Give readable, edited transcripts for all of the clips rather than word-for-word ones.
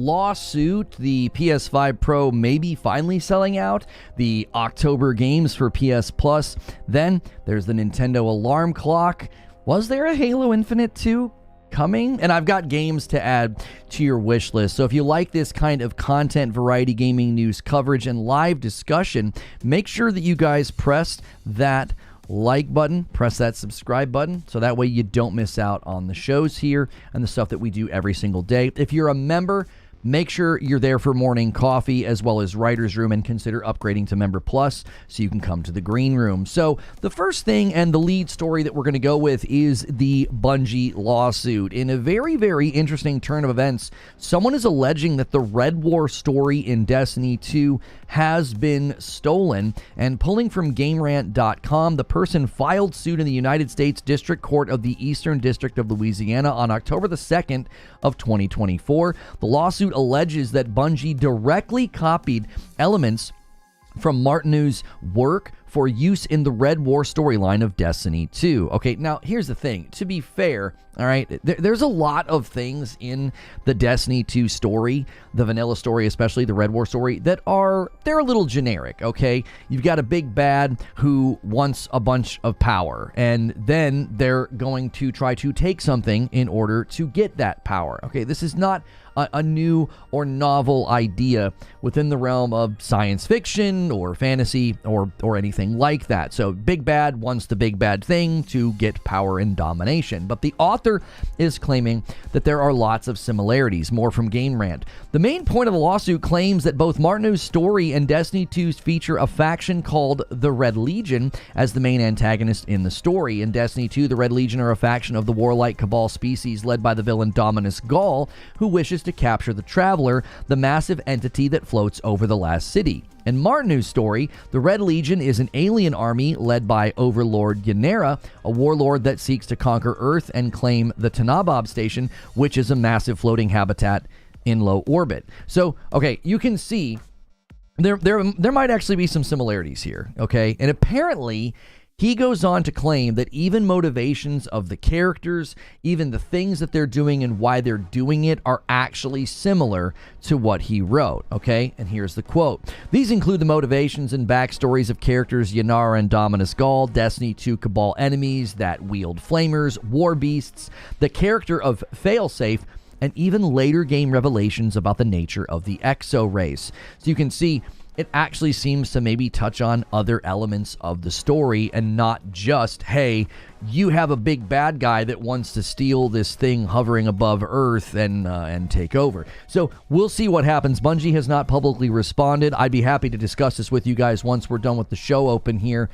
lawsuit, the PS5 Pro maybe finally selling out, the October games for PS Plus. Then there's the Nintendo alarm clock. Was there a Halo Infinite 2 coming? And I've got games to add to your wish list. So if you like this kind of content, variety gaming news coverage, and live discussion, make sure that you guys press that like button, press that subscribe button, so that way you don't miss out on the shows here and the stuff that we do every single day. If you're a member, make sure you're there for morning coffee as well as writer's room, and consider upgrading to Member Plus so you can come to the green room. So the first thing and the lead story that we're going to go with is the Bungie lawsuit. In a very, very interesting turn of events, someone is alleging that the Red War story in Destiny 2 has been stolen, and pulling from GameRant.com, the person filed suit in the United States District Court of the Eastern District of Louisiana on October the 2nd of 2024. The lawsuit alleges that Bungie directly copied elements from Martinu's work for use in the Red War storyline of Destiny 2. Okay, now here's the thing. To be fair, all right, there's a lot of things in the Destiny 2 story, the vanilla story, especially the Red War story, they're a little generic, okay? You've got a big bad who wants a bunch of power, and then they're going to try to take something in order to get that power. Okay, this is not a new or novel idea within the realm of science fiction or fantasy or anything like that. So big bad wants the big bad thing to get power and domination. But the author is claiming that there are lots of similarities. More from Game Rant. The main point of the lawsuit claims that both Martinu's story and Destiny 2's feature a faction called the Red Legion as the main antagonist in the story. In Destiny 2, the Red Legion are a faction of the warlike Cabal species led by the villain Dominus Gall, who wishes to capture the Traveler, the massive entity that floats over the last city. In Martinu's story, the Red Legion is an alien army led by Overlord Ynera, a warlord that seeks to conquer Earth and claim the Tanabob Station, which is a massive floating habitat in low orbit. So, okay, you can see there might actually be some similarities here, okay? And apparently, he goes on to claim that even motivations of the characters, even the things that they're doing and why they're doing it, are actually similar to what he wrote, okay? And here's the quote. These include the motivations and backstories of characters Ynara and Dominus Gall, Destiny 2 Cabal enemies that wield flamers, war beasts, the character of Failsafe, and even later game revelations about the nature of the Exo race. So you can see it actually seems to maybe touch on other elements of the story and not just, hey, you have a big bad guy that wants to steal this thing hovering above Earth and take over. So we'll see what happens. Bungie has not publicly responded. I'd be happy to discuss this with you guys once we're done with the show open here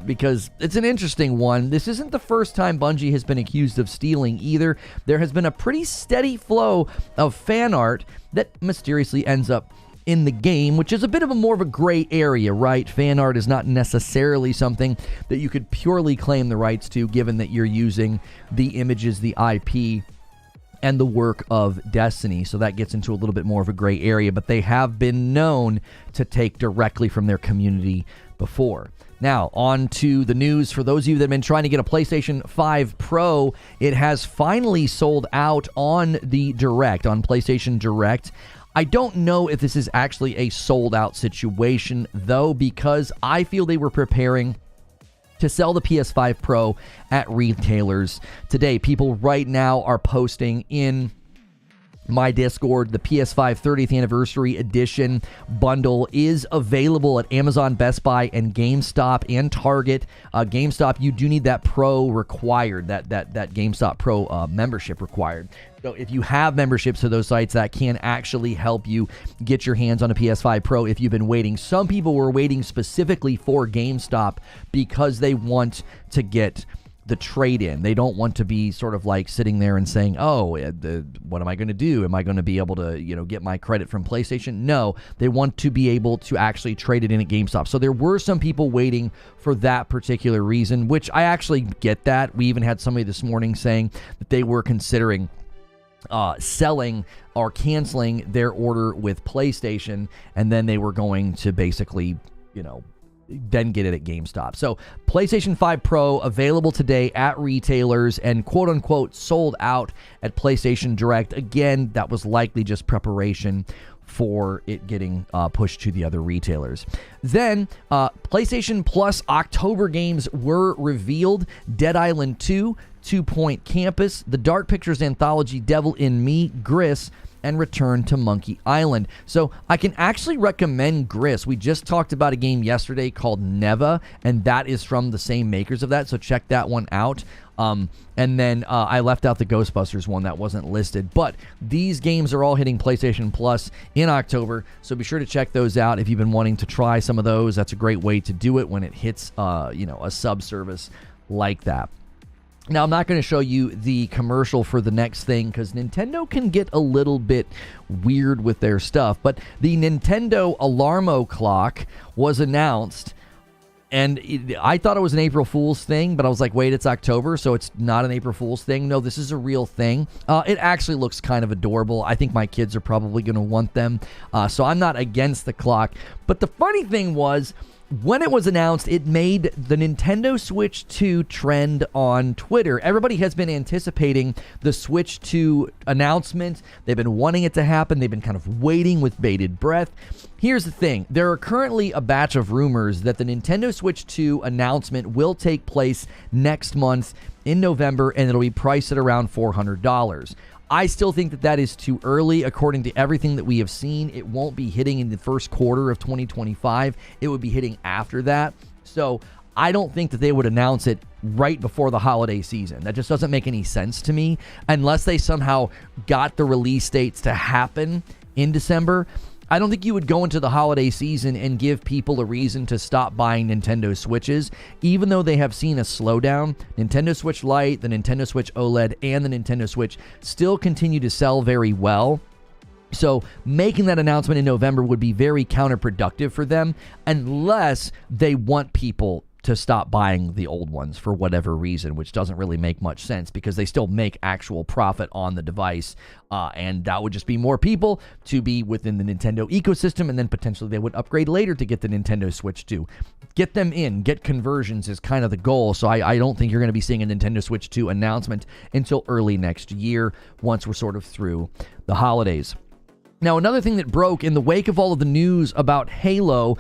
because it's an interesting one. This isn't the first time Bungie has been accused of stealing either. There has been a pretty steady flow of fan art that mysteriously ends up in the game, which is a bit of a more of a gray area, right? Fan art is not necessarily something that you could purely claim the rights to, given that you're using the images, the IP, and the work of Destiny. So that gets into a little bit more of a gray area, but they have been known to take directly from their community before. Now, on to the news. For those of you that have been trying to get a PlayStation 5 Pro, it has finally sold out on the Direct, on PlayStation Direct. I don't know if this is actually a sold-out situation, though, because I feel they were preparing to sell the PS5 Pro at retailers today. People right now are posting in my Discord, the PS5 30th Anniversary Edition bundle is available at Amazon, Best Buy, and GameStop and Target. GameStop, you do need that Pro required, that GameStop Pro membership required. So if you have memberships to those sites, that can actually help you get your hands on a PS5 Pro if you've been waiting. Some people were waiting specifically for GameStop because they want to get the trade-in. They don't want to be sort of like sitting there and saying, oh, what am I going to do? Am I going to be able to, get my credit from PlayStation? No, they want to be able to actually trade it in at GameStop. So there were some people waiting for that particular reason, which I actually get that. We even had somebody this morning saying that they were considering selling or canceling their order with PlayStation, and then they were going to basically, then get it at GameStop. So PlayStation 5 Pro available today at retailers and quote unquote sold out at PlayStation Direct. Again, that was likely just preparation for it getting pushed to the other retailers. Then PlayStation Plus October games were revealed. Dead Island 2, 2 Point Campus, The Dark Pictures Anthology, Devil in Me, Gris, and Return to Monkey Island. So I can actually recommend Gris. We just talked about a game yesterday called Neva, and that is from the same makers of that, so check that one out. And then I left out the Ghostbusters one that wasn't listed. But these games are all hitting PlayStation Plus in October, so be sure to check those out if you've been wanting to try some of those. That's a great way to do it when it hits a sub-service like that. Now, I'm not going to show you the commercial for the next thing because Nintendo can get a little bit weird with their stuff, but the Nintendo Alarmo clock was announced, and I thought it was an April Fool's thing, but I was like, wait, it's October, so it's not an April Fool's thing. No, this is a real thing. It actually looks kind of adorable. I think my kids are probably going to want them, so I'm not against the clock. But the funny thing was, when it was announced, it made the Nintendo Switch 2 trend on Twitter. Everybody has been anticipating the Switch 2 announcement. They've been wanting it to happen. They've been kind of waiting with bated breath. Here's the thing. There are currently a batch of rumors that the Nintendo Switch 2 announcement will take place next month in November, and it'll be priced at around $400. I still think that that is too early. According to everything that we have seen, it won't be hitting in the first quarter of 2025. It would be hitting after that. So I don't think that they would announce it right before the holiday season. That just doesn't make any sense to me unless they somehow got the release dates to happen in December. I don't think you would go into the holiday season and give people a reason to stop buying Nintendo Switches, even though they have seen a slowdown. Nintendo Switch Lite, the Nintendo Switch OLED, and the Nintendo Switch still continue to sell very well. So making that announcement in November would be very counterproductive for them unless they want people to stop buying the old ones for whatever reason, which doesn't really make much sense because they still make actual profit on the device, and that would just be more people to be within the Nintendo ecosystem, and then potentially they would upgrade later to get the Nintendo Switch 2. Get them in, get conversions is kind of the goal, so I don't think you're going to be seeing a Nintendo Switch 2 announcement until early next year once we're sort of through the holidays. Now, another thing that broke in the wake of all of the news about Halo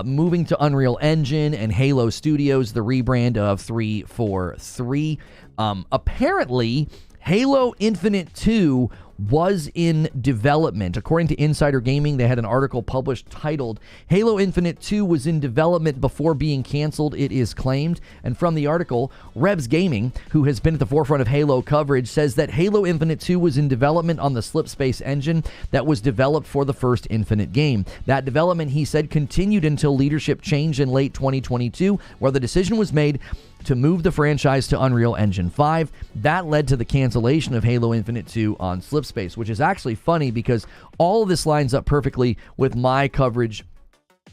moving to Unreal Engine and Halo Studios, the rebrand of 343, apparently Halo Infinite 2 was in development. According to Insider Gaming, they had an article published titled, Halo Infinite 2 was in development before being canceled, it is claimed. And from the article, Rebs Gaming, who has been at the forefront of Halo coverage, says that Halo Infinite 2 was in development on the Slipspace engine that was developed for the first Infinite game. That development, he said, continued until leadership changed in late 2022, where the decision was made to move the franchise to Unreal Engine 5. That led to the cancellation of Halo Infinite 2 on Slipspace, which is actually funny because all of this lines up perfectly with my coverage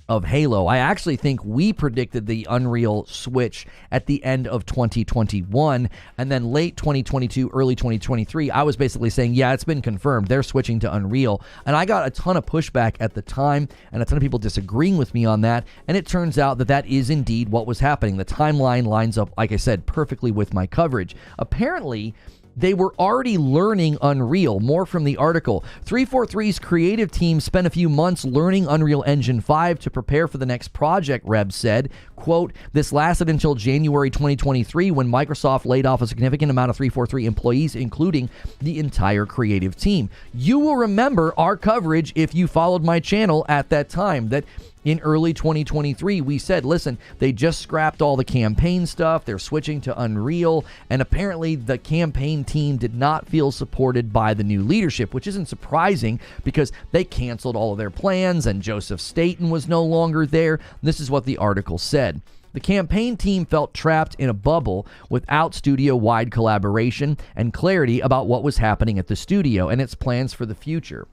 of Halo. I actually think we predicted the Unreal switch at the end of 2021, and then late 2022, early 2023, I was basically saying, yeah, it's been confirmed. They're switching to Unreal, and I got a ton of pushback at the time, and a ton of people disagreeing with me on that, and it turns out that that is indeed what was happening. The timeline lines up, like I said, perfectly with my coverage. Apparently, they were already learning Unreal. More from the article. 343's creative team spent a few months learning Unreal Engine 5 to prepare for the next project, Reb said. Quote, this lasted until January 2023 when Microsoft laid off a significant amount of 343 employees, including the entire creative team. You will remember our coverage if you followed my channel at that time, that in early 2023, we said, listen, they just scrapped all the campaign stuff. They're switching to Unreal. And apparently the campaign team did not feel supported by the new leadership, which isn't surprising because they canceled all of their plans and Joseph Staten was no longer there. This is what the article said. The campaign team felt trapped in a bubble without studio-wide collaboration and clarity about what was happening at the studio and its plans for the future.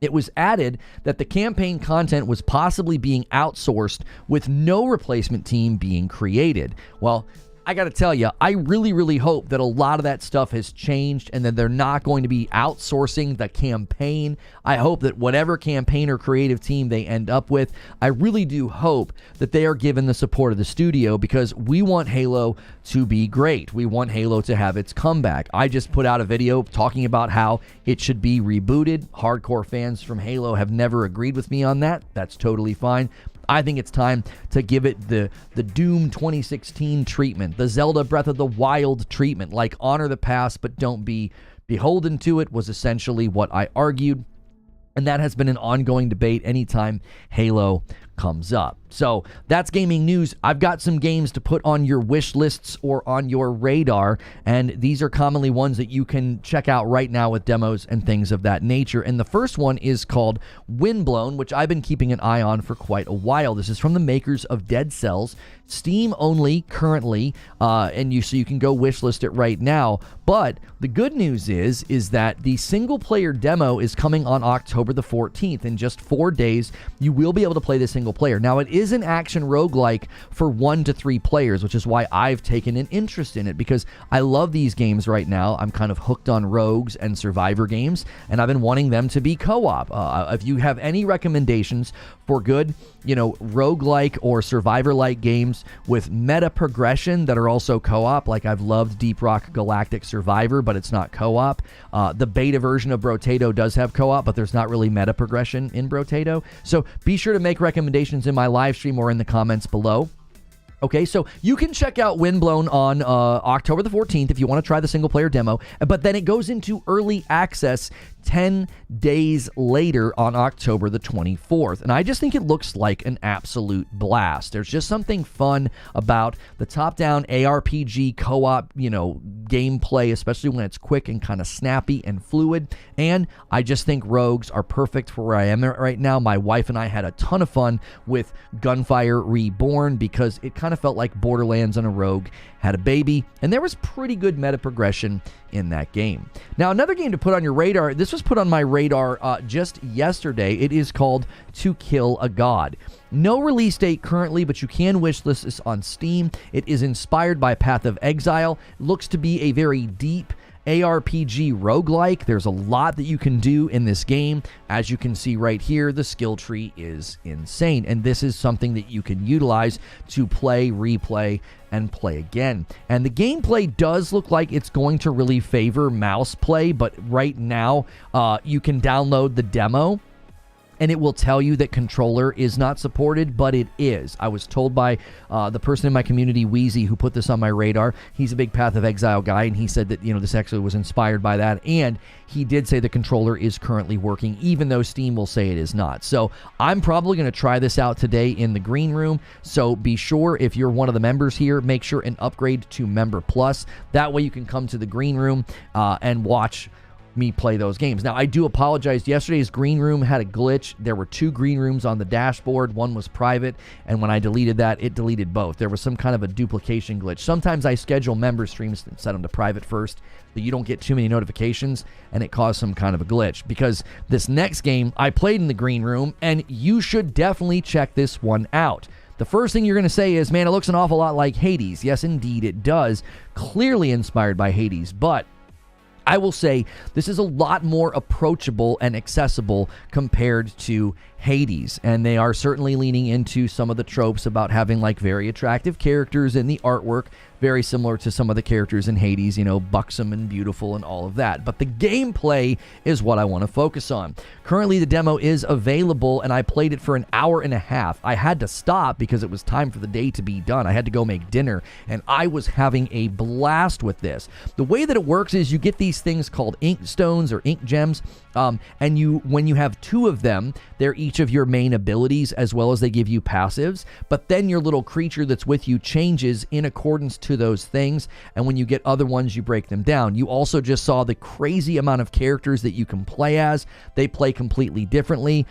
It was added that the campaign content was possibly being outsourced with no replacement team being created. Well, I got to tell you, I really, really hope that a lot of that stuff has changed and that they're not going to be outsourcing the campaign. I hope that whatever campaign or creative team they end up with, I really do hope that they are given the support of the studio, because we want Halo to be great. We want Halo to have its comeback. I just put out a video talking about how it should be rebooted. Hardcore fans from Halo have never agreed with me on that. That's totally fine. I think it's time to give it the Doom 2016 treatment, the Zelda Breath of the Wild treatment, like honor the past but don't be beholden to it, was essentially what I argued. And that has been an ongoing debate anytime Halo comes up. So that's gaming news. I've got some games to put on your wish lists or on your radar, and these are commonly ones that you can check out right now with demos and things of that nature. And the first one is called Windblown, which I've been keeping an eye on for quite a while. This is from the makers of Dead Cells, Steam only currently, and so you can go wishlist it right now. But the good news is that the single player demo is coming on October the 14th. In just 4 days, you will be able to play the single player. Now, it is an action roguelike for 1 to 3 players, which is why I've taken an interest in it, because I love these games right now. I'm kind of hooked on rogues and survivor games, and I've been wanting them to be co-op. If you have any recommendations for good, roguelike or survivor-like games with meta progression that are also co-op, like I've loved Deep Rock Galactic Survivor, but it's not co-op. The beta version of Brotato does have co-op, but there's not really meta progression in Brotato. So be sure to make recommendations in my live stream or in the comments below. Okay, so you can check out Windblown on October the 14th if you want to try the single-player demo, but then it goes into early access 10 days later on October the 24th, and I just think it looks like an absolute blast. There's just something fun about the top-down ARPG co-op, gameplay, especially when it's quick and kind of snappy and fluid, and I just think rogues are perfect for where I am right now. My wife and I had a ton of fun with Gunfire Reborn because it kind of felt like Borderlands and a rogue had a baby, and there was pretty good meta progression in that game. Now, another game to put on your radar, this was put on my radar just yesterday. It is called To Kill a God. No release date currently, but you can wishlist this on Steam. It is inspired by Path of Exile. Looks to be a very deep ARPG roguelike. There's a lot that you can do in this game. As you can see right here, the skill tree is insane, and this is something that you can utilize to play, replay, and play again. And the gameplay does look like it's going to really favor mouse play, but right now you can download the demo and it will tell you that controller is not supported, but it is. I was told by the person in my community, Wheezy, who put this on my radar. He's a big Path of Exile guy, and he said that, this actually was inspired by that, and he did say the controller is currently working, even though Steam will say it is not. So I'm probably going to try this out today in the green room, so be sure, if you're one of the members here, make sure and upgrade to Member Plus. That way you can come to the green room and watch me play those games. Now, I do apologize. Yesterday's green room had a glitch. There were 2 green rooms on the dashboard. One was private, and when I deleted that, it deleted both. There was some kind of a duplication glitch. Sometimes I schedule member streams and set them to private first, so you don't get too many notifications, and it caused some kind of a glitch, because this next game I played in the green room, and you should definitely check this one out. The first thing you're going to say is, man, it looks an awful lot like Hades. Yes, indeed, it does. Clearly inspired by Hades, but I will say this is a lot more approachable and accessible compared to Hades, and they are certainly leaning into some of the tropes about having very attractive characters in the artwork, very similar to some of the characters in Hades, buxom and beautiful and all of that. But the gameplay is what I want to focus on. Currently, the demo is available, and I played it for an hour and a half. I had to stop because it was time for the day to be done. I had to go make dinner, and I was having a blast with this. The way that it works is you get these things called ink stones or ink gems, and when you have 2 of them, they're each of your main abilities, as well as they give you passives, but then your little creature that's with you changes in accordance to those things, and when you get other ones, you break them down. You also just saw the crazy amount of characters that you can play as. They play completely differently.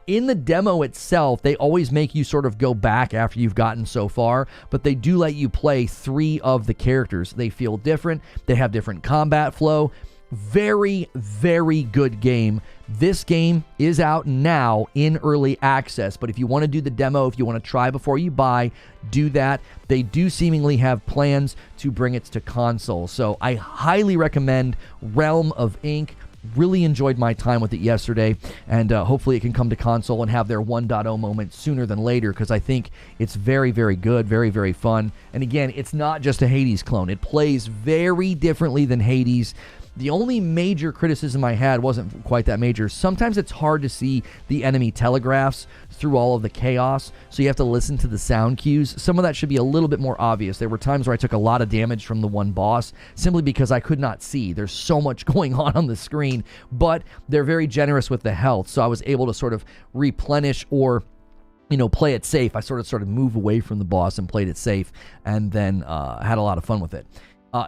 In the demo itself, they always make you sort of go back after you've gotten so far, but they do let you play 3 of the characters. They feel different. They have different combat flow. Very, very good game. This game is out now in early access, but if you want to do the demo, if you want to try before you buy, do that. They do seemingly have plans to bring it to console, so I highly recommend Realm of Ink. Really enjoyed my time with it yesterday, and hopefully it can come to console and have their 1.0 moment sooner than later, because I think it's very, very good, very, very fun. And again, it's not just a Hades clone. It plays very differently than Hades. The only major criticism I had wasn't quite that major. Sometimes it's hard to see the enemy telegraphs through all of the chaos, so you have to listen to the sound cues. Some of that should be a little bit more obvious. There were times where I took a lot of damage from the one boss simply because I could not see. There's so much going on the screen, but they're very generous with the health, so I was able to sort of replenish or play it safe. I sort of move away from the boss and played it safe, and then had a lot of fun with it.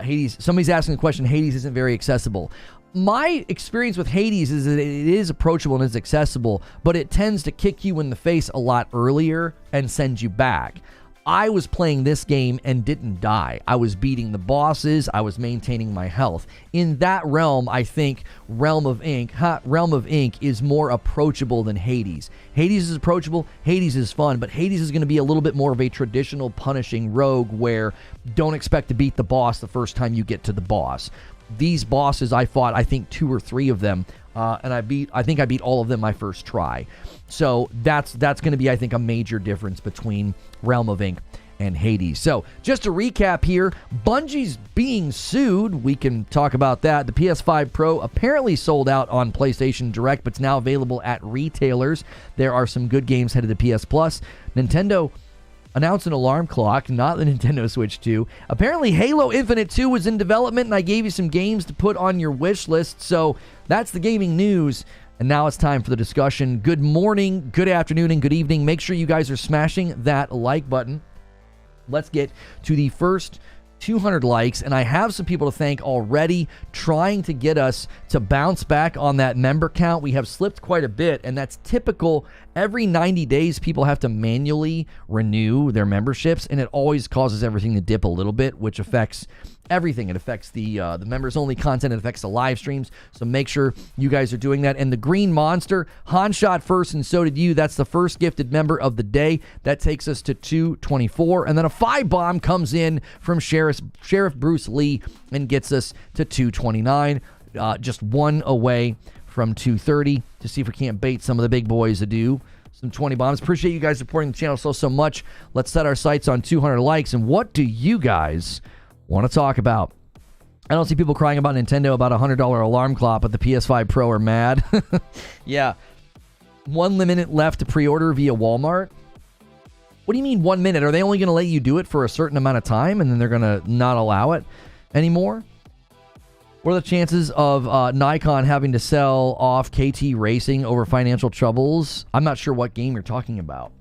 Hades, somebody's asking the question, Hades isn't very accessible. My experience with Hades is that it is approachable and it's accessible, but it tends to kick you in the face a lot earlier and send you back. I was playing this game and didn't die. I was beating the bosses. I was maintaining my health. In that realm, I think Realm of Ink is more approachable than Hades. Hades is approachable. Hades is fun, but Hades is going to be a little bit more of a traditional punishing rogue where don't expect to beat the boss the first time you get to the boss. These bosses I fought, I think 2 or 3 of them, and I think I beat all of them my first try. So that's going to be, I think, a major difference between Realm of Ink and Hades. So just to recap here, Bungie's being sued. We can talk about that. The PS5 Pro apparently sold out on PlayStation Direct, but it's now available at retailers. There are some good games headed to PS Plus. Nintendo announced an alarm clock, not the Nintendo Switch 2. Apparently, Halo Infinite 2 was in development, and I gave you some games to put on your wish list. So that's the gaming news. And now it's time for the discussion. Good morning, good afternoon, and good evening. Make sure you guys are smashing that like button. Let's get to the first 200 likes, and I have some people to thank already trying to get us to bounce back on that member count. We have slipped quite a bit, and that's typical. Every 90 days, people have to manually renew their memberships, and it always causes everything to dip a little bit, which affects everything. It affects the members-only content. It affects the live streams, so make sure you guys are doing that. And the Green Monster, Han shot first, and so did you. That's the first gifted member of the day. That takes us to 224, and then a 5-bomb comes in from Sheriff Bruce Lee and gets us to 229, just one away from 230, to see if we can't bait some of the big boys to do some 20 bombs. Appreciate you guys supporting the channel so much. Let's set our sights on 200 likes, and what do you guys want to talk about? I don't see people crying about Nintendo about a $100 alarm clock, but the PS5 Pro are mad. Yeah. 1 minute left to pre-order via Walmart. What do you mean 1 minute? Are they only going to let you do it for a certain amount of time and then they're going to not allow it anymore? What are the chances of Nikon having to sell off KT Racing over financial troubles? I'm not sure what game you're talking about.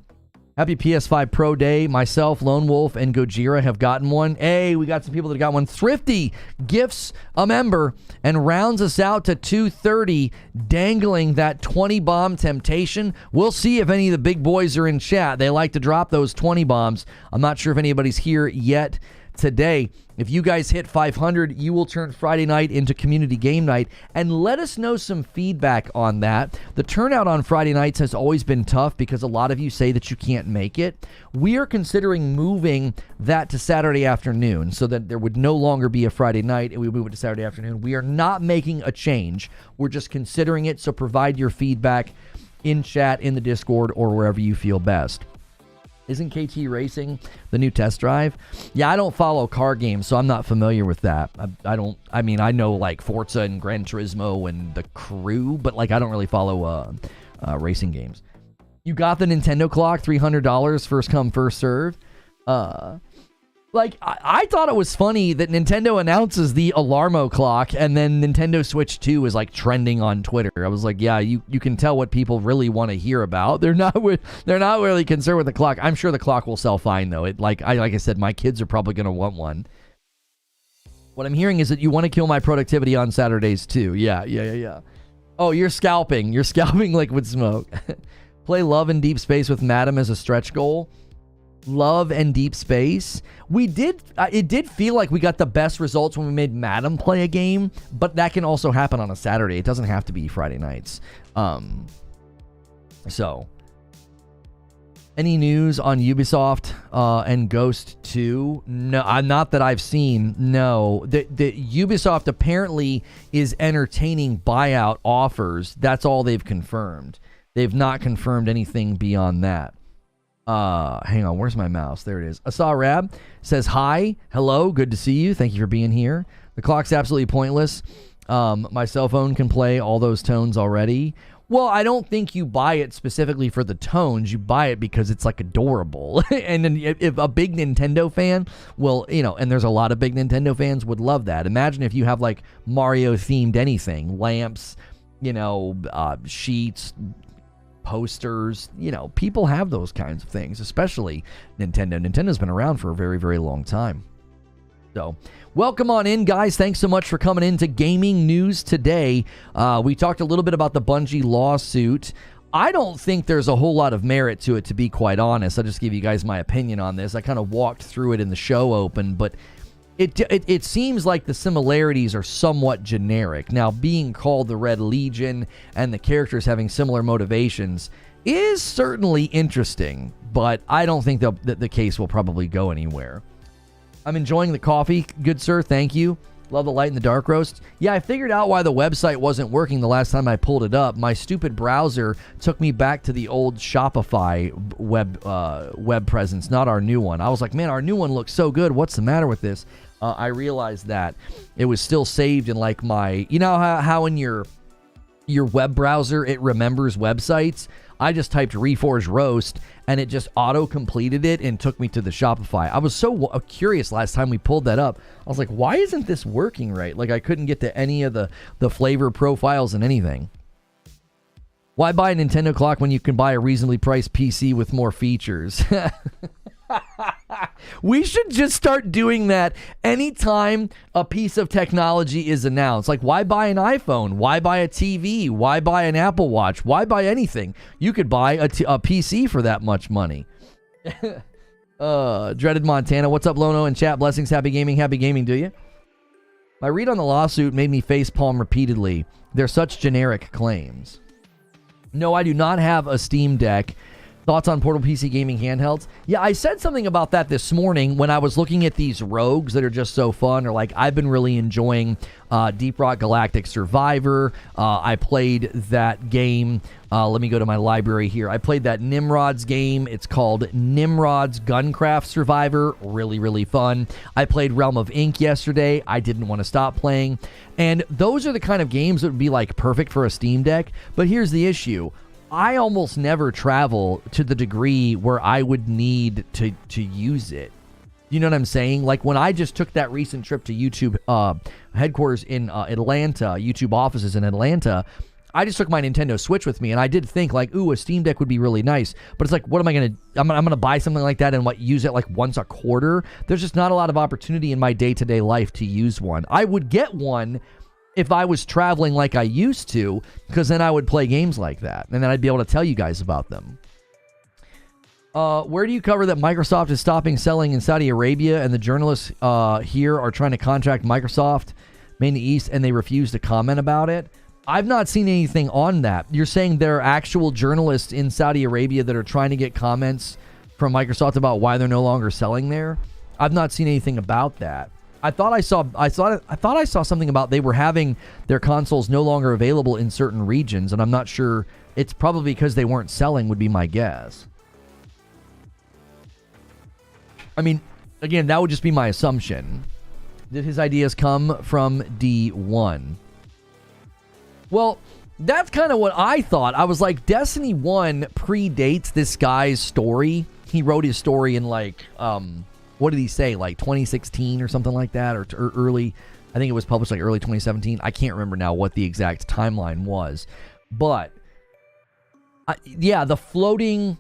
Happy PS5 Pro Day. Myself, Lone Wolf, and Gojira have gotten one. Hey, we got some people that got one. Thrifty gifts a member and rounds us out to 230, dangling that 20 bomb temptation. We'll see if any of the big boys are in chat. They like to drop those 20 bombs. I'm not sure if anybody's here yet today. If you guys hit 500, you will turn Friday night into community game night, and let us know some feedback on that. The turnout on Friday nights has always been tough because a lot of you say that you can't make it. We are considering moving that to Saturday afternoon so that there would no longer be a Friday night and we move it to Saturday afternoon. We are not making a change. We're just considering it, so provide your feedback in chat, in the Discord, or wherever you feel best. Isn't KT Racing the new test drive? Yeah, I don't follow car games, so I'm not familiar with that. I know like Forza and Gran Turismo and The Crew, but like I don't really follow racing games. You got the Nintendo clock, $300, first come, first served. I thought it was funny that Nintendo announces the Alarmo clock and then Nintendo Switch 2 is like trending on Twitter. I was like, yeah, you can tell what people really want to hear about. They're not really concerned with the clock. I'm sure the clock will sell fine though. Like I said, my kids are probably going to want one. What I'm hearing is that you want to kill my productivity on Saturdays too. Yeah. Oh, you're scalping. You're scalping liquid smoke. Play Love in Deep Space with Madam as a stretch goal. love and Deep Space. We did, it did feel like we got the best results when we made Madam play a game, but that can also happen on a Saturday. It doesn't have to be Friday nights. So, any news on Ubisoft and Ghost 2? No, not that I've seen. No, the Ubisoft apparently is entertaining buyout offers. That's all they've confirmed. They've not confirmed anything beyond that. Hang on, where's my mouse? There it is. Asa Rab says, hi, hello, good to see you. Thank you for being here. The clock's absolutely pointless. My cell phone can play all those tones already. Well, I don't think you buy it specifically for the tones. You buy it because it's like adorable. And then if a big Nintendo fan will, you know, and there's a lot of big Nintendo fans would love that. Imagine if you have like Mario themed anything, lamps, you know, sheets, posters, you know, people have those kinds of things, especially Nintendo. Nintendo's been around for a very, very long time. So, welcome on in, guys. Thanks so much for coming into gaming news today. We talked a little bit about the Bungie lawsuit. I don't think there's a whole lot of merit to it, to be quite honest. I'll just give you guys my opinion on this. I kind of walked through it in the show open, but it seems like the similarities are somewhat generic. Now, being called the Red Legion and the characters having similar motivations is certainly interesting, but I don't think the case will probably go anywhere. I'm enjoying the coffee, good sir, thank you. Love the light and the dark roast. Yeah, I figured out why the website wasn't working the last time I pulled it up. My stupid browser took me back to the old Shopify web presence, not our new one. I was like, man, our new one looks so good. What's the matter with this? I realized that it was still saved in like my, you know how in your web browser it remembers websites? I just typed Reforge Roast and it just auto-completed it and took me to the Shopify. I was so curious last time we pulled that up. I was like, why isn't this working right? Like I couldn't get to any of the flavor profiles and anything. Why buy a Nintendo clock when you can buy a reasonably priced PC with more features? We should just start doing that anytime a piece of technology is announced. Like, why buy an iPhone? Why buy a TV? Why buy an Apple Watch? Why buy anything? You could buy a PC for that much money. Dreaded Montana. What's up, Lono and chat? Blessings. Happy gaming, do you? My read on the lawsuit made me facepalm repeatedly. They're such generic claims. No, I do not have a Steam Deck. Thoughts on portable PC gaming handhelds? Yeah, I said something about that this morning when I was looking at these rogues that are just so fun. Or like, I've been really enjoying Deep Rock Galactic Survivor. I played that game. Let me go to my library here. I played that Nimrod's game. It's called Nimrod's Guncraft Survivor. Really, really fun. I played Realm of Ink yesterday. I didn't want to stop playing. And those are the kind of games that would be like perfect for a Steam Deck. But here's the issue. I almost never travel to the degree where I would need to use it. You know what I'm saying? Like when I just took that recent trip to YouTube headquarters in Atlanta, YouTube offices in Atlanta, I just took my Nintendo Switch with me, and I did think like, ooh, a Steam Deck would be really nice. But it's like, what am I going to... I'm going to buy something like that and use it like once a quarter? There's just not a lot of opportunity in my day-to-day life to use one. I would get one if I was traveling like I used to, because then I would play games like that, and then I'd be able to tell you guys about them. Where do you cover that Microsoft is stopping selling in Saudi Arabia, and the journalists here are trying to contract Microsoft, mainly East, and they refuse to comment about it? I've not seen anything on that. You're saying there are actual journalists in Saudi Arabia that are trying to get comments from Microsoft about why they're no longer selling there? I've not seen anything about that. I thought I saw something about they were having their consoles no longer available in certain regions, and I'm not sure. It's probably because they weren't selling, would be my guess. I mean, again, that would just be my assumption. Did his ideas come from D1? Well, that's kind of what I thought. I was like, Destiny 1 predates this guy's story. He wrote his story in like, what did he say? Like 2016 or something like that, or early. I think it was published like early 2017. I can't remember now what the exact timeline was, but yeah, the floating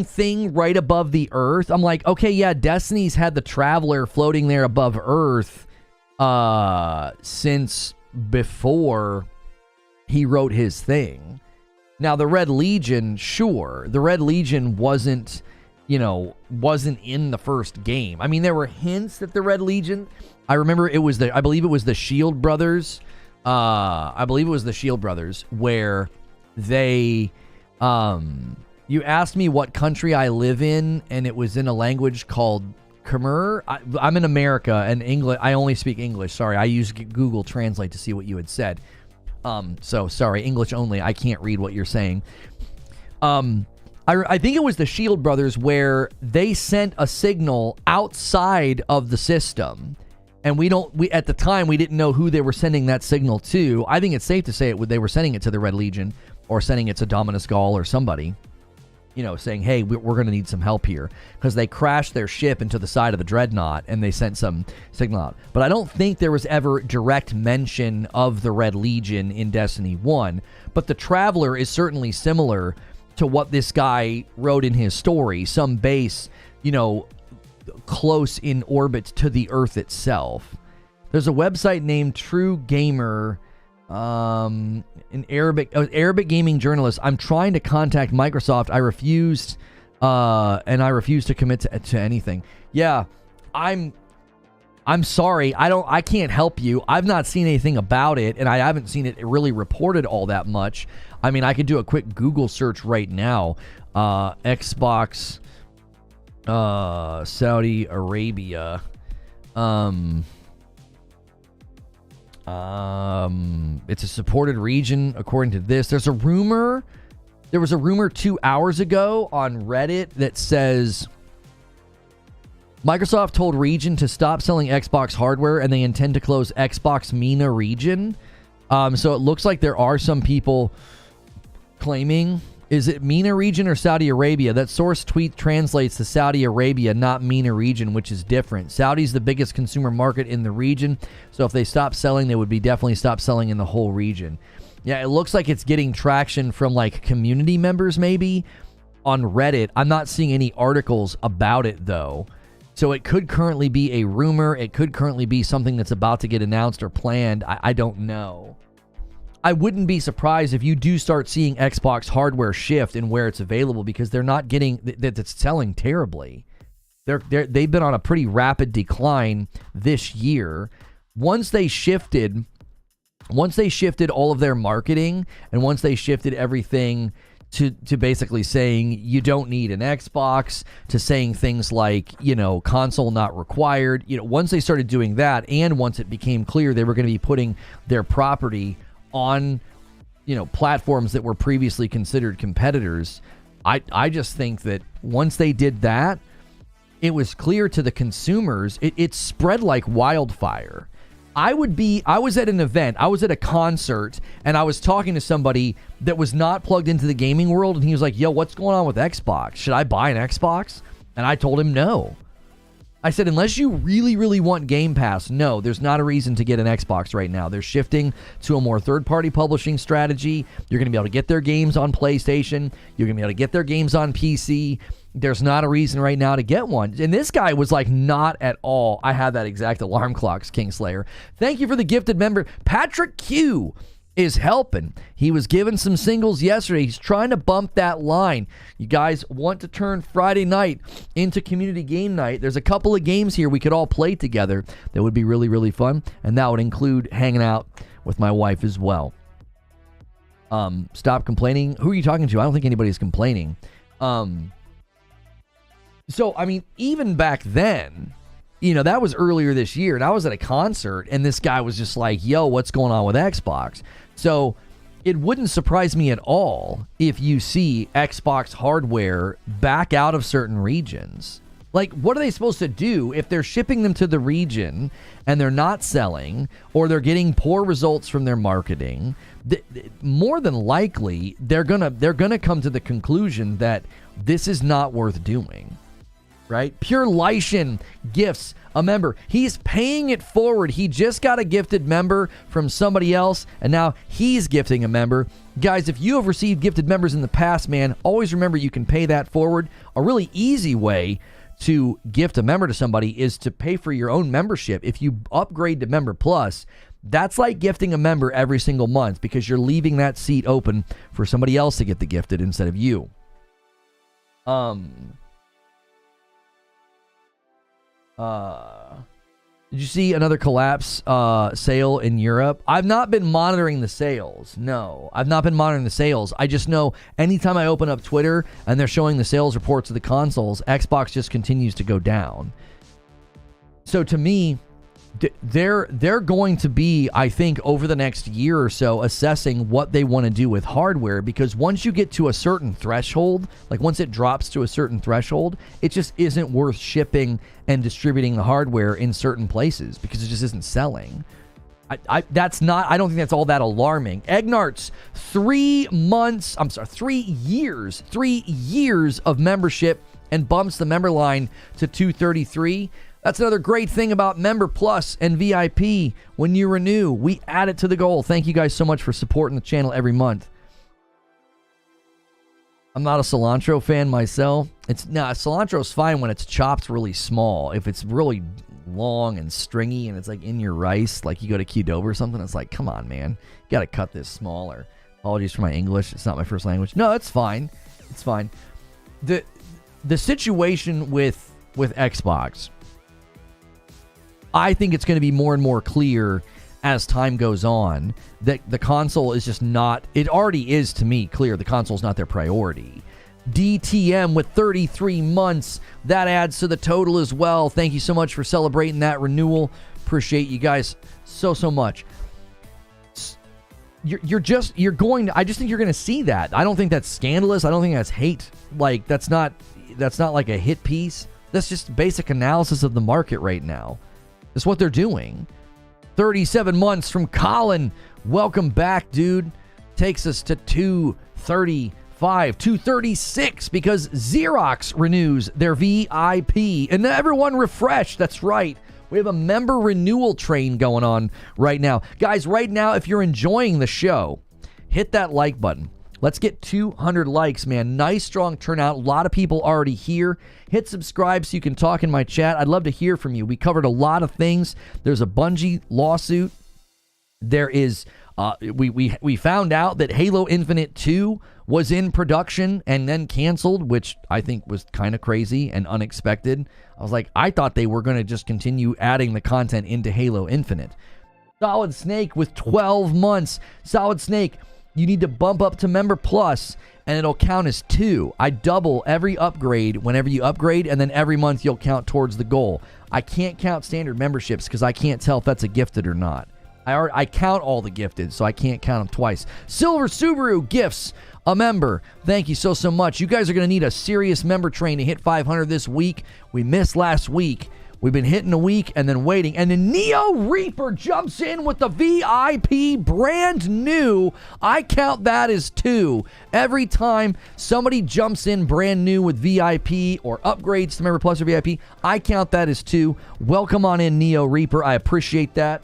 thing right above the Earth. I'm like, okay, yeah, Destiny's had the Traveler floating there above Earth since before he wrote his thing. Now, the Red Legion, sure, the Red Legion wasn't wasn't in the first game. I mean, there were hints that the Red Legion, I remember I believe it was the Shield Brothers. I believe it was the Shield Brothers where they, you asked me what country I live in, and it was in a language called Khmer. I'm in America, and English. I only speak English. Sorry, I use Google Translate to see what you had said. So sorry, English only. I can't read what you're saying. I think it was the Shield Brothers where they sent a signal outside of the system, and we at the time we didn't know who they were sending that signal to. I think it's safe to say they were sending it to the Red Legion or sending it to Dominus Gaul or somebody. Saying, hey, we're going to need some help here, because they crashed their ship into the side of the Dreadnought and they sent some signal out. But I don't think there was ever direct mention of the Red Legion in Destiny 1. But the Traveler is certainly similar to what this guy wrote in his story. Some base, close in orbit to the Earth itself. There's a website named True Gamer, an Arabic gaming journalist. I'm trying to contact Microsoft. I refused, and I refuse to commit to anything. Yeah, I'm sorry. I can't help you. I've not seen anything about it, and I haven't seen it really reported all that much. I mean, I could do a quick Google search right now. Xbox, Saudi Arabia. It's a supported region according to this. There was a rumor 2 hours ago on Reddit that says Microsoft told region to stop selling Xbox hardware and they intend to close Xbox MENA region. So it looks like there are some people claiming, is it MENA region or Saudi Arabia? That source tweet translates to Saudi Arabia, not MENA region, which is different. Saudi's the biggest consumer market in the region, so if they stop selling, they would be definitely stop selling in the whole region. Yeah, it looks like it's getting traction from like community members maybe on Reddit. I'm not seeing any articles about it though. So it could currently be a rumor. It could currently be something that's about to get announced or planned. I don't know. I wouldn't be surprised if you do start seeing Xbox hardware shift in where it's available, because they're not getting that. It's selling terribly. They've been on a pretty rapid decline this year. Once they shifted all of their marketing, and once they shifted everything to basically saying you don't need an Xbox, to saying things like, console not required. Once they started doing that, and once it became clear they were going to be putting their property on, platforms that were previously considered competitors, I just think that once they did that, it was clear to the consumers. It spread like wildfire. I was at an event, I was at a concert, and I was talking to somebody that was not plugged into the gaming world, and he was like, yo, what's going on with Xbox? Should I buy an Xbox? And I told him no. I said, unless you really, really want Game Pass, no, there's not a reason to get an Xbox right now. They're shifting to a more third-party publishing strategy. You're going to be able to get their games on PlayStation. You're going to be able to get their games on PC. There's not a reason right now to get one. And this guy was like, not at all. I had that exact alarm clocks, Kingslayer. Thank you for the gifted member. Patrick Q is helping. He was given some singles yesterday. He's trying to bump that line. You guys want to turn Friday night into community game night. There's a couple of games here we could all play together that would be really, really fun. And that would include hanging out with my wife as well. Stop complaining. Who are you talking to? I don't think anybody's complaining. So, I mean, even back then, that was earlier this year, and I was at a concert, and this guy was just like, yo, what's going on with Xbox? So it wouldn't surprise me at all if you see Xbox hardware back out of certain regions. Like, what are they supposed to do if they're shipping them to the region and they're not selling, or they're getting poor results from their marketing? More than likely, they're gonna come to the conclusion that this is not worth doing. Right? Pure Lycian gifts a member. He's paying it forward. He just got a gifted member from somebody else, and now he's gifting a member. Guys, if you have received gifted members in the past, man, always remember you can pay that forward. A really easy way to gift a member to somebody is to pay for your own membership. If you upgrade to Member Plus, that's like gifting a member every single month, because you're leaving that seat open for somebody else to get the gifted instead of you. Did you see another collapse sale in Europe? I've not been monitoring the sales. No, I've not been monitoring the sales. I just know anytime I open up Twitter and they're showing the sales reports of the consoles, Xbox just continues to go down. So to me, they're going to be, I think, over the next year or so, assessing what they want to do with hardware, because once you get to a certain threshold, like once it drops to a certain threshold, it just isn't worth shipping and distributing the hardware in certain places because it just isn't selling. I don't think that's all that alarming. Egnart's 3 years of membership and bumps the member line to 233. That's another great thing about Member Plus and VIP. When you renew, we add it to the goal. Thank you guys so much for supporting the channel every month. I'm not a cilantro fan myself. Cilantro's fine when it's chopped really small. If it's really long and stringy and it's like in your rice, like you go to Qdoba or something, it's like, come on, man. You got to cut this smaller. Apologies for my English. It's not my first language. No, it's fine. It's fine. The situation with Xbox, I think it's going to be more and more clear as time goes on that the console is just not, it already is to me clear the console's not their priority. DTM with 33 months, that adds to the total as well. Thank you so much for celebrating that renewal. Appreciate you guys so much. I just think you're going to see that. I don't think that's scandalous. I don't think that's hate. Like that's not like a hit piece. That's just basic analysis of the market right now. That's what they're doing. 37 months from Colin. Welcome back, dude. Takes us to 235, 236 because Xerox renews their VIP. And everyone refreshed. That's right. We have a member renewal train going on right now. Guys, right now, if you're enjoying the show, hit that like button. Let's get 200 likes, man. Nice, strong turnout. A lot of people already here. Hit subscribe so you can talk in my chat. I'd love to hear from you. We covered a lot of things. There's a Bungie lawsuit. There is, we found out that Halo Infinite 2 was in production and then canceled, which I think was kind of crazy and unexpected. I was like, I thought they were going to just continue adding the content into Halo Infinite. Solid Snake with 12 months. Solid Snake, you need to bump up to Member Plus, and it'll count as 2. I double every upgrade whenever you upgrade, and then every month you'll count towards the goal. I can't count standard memberships because I can't tell if that's a gifted or not. I count all the gifted, so I can't count them twice. Silver Subaru gifts a member. Thank you so much. You guys are going to need a serious member train to hit 500 this week. We missed last week. We've been hitting a week and then waiting. And then Neo Reaper jumps in with the VIP brand new. I count that as 2. Every time somebody jumps in brand new with VIP or upgrades to Member Plus or VIP, I count that as 2. Welcome on in, Neo Reaper. I appreciate that.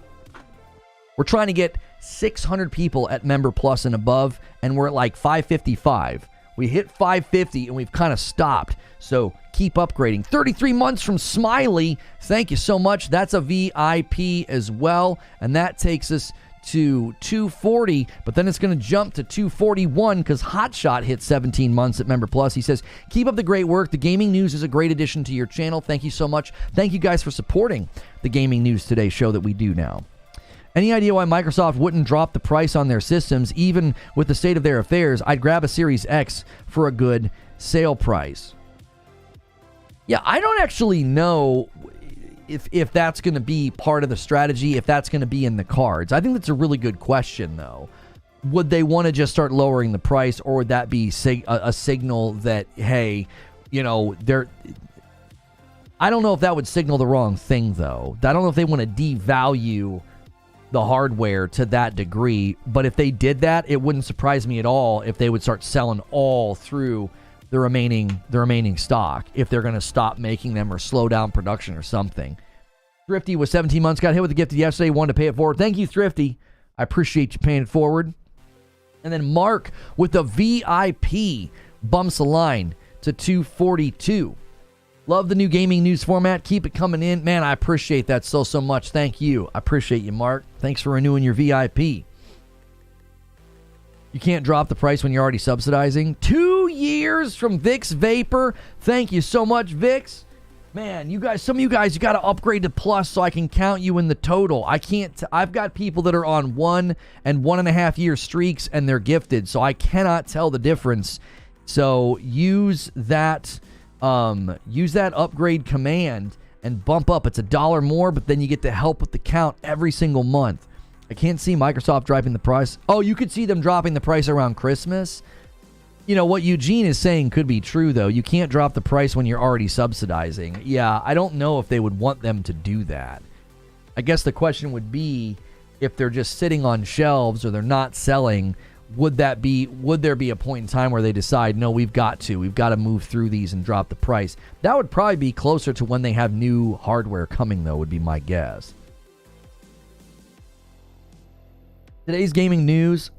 We're trying to get 600 people at Member Plus and above, and we're at like 555. We hit 550 and we've kind of stopped. So keep upgrading. 33 months from Smiley. Thank you so much. That's a VIP as well. And that takes us to 240. But then it's going to jump to 241 because Hotshot hit 17 months at Member Plus. He says, keep up the great work. The gaming news is a great addition to your channel. Thank you so much. Thank you guys for supporting the Gaming News Today show that we do now. Any idea why Microsoft wouldn't drop the price on their systems, even with the state of their affairs? I'd grab a Series X for a good sale price. Yeah, I don't actually know if that's going to be part of the strategy, if that's going to be in the cards. I think that's a really good question, though. Would they want to just start lowering the price, or would that be a signal that, hey, you know, they're... I don't know if that would signal the wrong thing, though. I don't know if they want to devalue the hardware to that degree, but if they did that, it wouldn't surprise me at all if they would start selling all through the remaining stock, if they're going to stop making them or slow down production or something. Thrifty with 17 months got hit with the gifted yesterday, wanted to pay it forward. Thank you, Thrifty. I appreciate you paying it forward. And then Mark with the VIP bumps the line to 242. Love the new gaming news format. Keep it coming in. Man, I appreciate that so much. Thank you. I appreciate you, Mark. Thanks for renewing your VIP. You can't drop the price when you're already subsidizing. 2 years from Vix Vapor. Thank you so much, Vix. Man, some of you guys, you got to upgrade to Plus so I can count you in the total. I can't. I've got people that are on 1 and 1.5 year streaks and they're gifted, so I cannot tell the difference. So use that upgrade command and bump up. It's $1 more, but then you get to help with the count every single month. I can't see Microsoft dropping the price. Oh, you could see them dropping the price around Christmas. You know, what Eugene is saying could be true, though. You can't drop the price when you're already subsidizing. Yeah, I don't know if they would want them to do that. I guess the question would be, if they're just sitting on shelves or they're not selling, would there be a point in time where they decide, no, we've got to move through these and drop the price? That would probably be closer to when they have new hardware coming, though, would be my guess. Today's gaming news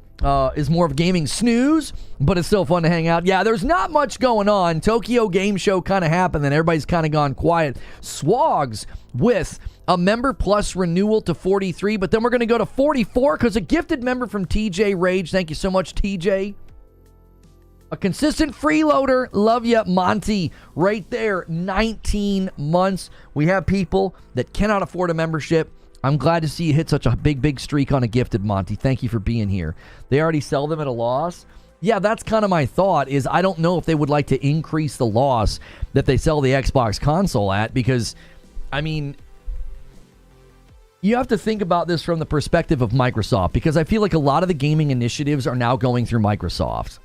is more of gaming snooze, but it's still fun to hang out. Yeah, there's not much going on. Tokyo Game Show kind of happened, then everybody's kind of gone quiet. Swags with a member plus renewal to 43, but then we're going to go to 44 because a gifted member from TJ Rage. Thank you so much, TJ. A consistent freeloader. Love ya, Monty. Right there, 19 months. We have people that cannot afford a membership. I'm glad to see you hit such a big streak on a gifted, Monty. Thank you for being here. They already sell them at a loss. Yeah, that's kind of my thought, is I don't know if they would like to increase the loss that they sell the Xbox console at, because, I mean, you have to think about this from the perspective of Microsoft, because I feel like a lot of the gaming initiatives are now going through Microsoft.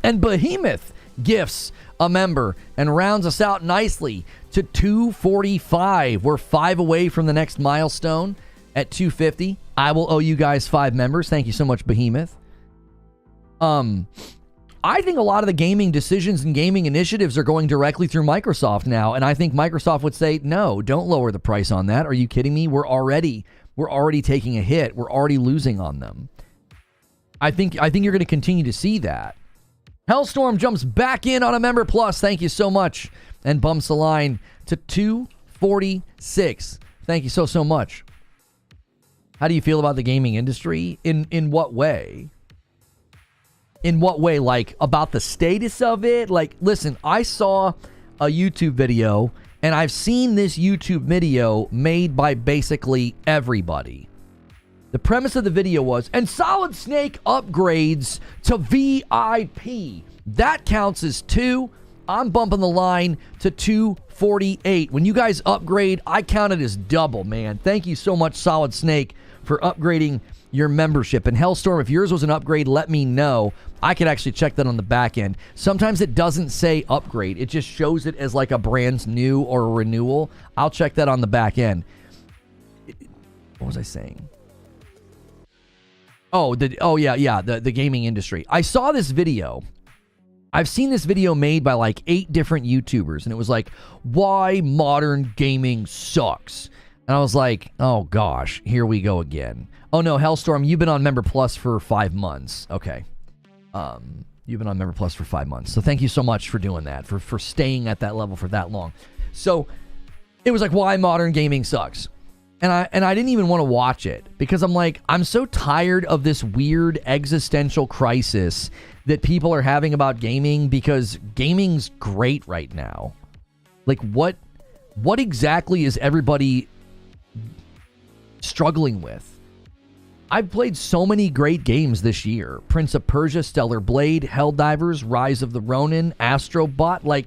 And Behemoth gifts a member and rounds us out nicely to 245. We're 5 away from the next milestone at 250. I will owe you guys 5 members. Thank you so much, Behemoth. I think a lot of the gaming decisions and gaming initiatives are going directly through Microsoft now, and I think Microsoft would say, no, don't lower the price on that. Are you kidding me? We're already taking a hit. We're already losing on them. I think you're going to continue to see that. Hellstorm jumps back in on a member plus. Thank you so much. And bumps the line to 246. Thank you so much. How do you feel about the gaming industry? In what way? In what way? Like, about the status of it? Like, listen, I saw a YouTube video, and I've seen this YouTube video made by basically everybody. The premise of the video was, and Solid Snake upgrades to VIP. That counts as 2. I'm bumping the line to 248. When you guys upgrade, I count it as double, man. Thank you so much, Solid Snake, for upgrading your membership. And Hellstorm, if yours was an upgrade, let me know. I could actually check that on the back end. Sometimes it doesn't say upgrade. It just shows it as like a brand new or a renewal. I'll check that on the back end. What was I saying? The gaming industry. I saw this video. I've seen this video made by like 8 different YouTubers, and it was like, why modern gaming sucks. And I was like, oh gosh, here we go again. Oh no, Hellstorm, you've been on Member Plus for 5 months. Okay. You've been on Member Plus for 5 months. So thank you so much for doing that, for staying at that level for that long. So it was like, why modern gaming sucks. And I didn't even want to watch it, because I'm like, I'm so tired of this weird existential crisis that people are having about gaming, because gaming's great right now. Like, what exactly is everybody struggling with? I've played so many great games this year. Prince of Persia, Stellar Blade, Helldivers, Rise of the Ronin, Astrobot, like,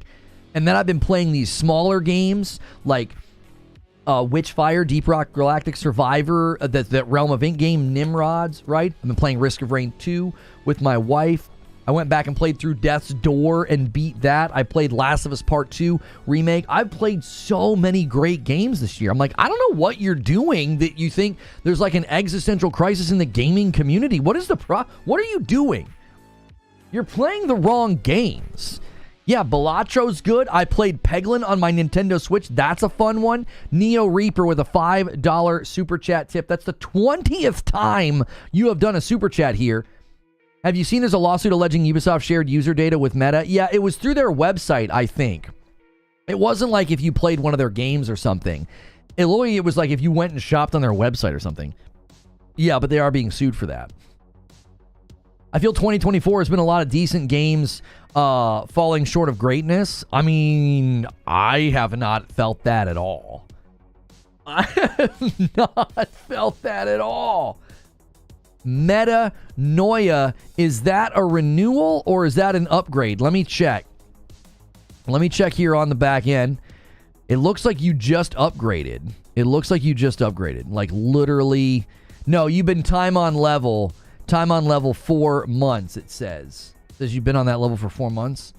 and then I've been playing these smaller games like Witchfire, Deep Rock Galactic Survivor, that Realm of Ink game, Nimrods, right? I've been playing Risk of Rain 2 with my wife. I went back and played through Death's Door and beat that. I played Last of Us Part 2 remake. I've played so many great games this year. I'm like, I don't know what you're doing that you think there's like an existential crisis in the gaming community. What is what are you doing? You're playing the wrong games. Yeah, Balatro's good. I played Peglin on my Nintendo Switch. That's a fun one. Neo Reaper with a $5 super chat tip. That's the 20th time you have done a super chat here. Have you seen there's a lawsuit alleging Ubisoft shared user data with Meta? Yeah, it was through their website, I think. It wasn't like if you played one of their games or something. It was like if you went and shopped on their website or something. Yeah, but they are being sued for that. I feel 2024 has been a lot of decent games falling short of greatness. I mean, I have not felt that at all. I have not felt that at all. Metanoia, is that a renewal or is that an upgrade? Let me check. Let me check here on the back end. It looks like you just upgraded. It looks like you just upgraded. Like literally. No, you've been time on level 4 months, it says. It says you've been on that level for 4 months.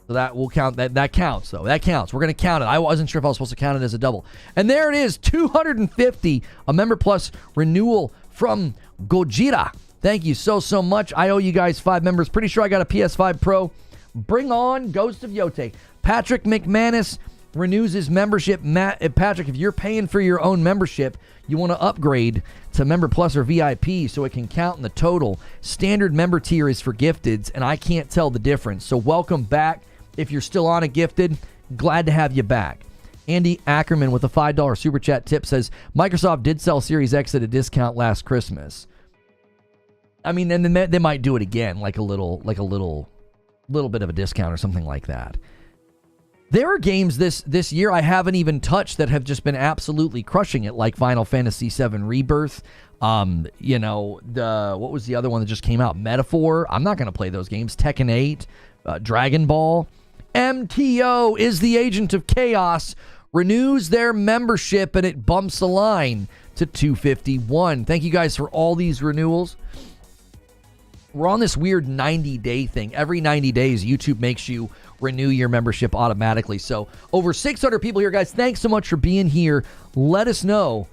So that will count. That counts, though. That counts. We're going to count it. I wasn't sure if I was supposed to count it as a double. And there it is, 250, a Member Plus renewal from Gojira. Thank you so much. I owe you guys 5 members. Pretty sure I got a PS5 Pro. Bring on Ghost of Yote. Patrick McManus renews his membership. Patrick, if you're paying for your own membership, you want to upgrade to Member Plus or VIP so it can count in the total. Standard member tier is for gifteds, and I can't tell the difference. So welcome back. If you're still on a gifted, glad to have you back. Andy Ackerman with a $5 super chat tip says, Microsoft did sell Series X at a discount last Christmas. I mean, and then they might do it again, like a little bit of a discount or something like that. There are games this year I haven't even touched that have just been absolutely crushing it, like Final Fantasy VII Rebirth. What was the other one that just came out? Metaphor. I'm not going to play those games. Tekken 8, Dragon Ball. MTO is the Agent of Chaos. Renews their membership and it bumps the line to 251. Thank you guys for all these renewals. We're on this weird 90-day thing. Every 90 days, YouTube makes you renew your membership automatically. So over 600 people here, guys. Thanks so much for being here. Let us know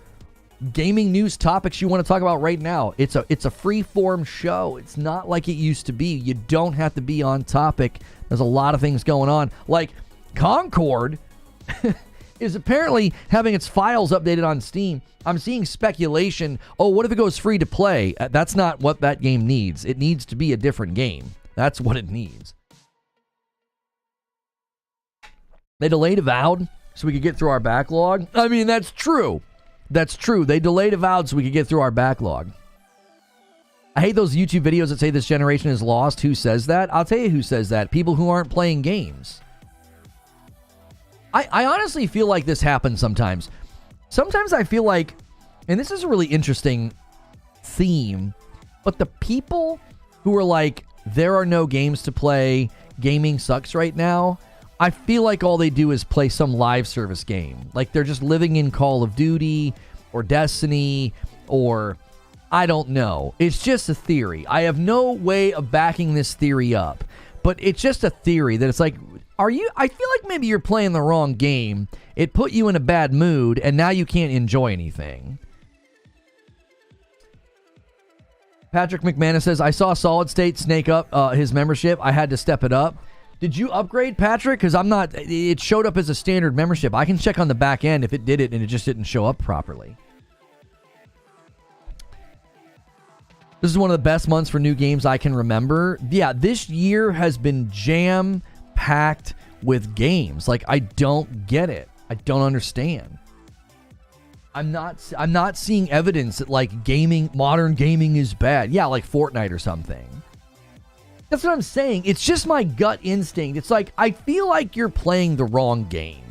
gaming news topics you want to talk about right now. It's a free-form show. It's not like it used to be. You don't have to be on topic. There's a lot of things going on. Like Concord is apparently having its files updated on Steam. I'm seeing speculation. Oh, what if it goes free to play? That's not what that game needs. It needs to be a different game. That's what it needs. They delayed Avowed so we could get through our backlog. I mean, that's true. That's true. They delayed Avowed so we could get through our backlog. I hate those YouTube videos that say this generation is lost. Who says that? I'll tell you who says that. People who aren't playing games. I honestly feel like this happens sometimes. Sometimes I feel like, and this is a really interesting theme, but the people who are like, there are no games to play, gaming sucks right now, I feel like all they do is play some live service game. Like they're just living in Call of Duty or Destiny or I don't know. It's just a theory. I have no way of backing this theory up, but it's just a theory that it's like, I feel like maybe you're playing the wrong game. It put you in a bad mood and now you can't enjoy anything. Patrick McManus says, I saw Solid State snake up his membership. I had to step it up. Did you upgrade, Patrick? Because it showed up as a standard membership. I can check on the back end if it did it and it just didn't show up properly. This is one of the best months for new games I can remember. Yeah, this year has been jam-packed with games. Like, I don't get it. I don't understand. I'm not seeing evidence that, like, modern gaming is bad. Yeah, like Fortnite or something. That's what I'm saying. It's just my gut instinct. It's like, I feel like you're playing the wrong game.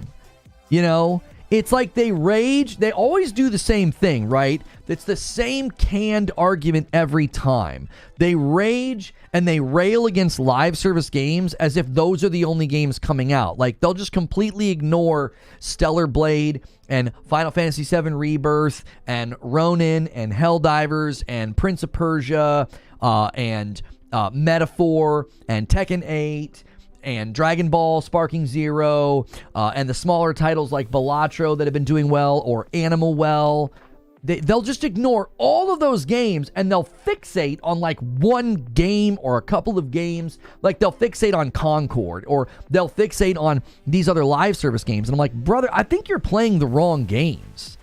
You know? It's like they rage. They always do the same thing, right? It's the same canned argument every time. They rage and they rail against live service games as if those are the only games coming out. Like, they'll just completely ignore Stellar Blade and Final Fantasy VII Rebirth and Ronin and Helldivers and Prince of Persia and Metaphor and Tekken 8 and Dragon Ball Sparking Zero and the smaller titles like Balatro that have been doing well or Animal Well. They'll just ignore all of those games and they'll fixate on like one game or a couple of games. Like they'll fixate on Concord or they'll fixate on these other live service games. And I'm like, brother, I think you're playing the wrong games.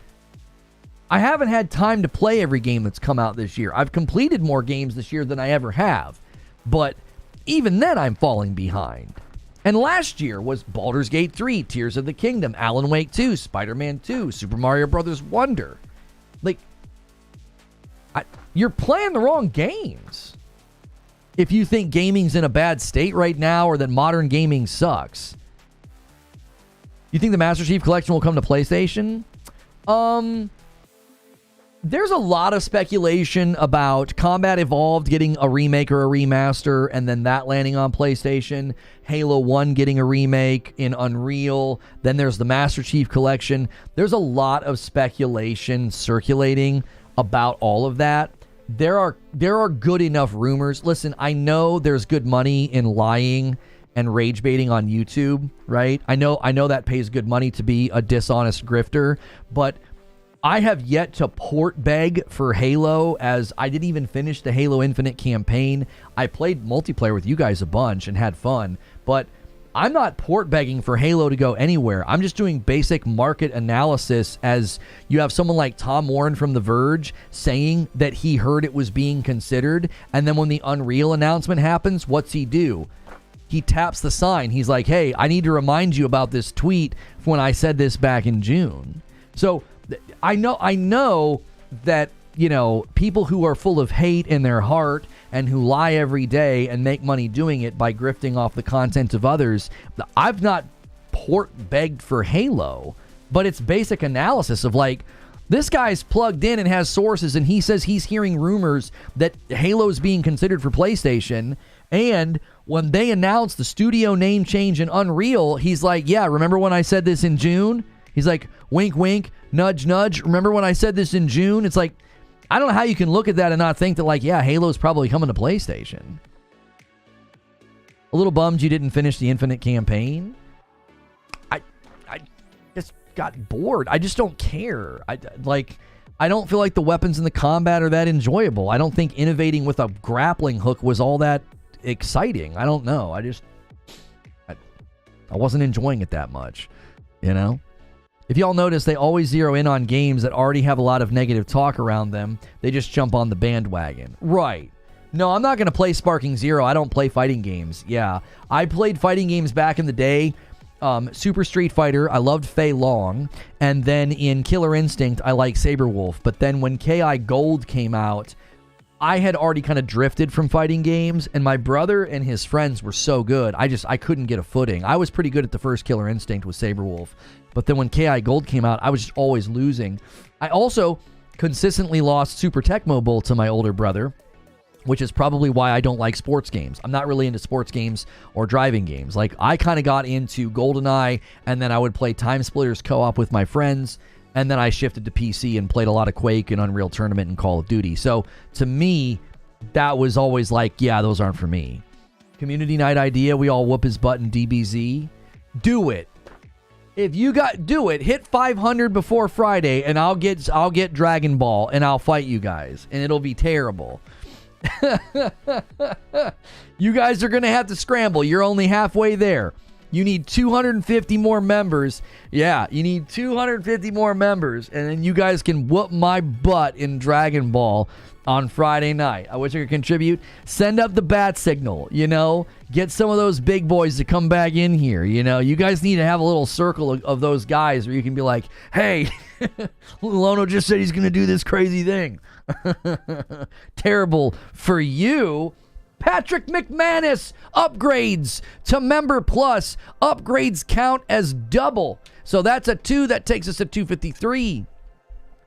I haven't had time to play every game that's come out this year. I've completed more games this year than I ever have. But even then, I'm falling behind. And last year was Baldur's Gate 3, Tears of the Kingdom, Alan Wake 2, Spider-Man 2, Super Mario Bros. Wonder. Like, you're playing the wrong games. if you think gaming's in a bad state right now or that modern gaming sucks. You think the Master Chief Collection will come to PlayStation? There's a lot of speculation about Combat Evolved getting a remake or a remaster and then that landing on PlayStation, Halo 1 getting a remake in Unreal, then there's the Master Chief Collection. There's a lot of speculation circulating about all of that. There are good enough rumors. Listen, I know there's good money in lying and rage baiting on YouTube, right? I know that pays good money to be a dishonest grifter, but I have yet to port beg for Halo, as I didn't even finish the Halo Infinite campaign. I played multiplayer with you guys a bunch and had fun, but I'm not port begging for Halo to go anywhere. I'm just doing basic market analysis, as you have someone like Tom Warren from The Verge saying that he heard it was being considered, and then when the Unreal announcement happens, what's he do? He taps the sign. He's like, hey, I need to remind you about this tweet when I said this back in June. So I know that, you know, people who are full of hate in their heart and who lie every day and make money doing it by grifting off the content of others. I've not port begged for Halo, but it's basic analysis of like, this guy's plugged in and has sources, and he says he's hearing rumors that Halo's being considered for PlayStation. And when they announced the studio name change in Unreal, he's like, yeah, remember when I said this in June? He's like, wink, wink, nudge, nudge. Remember when I said this in June? It's like, I don't know how you can look at that and not think that, like, yeah, Halo's probably coming to PlayStation. A little bummed you didn't finish the Infinite campaign. I just got bored. I just don't care. I don't feel like the weapons in the combat are that enjoyable. I don't think innovating with a grappling hook was all that exciting. I don't know. I wasn't enjoying it that much, you know? If y'all notice, they always zero in on games that already have a lot of negative talk around them. They just jump on the bandwagon. Right. No, I'm not going to play Sparking Zero. I don't play fighting games. Yeah. I played fighting games back in the day. Super Street Fighter, I loved Fei Long. And then in Killer Instinct, I like Saberwolf. But then when KI Gold came out, I had already kind of drifted from fighting games, and my brother and his friends were so good. I couldn't get a footing. I was pretty good at the first Killer Instinct with Saberwolf. But then when KI Gold came out, I was just always losing. I also consistently lost Super Tecmo Bowl to my older brother, which is probably why I don't like sports games. I'm not really into sports games or driving games. Like, I kind of got into GoldenEye, and then I would play Time Splitters co-op with my friends, and then I shifted to PC and played a lot of Quake and Unreal Tournament and Call of Duty. So, to me, that was always like, yeah, those aren't for me. Community night idea, we all whoop his butt in DBZ. Do it. If you do it, hit 500 before Friday, and I'll get Dragon Ball, and I'll fight you guys, and it'll be terrible. You guys are going to have to scramble. You're only halfway there. You need 250 more members. Yeah, you need 250 more members, and then you guys can whoop my butt in Dragon Ball on Friday night. I wish I could contribute. Send up the bat signal, you know. Get some of those big boys to come back in here, you know. You guys need to have a little circle of those guys where you can be like, hey, Lono just said he's going to do this crazy thing. Terrible for you. Patrick McManus upgrades to Member Plus. Upgrades count as double. So that's a 2. That takes us to 253.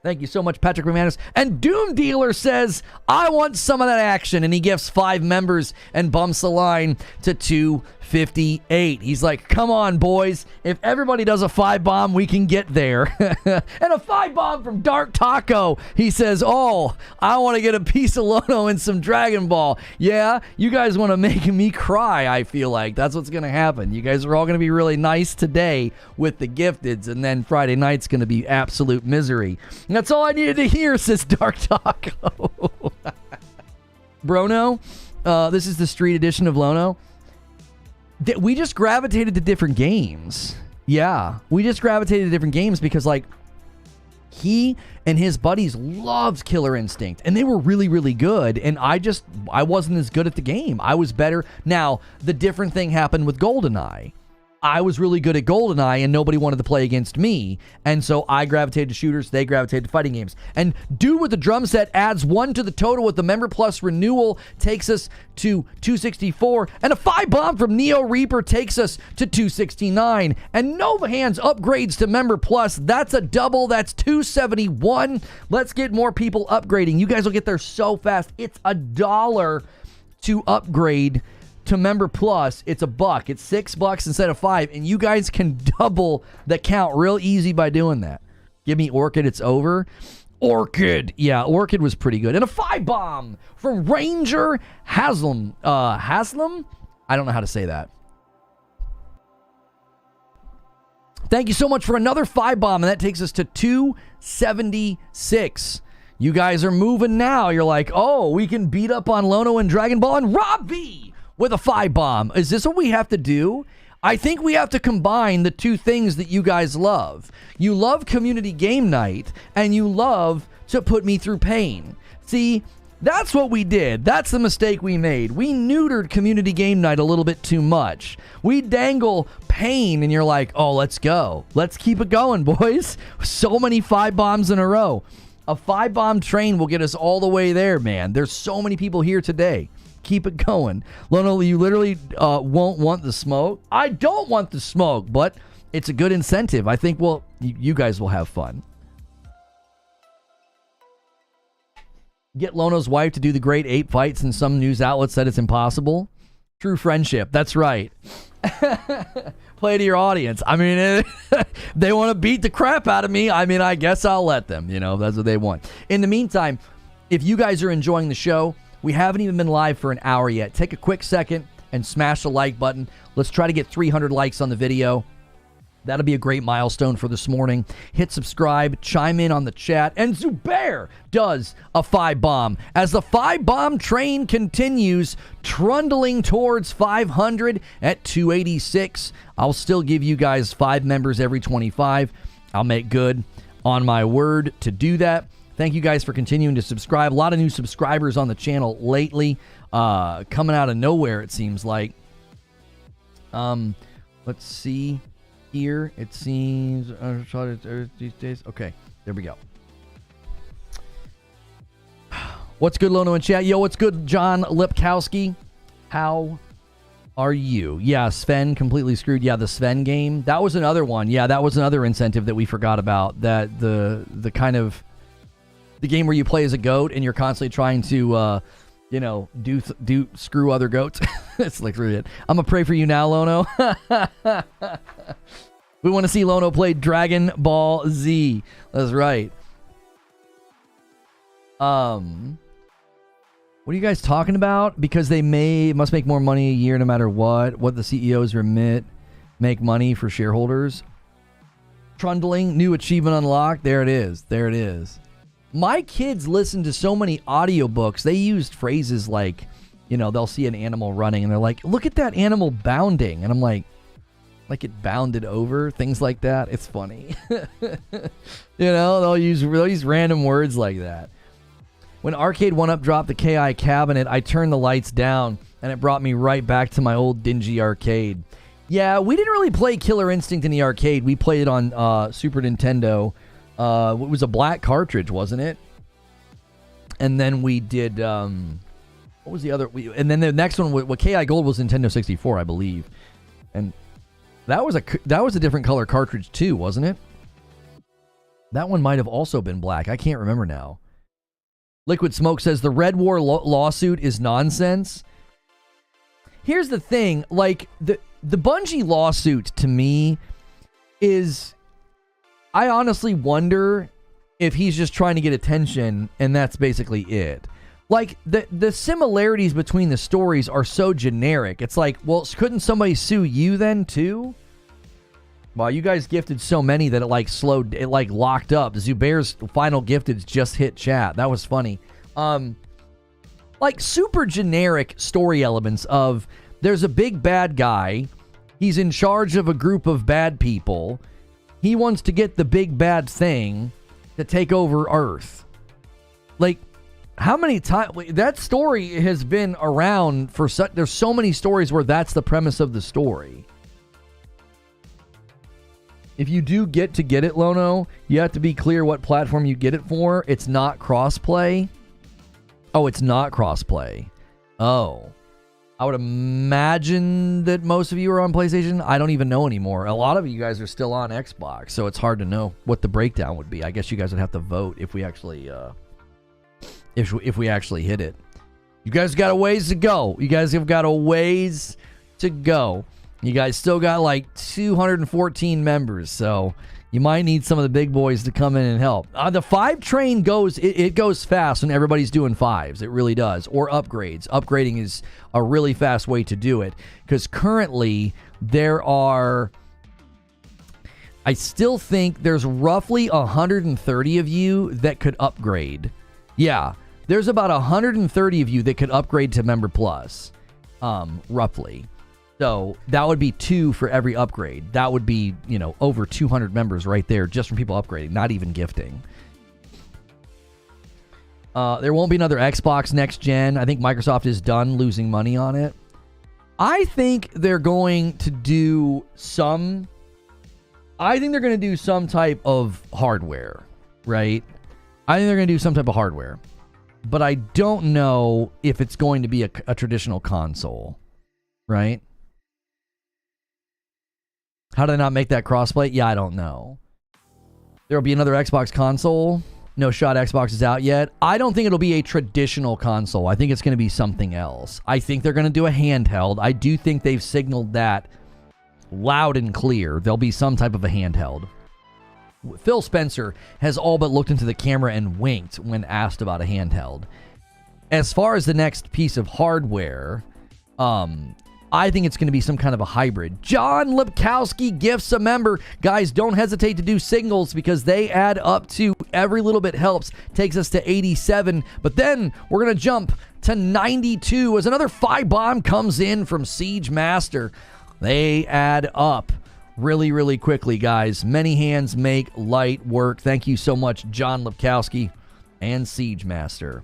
Thank you so much, Patrick McManus. And Doom Dealer says, I want some of that action. And he gifts 5 members and bumps the line to 258. He's like, come on, boys. If everybody does a 5-bomb, we can get there. And a 5-bomb from Dark Taco. He says, oh, I want to get a piece of Lono and some Dragon Ball. Yeah, you guys want to make me cry, I feel like. That's what's going to happen. You guys are all going to be really nice today with the gifteds, and then Friday night's going to be absolute misery. And that's all I needed to hear, says Dark Taco. Brono, this is the street edition of Lono. We just gravitated to different games. Yeah, we just gravitated to different games because, like, he and his buddies loved Killer Instinct, and they were really, really good, and I wasn't as good at the game. I was better. Now, the different thing happened with GoldenEye. I was really good at GoldenEye and nobody wanted to play against me. And so I gravitated to shooters, they gravitated to fighting games. And Dude with the Drum Set adds 1 to the total with the Member Plus renewal, takes us to 264. And a 5-bomb from Neo Reaper takes us to 269. And Nova Hands upgrades to Member Plus. That's a double. That's 271. Let's get more people upgrading. You guys will get there so fast. It's $1 to upgrade to Member Plus. It's $1. It's $6 instead of $5, and you guys can double the count real easy by doing that. Give me Orchid. It's over. Orchid. Yeah, Orchid was pretty good. And a 5-bomb from Ranger Haslam. Haslam? I don't know how to say that. Thank you so much for another 5-bomb, and that takes us to 276. You guys are moving now. You're like, oh, we can beat up on Lono and Dragon Ball and Rob V with a 5-bomb. Is this what we have to do? I think we have to combine the two things that you guys love. You love community game night, and you love to put me through pain. See, that's what we did. That's the mistake we made. We neutered community game night a little bit too much. We dangle pain, and you're like, oh, let's go. Let's keep it going, boys. So many 5-bombs in a row. A 5-bomb train will get us all the way there, man. There's so many people here today. Keep it going. Lono, you literally won't want the smoke. I don't want the smoke, but it's a good incentive. I think, well, you guys will have fun. Get Lono's wife to do the great 8 fights, and some news outlets said it's impossible. True friendship. That's right. Play to your audience. I mean, they want to beat the crap out of me. I mean, I guess I'll let them. You know, that's what they want. In the meantime, if you guys are enjoying the show, we haven't even been live for an hour yet. Take a quick second and smash the like button. Let's try to get 300 likes on the video. That'll be a great milestone for this morning. Hit subscribe, chime in on the chat, and Zubair does a 5-bomb. As the 5-bomb train continues trundling towards 500 at 286, I'll still give you guys 5 members every 25. I'll make good on my word to do that. Thank you guys for continuing to subscribe. A lot of new subscribers on the channel lately, coming out of nowhere, it seems like. Let's see here. It seems these days. Okay, there we go. What's good, Lono in chat? Yo, what's good, John Lipkowski? How are you? Yeah, Sven completely screwed. Yeah, the Sven game. That was another one. Yeah, that was another incentive that we forgot about. That the kind of the game where you play as a goat and you're constantly trying to, you know, do screw other goats. It's like really it. I'm gonna pray for you now, Lono. We want to see Lono play Dragon Ball Z. That's right. What are you guys talking about? Because they must make more money a year no matter what the CEOs remit, make money for shareholders. Trundling, new achievement unlocked. There it is. There it is. My kids listen to so many audiobooks. They used phrases like, you know, they'll see an animal running and they're like, look at that animal bounding. And I'm like it bounded over, things like that. It's funny. You know, they'll use random words like that. When Arcade 1-Up dropped the KI cabinet, I turned the lights down and it brought me right back to my old dingy arcade. Yeah, we didn't really play Killer Instinct in the arcade. We played it on Super Nintendo. It was a black cartridge, wasn't it? And then we did, what was the other? And then the next one, what KI Gold was Nintendo 64, I believe. And that was a different color cartridge too, wasn't it? That one might have also been black. I can't remember now. Liquid Smoke says the Red War lawsuit is nonsense. Here's the thing, like the Bungie lawsuit to me is, I honestly wonder if he's just trying to get attention and that's basically it. Like, the similarities between the stories are so generic. It's like, well, couldn't somebody sue you then, too? Wow, you guys gifted so many that it, like, locked up. Zubair's final gifteds just hit chat. That was funny. Like, super generic story elements of, there's a big bad guy. He's in charge of a group of bad people. He wants to get the big bad thing to take over Earth. Like, how many times that story has been around for there's so many stories where that's the premise of the story. If you do get it, Lono, you have to be clear what platform you get it for. It's not crossplay. Oh, it's not crossplay. Oh. I would imagine that most of you are on PlayStation. I don't even know anymore. A lot of you guys are still on Xbox, so it's hard to know what the breakdown would be. I guess you guys would have to vote if we actually if we actually hit it. You guys got a ways to go. You guys have got a ways to go. You guys still got like 214 members, so you might need some of the big boys to come in and help. The 5 train goes, it goes fast when everybody's doing 5s. It really does. Or upgrades. Upgrading is a really fast way to do it. Because currently, there are... I still think there's roughly 130 of you that could upgrade. Yeah, there's about 130 of you that could upgrade to Member Plus. Roughly. So that would be 2 for every upgrade. That would be, you know, over 200 members right there just from people upgrading, not even gifting. There won't be another Xbox next gen. I think Microsoft is done losing money on it. I think they're going to do some... I think they're going to do some type of hardware, right? I think they're going to do some type of hardware. But I don't know if it's going to be a traditional console, right? How do they not make that crossplay? Yeah, I don't know. There will be another Xbox console. No shot Xbox is out yet. I don't think it'll be a traditional console. I think it's going to be something else. I think they're going to do a handheld. I do think they've signaled that loud and clear. There'll be some type of a handheld. Phil Spencer has all but looked into the camera and winked when asked about a handheld. As far as the next piece of hardware, I think it's going to be some kind of a hybrid. John Lipkowski gifts a member. Guys, don't hesitate to do signals because they add up to every little bit helps. Takes us to 87. But then we're going to jump to 92 as another 5 bomb comes in from Siege Master. They add up really, really quickly, guys. Many hands make light work. Thank you so much, John Lipkowski and Siege Master.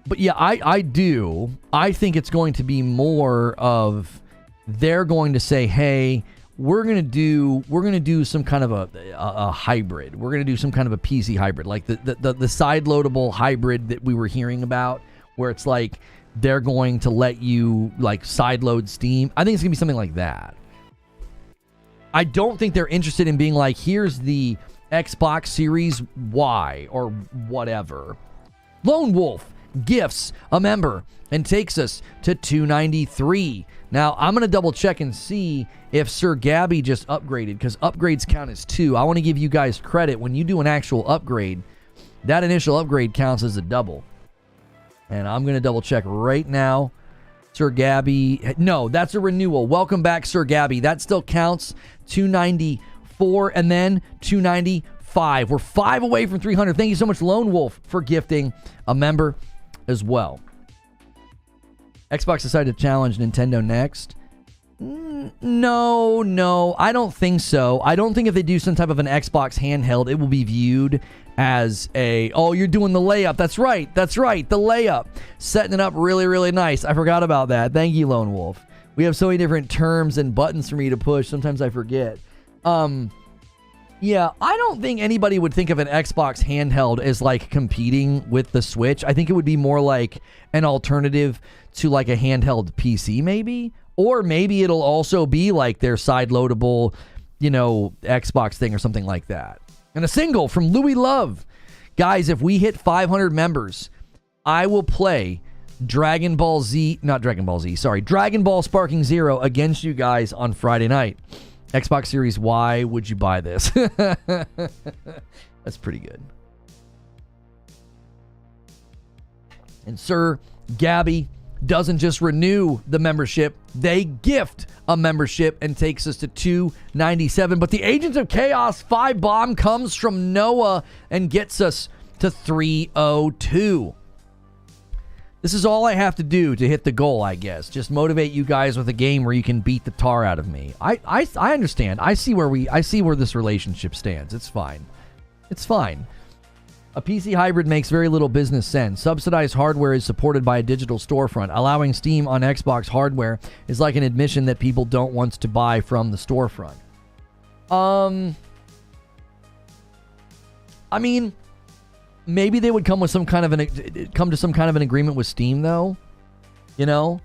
But yeah, I do. I think it's going to be more of they're going to say, hey, we're gonna do some kind of a hybrid. We're gonna do some kind of a PC hybrid, like the side loadable hybrid that we were hearing about, where it's like they're going to let you like side load Steam. I think it's gonna be something like that. I don't think they're interested in being like, here's the Xbox Series Y or whatever. Lone Wolf gifts a member and takes us to 293. Now, I'm going to double check and see if Sir Gabby just upgraded, because upgrades count as 2. I want to give you guys credit. When you do an actual upgrade, that initial upgrade counts as a double. And I'm going to double check right now. Sir Gabby, no, that's a renewal. Welcome back, Sir Gabby. That still counts. 294 and then 295. We're 5 away from 300. Thank you so much, Lone Wolf, for gifting a member as well. Xbox decided to challenge Nintendo next. No, I don't think so. I don't think if they do some type of an Xbox handheld, it will be viewed as a, oh, you're doing the layup. That's right, the layup. Setting it up really, really nice. I forgot about that. Thank you, Lone Wolf. We have so many different terms and buttons for me to push. Sometimes I forget. Yeah, I don't think anybody would think of an Xbox handheld as like competing with the Switch. I think it would be more like an alternative to like a handheld PC maybe. Or maybe it'll also be like their side loadable, you know, Xbox thing or something like that. And a single from Louis Love. Guys, if we hit 500 members, I will play Dragon Ball Sparking Zero against you guys on Friday night. Xbox Series Y, would you buy this? That's pretty good. And Sir Gabby doesn't just renew the membership, they gift a membership and takes us to 297. But the Agents of Chaos 5 bomb comes from Noah and gets us to 302. This is all I have to do to hit the goal, I guess. Just motivate you guys with a game where you can beat the tar out of me. I understand. I see where this relationship stands. It's fine. A PC hybrid makes very little business sense. Subsidized hardware is supported by a digital storefront. Allowing Steam on Xbox hardware is like an admission that people don't want to buy from the storefront. I mean, maybe they would come with some kind of an agreement with Steam, though. You know,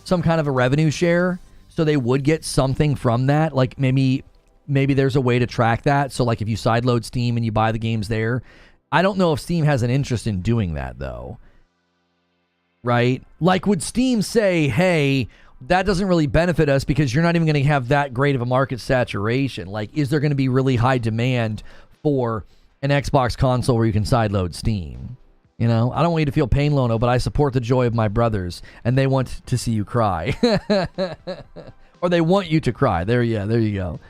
some kind of a revenue share, so they would get something from that. Like maybe there's a way to track that. So like if you sideload Steam and you buy the games there, I don't know if Steam has an interest in doing that though. Right? Like would Steam say, hey, that doesn't really benefit us because you're not even going to have that great of a market saturation. Like, is there going to be really high demand for an Xbox console where you can sideload Steam? You know, I don't want you to feel pain, Lono, but I support the joy of my brothers, and they want to see you cry. Or they want you to cry. There you go.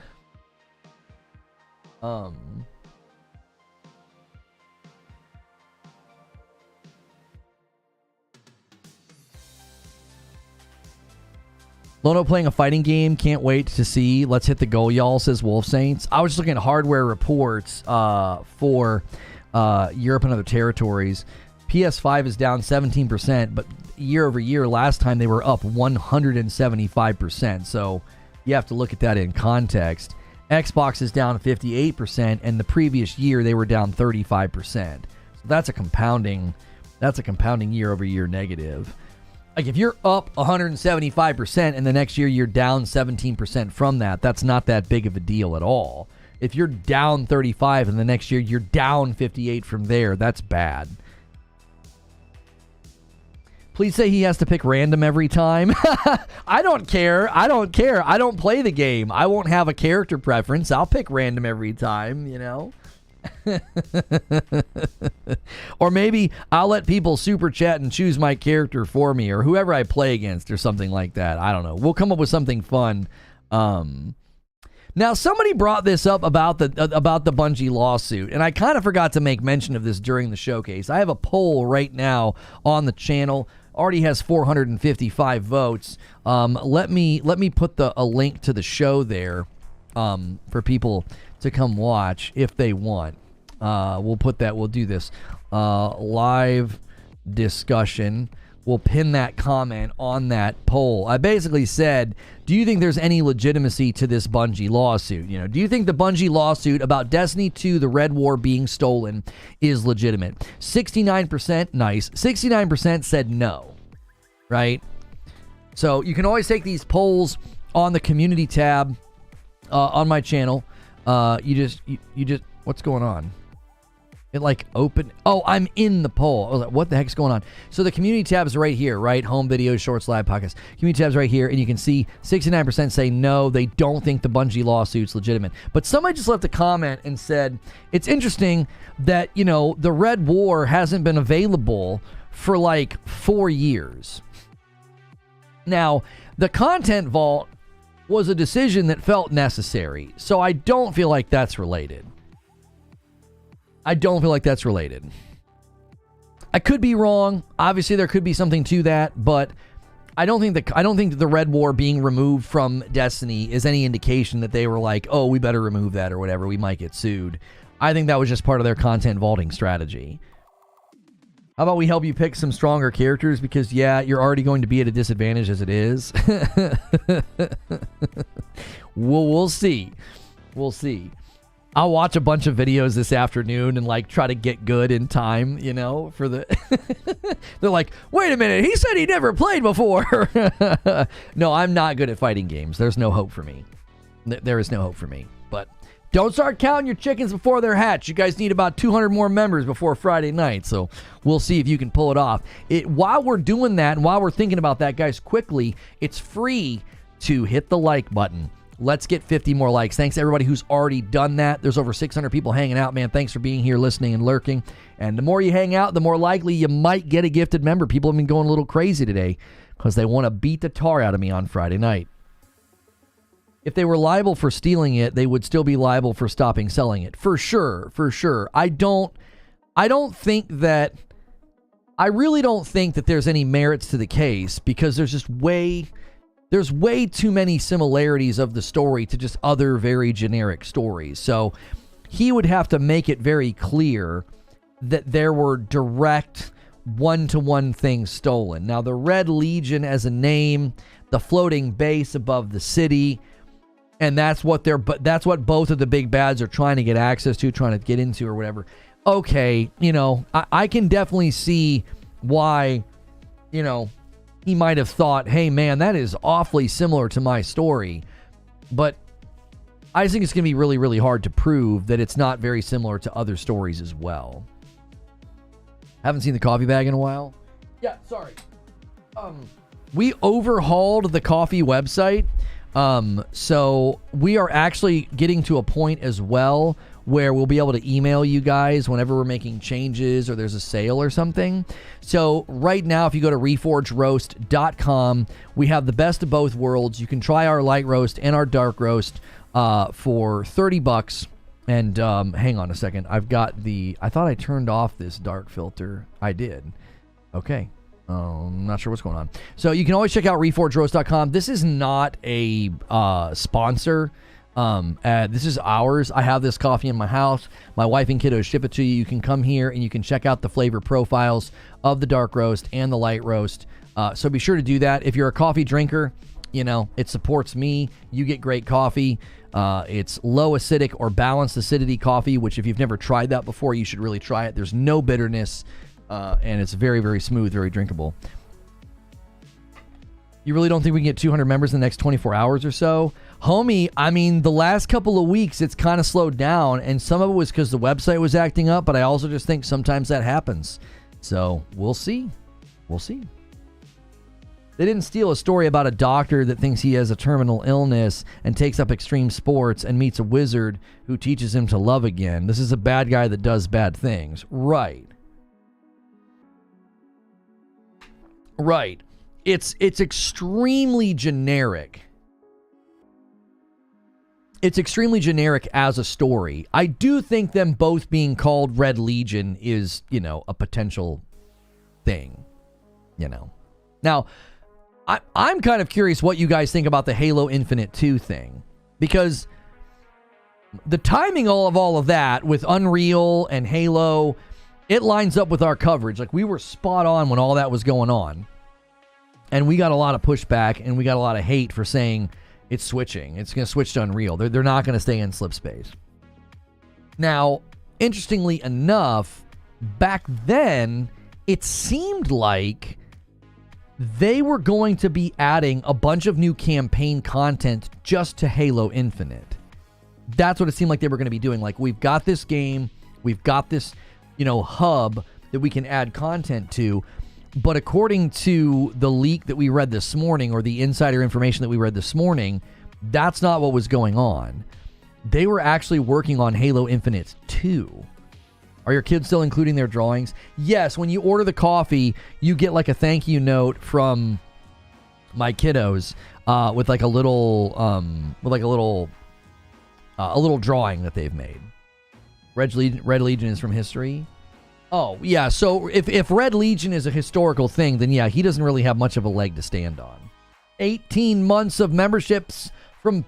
Lono playing a fighting game. Can't wait to see. Let's hit the goal, y'all, says Wolf Saints. I was just looking at hardware reports for Europe and other territories. PS5 is down 17%, but year over year, last time they were up 175%. So you have to look at that in context. Xbox is down 58%, and the previous year they were down 35%. So that's a compounding year over year negative. Like if you're up 175% and the next year you're down 17% from that, that's not that big of a deal at all. If you're down 35 and the next year you're down 58 from there, that's bad. Please say he has to pick random every time. I don't care. I don't play the game. I won't have a character preference. I'll pick random every time, you know? Or maybe I'll let people super chat and choose my character for me, or whoever I play against, or something like that. I don't know. We'll come up with something fun. Now somebody brought this up about the Bungie lawsuit, and I kind of forgot to make mention of this during the showcase. I have a poll right now on the channel. Already has 455 votes. Let me put a link to the show there for people to come watch if they want. We'll do this live discussion. We'll pin that comment on that poll. I basically said, do you think there's any legitimacy to this Bungie lawsuit? You know, do you think the Bungie lawsuit about Destiny 2, the Red War being stolen is legitimate? 69%, nice. 69% said no, right? So you can always take these polls on the community tab on my channel. You just, what's going on? It like opened. Oh, I'm in the poll. I was like, what the heck's going on? So the community tab is right here, right? Home videos, shorts, live podcasts. Community tab's right here, and you can see 69% say no, they don't think the Bungie lawsuit's legitimate. But somebody just left a comment and said, it's interesting that, you know, the Red War hasn't been available for like 4 years. Now, the content vault was a decision that felt necessary, so I don't feel like that's related. I could be wrong. Obviously, there could be something to that, but I don't think that the Red War being removed from Destiny is any indication that they were like, oh, we better remove that or whatever. We might get sued. I think that was just part of their content vaulting strategy. How about we help you pick some stronger characters? Because, yeah, you're already going to be at a disadvantage as it is. We'll see. We'll see. I'll watch a bunch of videos this afternoon and like try to get good in time, you know, for the they're like, wait a minute, he said he never played before. No, I'm not good at fighting games. There's no hope for me. There is no hope for me. But don't start counting your chickens before they're hatched. You guys need about 200 more members before Friday night. So we'll see if you can pull it off. While we're doing that and while we're thinking about that, guys, quickly, it's free to hit the like button. Let's get 50 more likes. Thanks to everybody who's already done that. There's over 600 people hanging out, man. Thanks for being here, listening, and lurking. And the more you hang out, the more likely you might get a gifted member. People have been going a little crazy today because they want to beat the tar out of me on Friday night. If they were liable for stealing it, they would still be liable for stopping selling it. For sure, for sure. I really don't think that there's any merits to the case because there's way too many similarities of the story to just other very generic stories. So he would have to make it very clear that there were direct one-to-one things stolen. Now, the Red Legion as a name, the floating base above the city, and that's what both of the big bads are trying to get access to, trying to get into or whatever. Okay, I can definitely see why, he might have thought, hey man, that is awfully similar to my story. But I just think it's going to be really, really hard to prove that it's not very similar to other stories as well. Haven't seen the coffee bag in a while. Yeah, sorry. We overhauled the coffee website. So we are actually getting to a point as well where we'll be able to email you guys whenever we're making changes or there's a sale or something. So right now, if you go to reforgeroast.com, we have the best of both worlds. You can try our light roast and our dark roast for $30. And hang on a second. I thought I turned off this dark filter. I did. Okay. I'm not sure what's going on. So you can always check out reforgeroast.com. This is not a sponsor. This is ours. I have this coffee in my house. My wife and kiddos ship it to you. You can come here and you can check out the flavor profiles of the dark roast and the light roast. So be sure to do that. If you're a coffee drinker, it supports me. You get great coffee. It's low acidic or balanced acidity coffee, which if you've never tried that before, you should really try it. There's no bitterness, and it's very, very smooth, very drinkable. You really don't think we can get 200 members in the next 24 hours or so? Homie, I mean, the last couple of weeks, it's kind of slowed down, and some of it was because the website was acting up, but I also just think sometimes that happens. So, we'll see. We'll see. They didn't steal a story about a doctor that thinks he has a terminal illness and takes up extreme sports and meets a wizard who teaches him to love again. This is a bad guy that does bad things. Right. Right. It's extremely generic. It's extremely generic as a story. I do think them both being called Red Legion is, a potential thing. Now, I'm kind of curious what you guys think about the Halo Infinite 2 thing. Because the timing of all of that with Unreal and Halo, it lines up with our coverage. Like, we were spot on when all that was going on. And we got a lot of pushback and we got a lot of hate for saying it's switching. It's going to switch to Unreal. They're not going to stay in Slipspace. Now, interestingly enough, back then, it seemed like they were going to be adding a bunch of new campaign content just to Halo Infinite. That's what it seemed like they were going to be doing. Like, we've got this game, we've got this, hub that we can add content to. But according to the leak that we read this morning, or the insider information that we read this morning, that's not what was going on. They were actually working on Halo Infinite 2. Are your kids still including their drawings? Yes, when you order the coffee, you get like a thank you note from my kiddos with like a little drawing that they've made. Red Legion is from history. Oh, yeah, so if Red Legion is a historical thing, then yeah, he doesn't really have much of a leg to stand on. 18 months of memberships from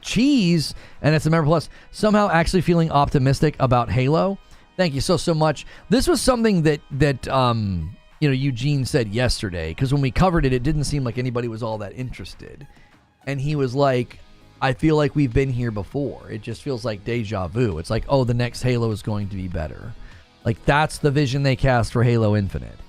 Cheese, and it's a Member Plus. Somehow actually feeling optimistic about Halo. Thank you so much. This was something that Eugene said yesterday, because when we covered it, it didn't seem like anybody was all that interested. And he was like, I feel like we've been here before. It just feels like deja vu. It's like, oh, the next Halo is going to be better. Like, that's the vision they cast for Halo Infinite.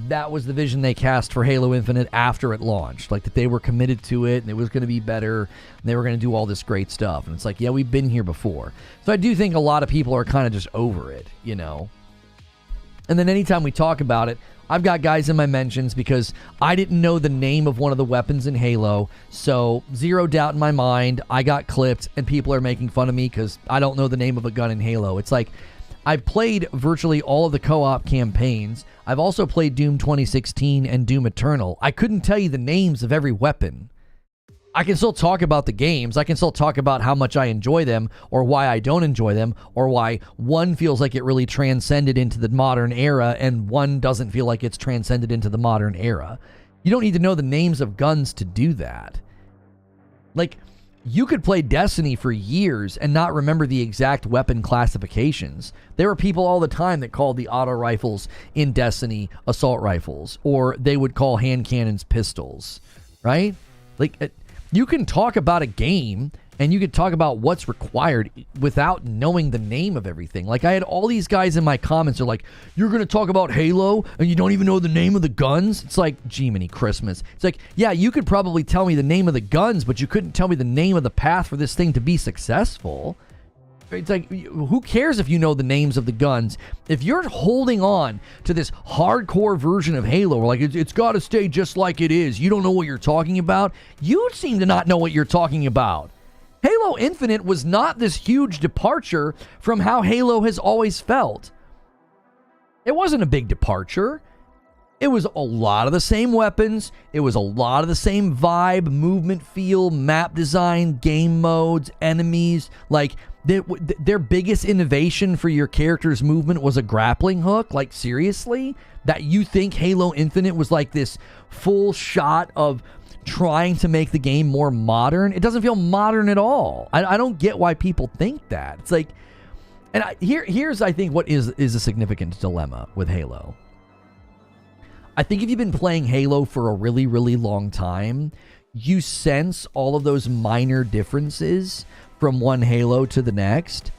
That was the vision they cast for Halo Infinite after it launched. Like, that they were committed to it, and it was going to be better, and they were going to do all this great stuff. And it's like, yeah, we've been here before. So I do think a lot of people are kind of just over it, And then anytime we talk about it, I've got guys in my mentions because I didn't know the name of one of the weapons in Halo. So, zero doubt in my mind, I got clipped, and people are making fun of me because I don't know the name of a gun in Halo. It's like, I played virtually all of the co-op campaigns. I've also played Doom 2016 and Doom Eternal. I couldn't tell you the names of every weapon. I can still talk about the games. I can still talk about how much I enjoy them, or why I don't enjoy them, or why one feels like it really transcended into the modern era and one doesn't feel like it's transcended into the modern era. You don't need to know the names of guns to do that. Like, You could play Destiny for years and not remember the exact weapon classifications. There were people all the time that called the auto rifles in Destiny assault rifles, or they would call hand cannons pistols, right? Like, you can talk about a game and you could talk about what's required without knowing the name of everything. Like, I had all these guys in my comments are like, you're going to talk about Halo and you don't even know the name of the guns? It's like, Jiminy Christmas. It's like, yeah, you could probably tell me the name of the guns, but you couldn't tell me the name of the path for this thing to be successful. It's like, who cares if you know the names of the guns? If you're holding on to this hardcore version of Halo, like, it's got to stay just like it is, you don't know what you're talking about, you seem to not know what you're talking about. Halo Infinite was not this huge departure from how Halo has always felt. It wasn't a big departure. It was a lot of the same weapons. It was a lot of the same vibe, movement, feel, map design, game modes, enemies. Like, their biggest innovation for your character's movement was a grappling hook. Like, seriously? That you think Halo Infinite was like this full shot of trying to make the game more modern? It doesn't feel modern at all. I don't get why people think that. It's like, and here's I think what is a significant dilemma with Halo. I think if you've been playing Halo for a really, really long time, you sense all of those minor differences from one Halo to the next.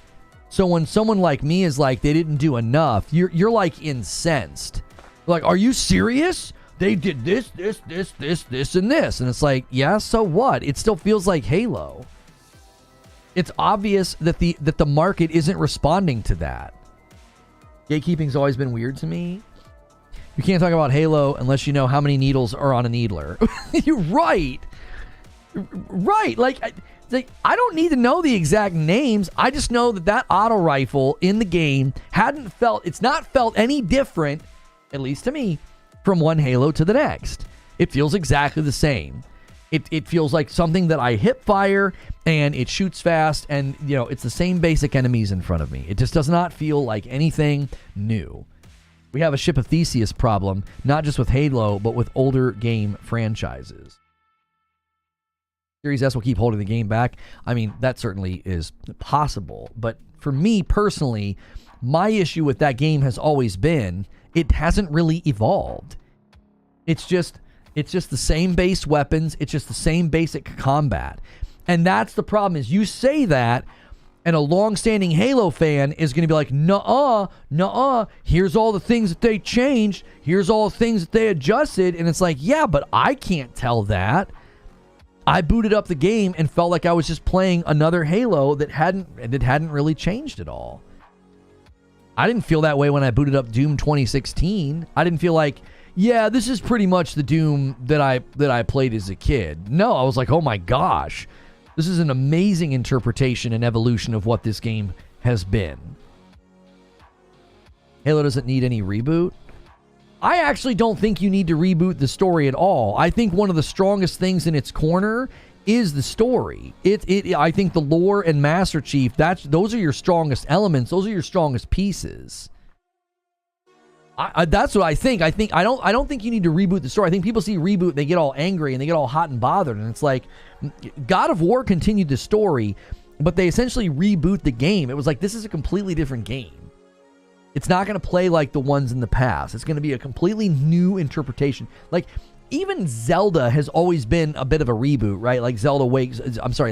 So when someone like me is like, they didn't do enough, you're like incensed. Like, are you serious? They did this, and this. And it's like, yeah, so what? It still feels like Halo. It's obvious that the market isn't responding to that. Gatekeeping's always been weird to me. You can't talk about Halo unless you know how many needles are on a needler. You're right. Right. Like, I don't need to know the exact names. I just know that auto rifle in the game it's not felt any different, at least to me, from one Halo to the next. It feels exactly the same. It feels like something that I hip fire and it shoots fast, and it's the same basic enemies in front of me. It just does not feel like anything new. We have a Ship of Theseus problem, not just with Halo, but with older game franchises. Series S will keep holding the game back. I mean, that certainly is possible. But for me personally, my issue with that game has always been it hasn't really evolved. It's just the same base weapons. It's just the same basic combat. And that's the problem, is you say that, and a long-standing Halo fan is going to be like, nuh-uh, here's all the things that they changed. Here's all the things that they adjusted. And it's like, yeah, but I can't tell that. I booted up the game and felt like I was just playing another Halo that hadn't really changed at all. I didn't feel that way when I booted up Doom 2016. I didn't feel like, yeah, this is pretty much the Doom that I played as a kid. No, I was like, oh my gosh, this is an amazing interpretation and evolution of what this game has been. Halo doesn't need any reboot. I actually don't think you need to reboot the story at all. I think one of the strongest things in its corner is the story. I think the lore and Master Chief, those are your strongest elements. Those are your strongest pieces. That's what I think. I don't think you need to reboot the story. I think people see reboot, they get all angry and they get all hot and bothered. And it's like, God of War continued the story, but they essentially reboot the game. It was like, this is a completely different game. It's not going to play like the ones in the past. It's going to be a completely new interpretation. Like, even Zelda has always been a bit of a reboot, right? Like,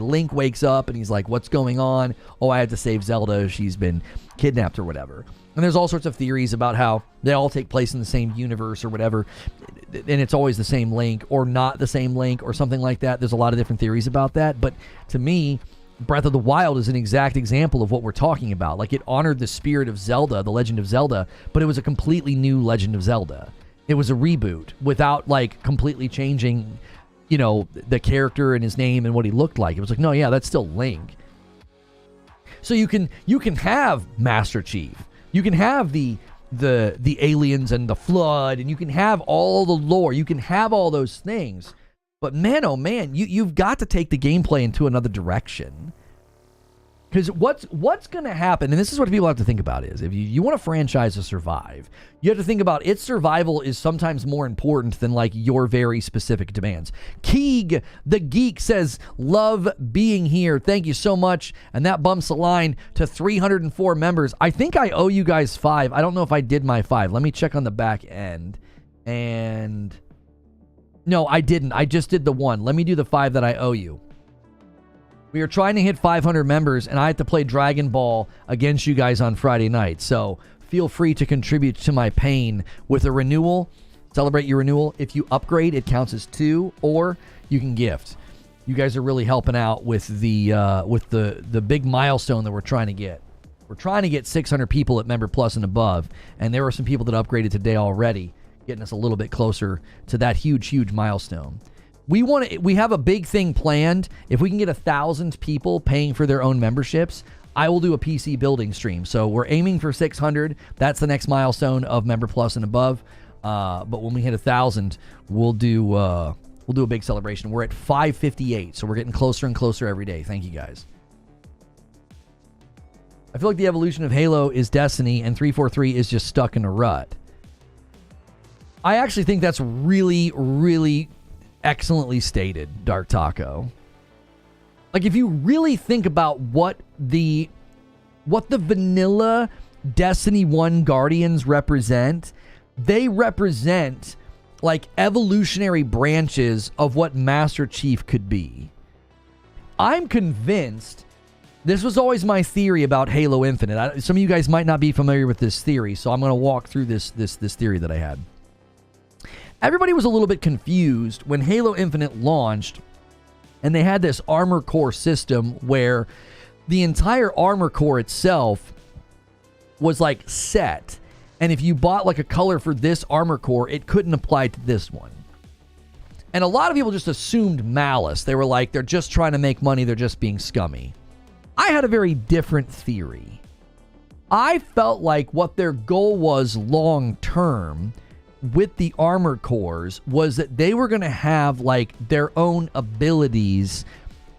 Link wakes up and he's like, what's going on? Oh, I had to save Zelda. She's been kidnapped or whatever. And there's all sorts of theories about how they all take place in the same universe or whatever. And it's always the same Link or not the same Link or something like that. There's a lot of different theories about that. But to me, Breath of the Wild is an exact example of what we're talking about. Like, it honored the spirit of Zelda, the Legend of Zelda, but it was a completely new Legend of Zelda. It was a reboot without, like, completely changing, the character and his name and what he looked like. It was like, no, yeah, that's still Link. So you can have Master Chief. You can have the aliens and the flood, and you can have all the lore. You can have all those things. But man, oh man, you've got to take the gameplay into another direction. Because what's going to happen, and this is what people have to think about, is if you want a franchise to survive, you have to think about its survival is sometimes more important than like your very specific demands. Keeg the Geek says, love being here. Thank you so much. And that bumps the line to 304 members. I think I owe you guys 5. I don't know if I did my 5. Let me check on the back end. And no, I didn't. I just did the 1. Let me do the 5 that I owe you. We are trying to hit 500 members, and I have to play Dragon Ball against you guys on Friday night. So feel free to contribute to my pain with a renewal. Celebrate your renewal. If you upgrade, it counts as 2, or you can gift. You guys are really helping out with the big milestone that we're trying to get. We're trying to get 600 people at Member Plus and above, and there are some people that upgraded today already, getting us a little bit closer to that huge milestone. We have a big thing planned. If we can get 1,000 people paying for their own memberships, I will do a PC building stream. So we're aiming for 600. That's the next milestone of Member Plus and above. But when we hit 1,000, we'll do a big celebration. We're at 558, so we're getting closer and closer every day. Thank you guys. I feel like the evolution of Halo is Destiny, and 343 is just stuck in a rut. I actually think that's really, really excellently stated, Dark Taco. Like, if you really think about what the vanilla Destiny 1 Guardians represent, they represent like evolutionary branches of what Master Chief could be. I'm convinced, this was always my theory about Halo Infinite. Some of you guys might not be familiar with this theory, so I'm going to walk through this theory that I had. Everybody was a little bit confused when Halo Infinite launched, and they had this armor core system where the entire armor core itself was like set. And if you bought like a color for this armor core, it couldn't apply to this one. And a lot of people just assumed malice. They were like, they're just trying to make money. They're just being scummy. I had a very different theory. I felt like what their goal was long term with the armor cores was that they were going to have like their own abilities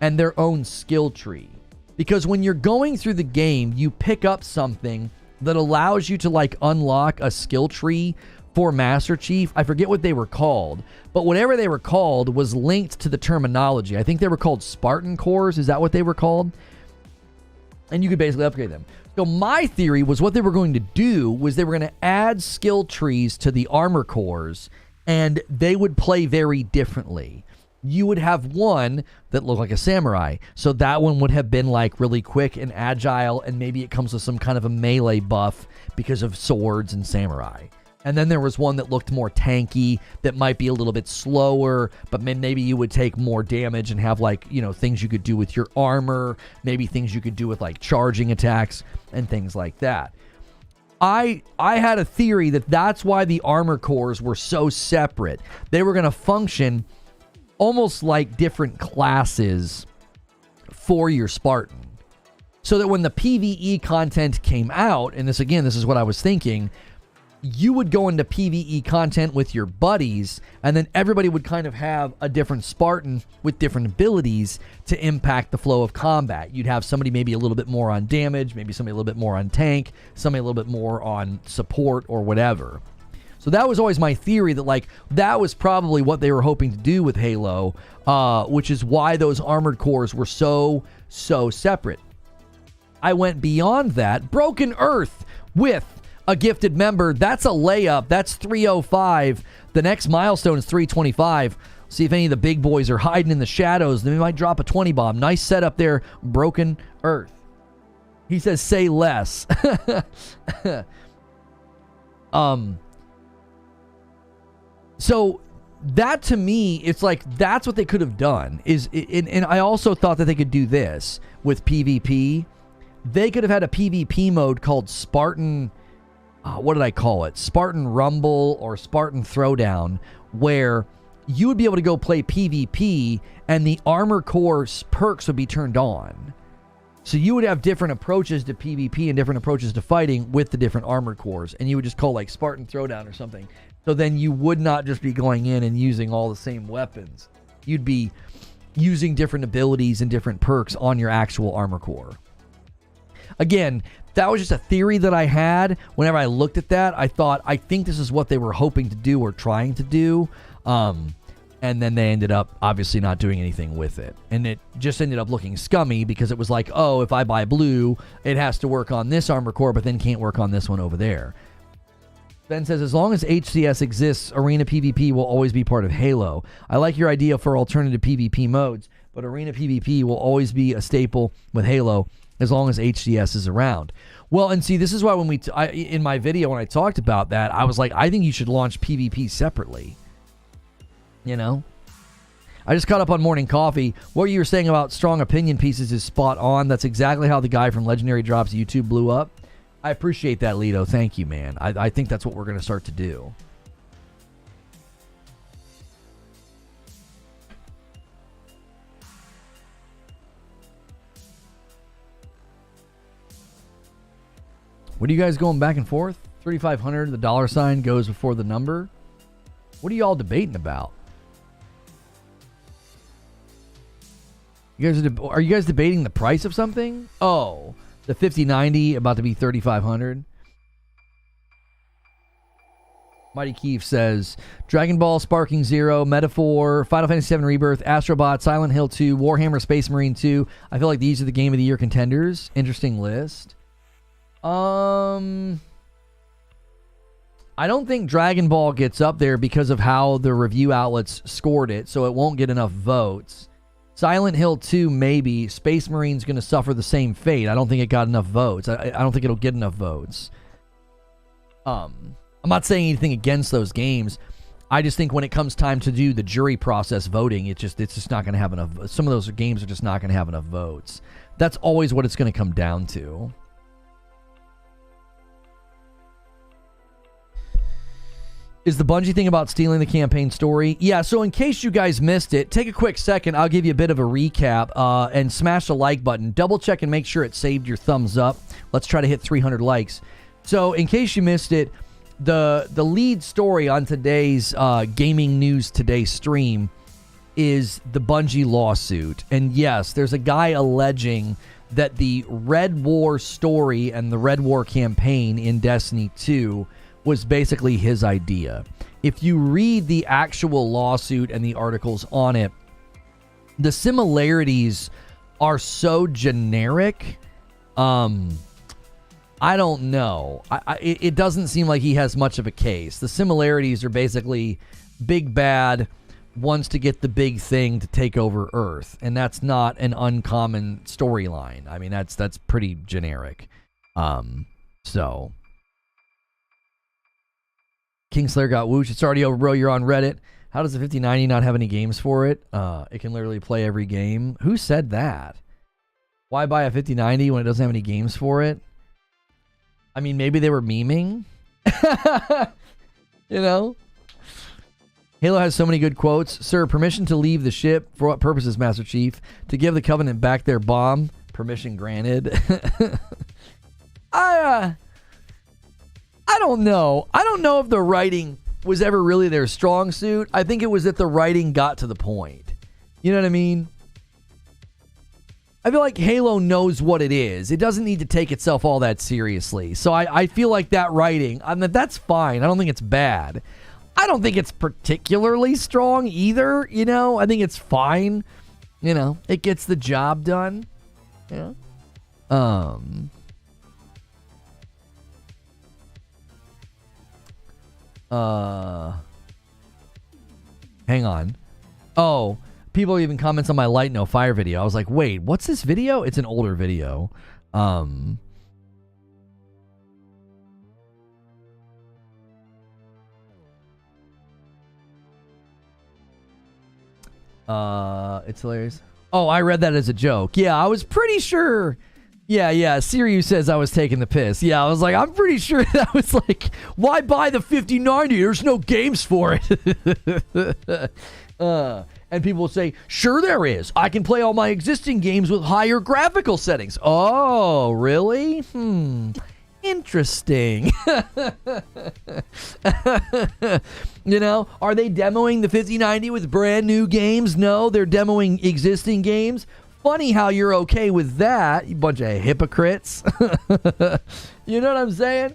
and their own skill tree. Because when you're going through the game, you pick up something that allows you to like unlock a skill tree for Master Chief. I forget what they were called, but whatever they were called was linked to the terminology. I think they were called Spartan cores. Is that what they were called? And you could basically upgrade them. So my theory was what they were going to do was they were going to add skill trees to the armor cores, and they would play very differently. You would have one that looked like a samurai. So that one would have been like really quick and agile, and maybe it comes with some kind of a melee buff because of swords and samurai. And then there was one that looked more tanky, that might be a little bit slower, but maybe you would take more damage and have like, you know, things you could do with your armor, maybe things you could do with like charging attacks and things like that. I had a theory that that's why the armor cores were so separate. They were going to function almost like different classes for your Spartan. So that when the PvE content came out, and this is what I was thinking, you would go into PvE content with your buddies, and then everybody would kind of have a different Spartan with different abilities to impact the flow of combat. You'd have somebody maybe a little bit more on damage, maybe somebody a little bit more on tank, somebody a little bit more on support or whatever. So that was always my theory, that like that was probably what they were hoping to do with Halo, which is why those armored cores were so separate. I went beyond that. Broken Earth with a gifted member. That's a layup. That's 305. The next milestone is 325. See if any of the big boys are hiding in the shadows. Then we might drop a 20 bomb. Nice setup there, Broken Earth. He says, say less. So that to me, it's like that's what they could have done. And I also thought that they could do this with PvP. They could have had a PvP mode called Spartan. What did I call it? Spartan Rumble or Spartan Throwdown, where you would be able to go play PvP and the armor core perks would be turned on. So you would have different approaches to PvP and different approaches to fighting with the different armor cores, and you would just call like Spartan Throwdown or something. So then you would not just be going in and using all the same weapons. You'd be using different abilities and different perks on your actual armor core. Again, that was just a theory that I had. Whenever I looked at that, I thought, I think this is what they were hoping to do or trying to do. And then they ended up obviously not doing anything with it. And it just ended up looking scummy because it was like, oh, if I buy blue, it has to work on this armor core, but then can't work on this one over there. Ben says, as long as HCS exists, Arena PvP will always be part of Halo. I like your idea for alternative PvP modes, but Arena PvP will always be a staple with Halo as long as HCS is around. Well, and see, this is why when in my video when I talked about that, I was like, I think you should launch PvP separately. You know? I just caught up on Morning Coffee. What you were saying about strong opinion pieces is spot on. That's exactly how the guy from Legendary Drops YouTube blew up. I appreciate that, Lido. Thank you, man. I think that's what we're going to start to do. What are you guys going back and forth? 3,500, the dollar sign goes before the number. What are you all debating about? Are you guys debating the price of something? Oh, the 5090 about to be 3,500. Mighty Keef says, Dragon Ball, Sparking Zero, Metaphor, Final Fantasy VII Rebirth, Astrobot, Silent Hill 2, Warhammer Space Marine 2. I feel like these are the Game of the Year contenders. Interesting list. I don't think Dragon Ball gets up there because of how the review outlets scored it, so it won't get enough votes. Silent Hill 2, maybe. Space Marine's going to suffer the same fate. I don't think it got enough votes. I don't think it'll get enough votes. I'm not saying anything against those games. I just think when it comes time to do the jury process voting, it's just not going to have enough. Some of those games are just not going to have enough votes. That's always what it's going to come down to. Is the Bungie thing about stealing the campaign story? Yeah, so in case you guys missed it, take a quick second. I'll give you a bit of a recap and smash the like button. Double check and make sure it saved your thumbs up. Let's try to hit 300 likes. So in case you missed it, the lead story on today's Gaming News Today stream is the Bungie lawsuit. And yes, there's a guy alleging that the Red War story and the Red War campaign in Destiny 2 was basically his idea. If you read the actual lawsuit and the articles on it, the similarities are so generic. I don't know. It doesn't seem like he has much of a case. The similarities are basically Big Bad wants to get the big thing to take over Earth, and that's not an uncommon storyline. I mean, that's pretty generic. So Kingslayer got whoosh. It's already over, bro. You're on Reddit. How does the 5090 not have any games for it? It can literally play every game. Who said that? Why buy a 5090 when it doesn't have any games for it? I mean, maybe they were memeing. You know? Halo has so many good quotes. Sir, permission to leave the ship. For what purposes, Master Chief? To give the Covenant back their bomb. Permission granted. I don't know. I don't know if the writing was ever really their strong suit. I think it was that the writing got to the point. You know what I mean? I feel like Halo knows what it is. It doesn't need to take itself all that seriously. So I feel like that writing, I mean, that's fine. I don't think it's bad. I don't think it's particularly strong either. You know, I think it's fine. You know, it gets the job done. Yeah. Hang on. Oh, people even comments on my Light No Fire video. I was like, wait, what's this video? It's an older video. It's hilarious. Oh, I read that as a joke. Yeah, I was pretty sure. Yeah. Sirius says I was taking the piss. Yeah, I was like, I'm pretty sure that was like, why buy the 5090? There's no games for it. And people will say, sure there is. I can play all my existing games with higher graphical settings. Oh, really? Interesting. You know, are they demoing the 5090 with brand new games? No, they're demoing existing games. funny how you're okay with that, you bunch of hypocrites. You know what I'm saying?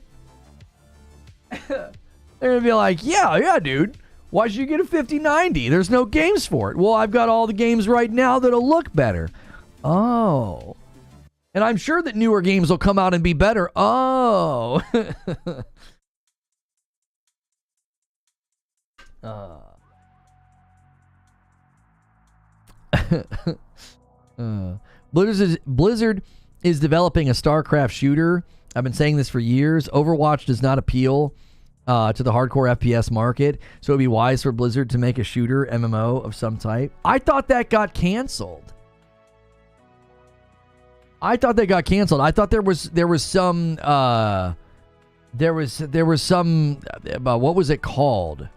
They're going to be like, yeah, dude. Why should you get a 5090? There's no games for it. Well, I've got all the games right now that'll look better. Oh. And I'm sure that newer games will come out and be better. Oh. Blizzard is developing a StarCraft shooter. I've been saying this for years. Overwatch does not appeal to the hardcore FPS market, so it'd be wise for Blizzard to make a shooter MMO of some type. I thought that got canceled. I thought there was some what was it called?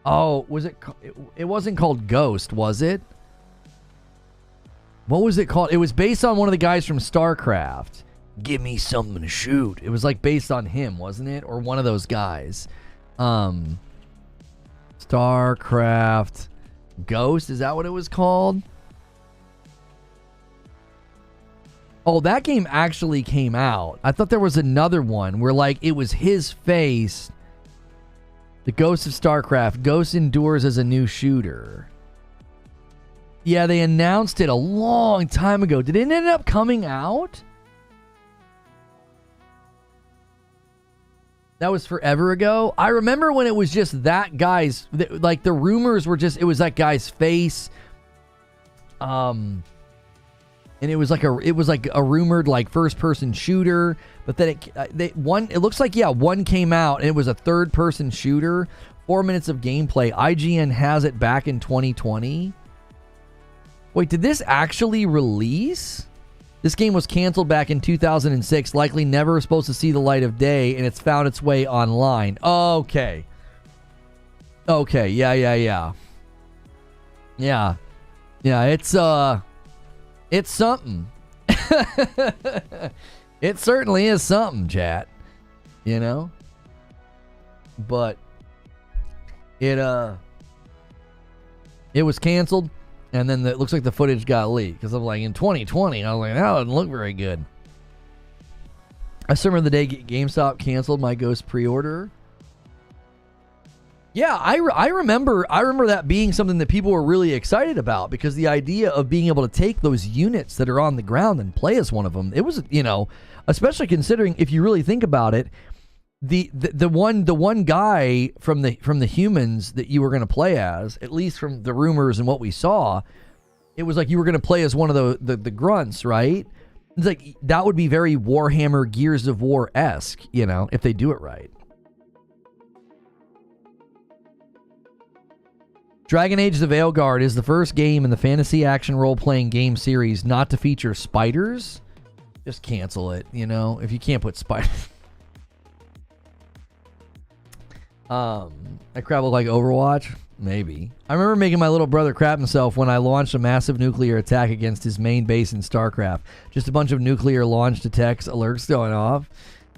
Oh, was it wasn't called Ghost, was it? What was it called? It was based on one of the guys from StarCraft. Give me something to shoot. It was like based on him, wasn't it? Or one of those guys. StarCraft Ghost, is that what it was called? Oh, that game actually came out. I thought there was another one where like it was his face. The Ghost of StarCraft. Ghost endures as a new shooter. Yeah, they announced it a long time ago. Did it end up coming out? That was forever ago. I remember when it was just that guy's, like the rumors were just, it was that guy's face. And it was like a rumored like first person shooter, but then it looks like, yeah, one came out and it was a third person shooter, 4 minutes of gameplay. IGN has it back in 2020. Wait, did this actually release? This game was canceled back in 2006, likely never supposed to see the light of day, and it's found its way online. Okay. Okay, yeah. Yeah, it's something. It certainly is something, chat. You know? But it was canceled. And then it looks like the footage got leaked. Because I'm like, in 2020, I was like, that doesn't look very good. I still remember the day GameStop canceled my Ghost pre-order. Yeah, I remember that being something that people were really excited about. Because the idea of being able to take those units that are on the ground and play as one of them. It was, you know, especially considering, if you really think about it, the one guy from the humans that you were going to play as, at least from the rumors and what we saw, it was like you were going to play as one of the grunts, right? It's like that would be very Warhammer Gears of War-esque, you know, if they do it right. Dragon Age the Veilguard is the first game in the fantasy action role-playing game series not to feature spiders. Just cancel it, you know, if you can't put spiders. That crap look like Overwatch? Maybe. I remember making my little brother crap himself when I launched a massive nuclear attack against his main base in StarCraft. Just a bunch of nuclear launch detects alerts going off.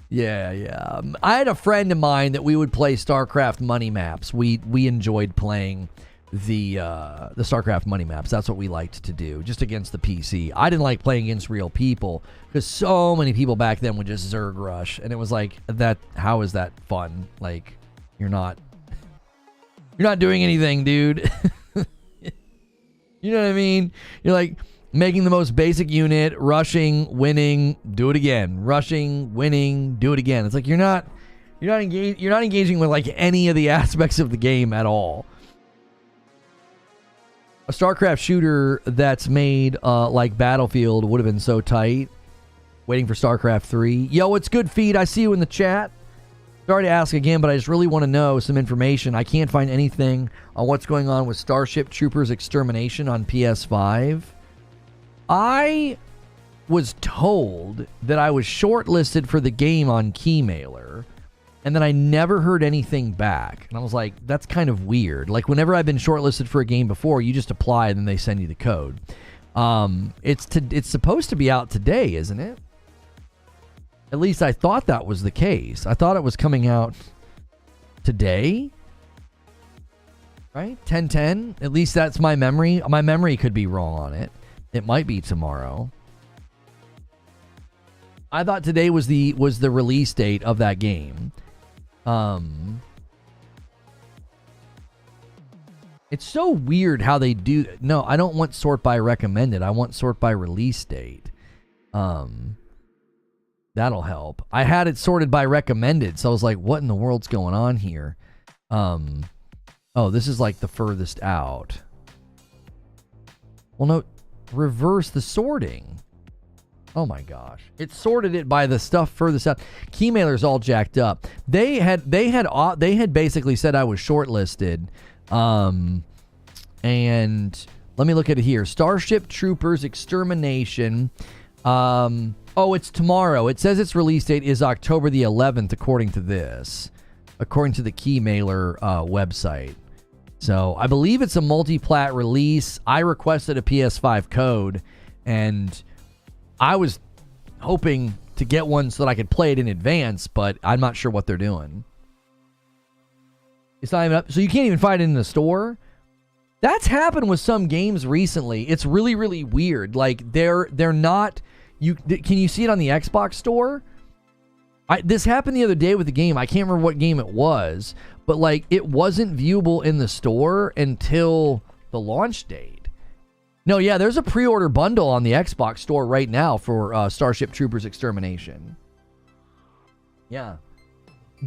Yeah. I had a friend of mine that we would play StarCraft money maps. We enjoyed playing the StarCraft money maps. That's what we liked to do, just against the PC. I didn't like playing against real people because so many people back then would just Zerg rush, and it was like, that. How is that fun? Like, you're not doing anything, dude. You know what I mean? You're like making the most basic unit, rushing, winning, do it again. Rushing, winning, do it again. It's like you're not engaging with like any of the aspects of the game at all. A StarCraft shooter that's made like Battlefield would have been so tight. Waiting for StarCraft 3. Yo, it's good, Feed. I see you in the chat. Sorry to ask again, but I just really want to know some information. I can't find anything on what's going on with Starship Troopers Extermination on PS5. I was told that I was shortlisted for the game on Keymailer, and then I never heard anything back. And I was like, that's kind of weird. Like, whenever I've been shortlisted for a game before, you just apply and then they send you the code. It's supposed to be out today, isn't it? At least I thought that was the case. I thought it was coming out today. Right? 10/10. At least that's my memory. My memory could be wrong on it. It might be tomorrow. I thought today was the release date of that game. It's so weird how they do. No, I don't want sort by recommended. I want sort by release date. That'll help. I had it sorted by recommended, so I was like, what in the world's going on here? Oh, this is like the furthest out. Well, no, reverse the sorting. Oh my gosh. It sorted it by the stuff furthest out. Keymailer's all jacked up. They had basically said I was shortlisted. And let me look at it here. Starship Troopers Extermination. Oh, it's tomorrow. It says its release date is October the 11th, according to this. According to the Keymailer website. So I believe it's a multi-plat release. I requested a PS5 code, and I was hoping to get one so that I could play it in advance, but I'm not sure what they're doing. It's not even up. So you can't even find it in the store? That's happened with some games recently. It's really, really weird. Like, they're not... Can you see it on the Xbox store? This happened the other day with the game. I can't remember what game it was, but like it wasn't viewable in the store until the launch date. No, yeah, there's a pre-order bundle on the Xbox store right now for Starship Troopers Extermination. Yeah.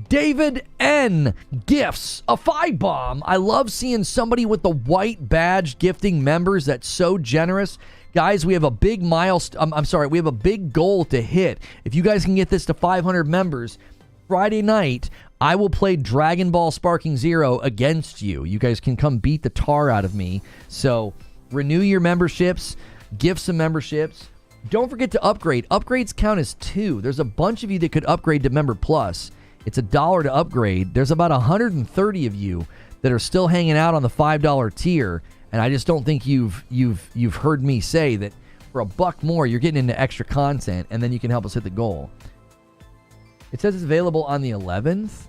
David N. gifts a 5-bomb. I love seeing somebody with the white badge gifting members. That's so generous. Guys, we have a big milestone. We have a big goal to hit. If you guys can get this to 500 members, Friday night, I will play Dragon Ball Sparking Zero against you. You guys can come beat the tar out of me. So, renew your memberships, give some memberships. Don't forget to upgrade. Upgrades count as 2. There's a bunch of you that could upgrade to Member Plus. It's $1 to upgrade. There's about 130 of you that are still hanging out on the $5 tier. And I just don't think you've heard me say that for $1 more, you're getting into extra content, and then you can help us hit the goal. It says it's available on the 11th.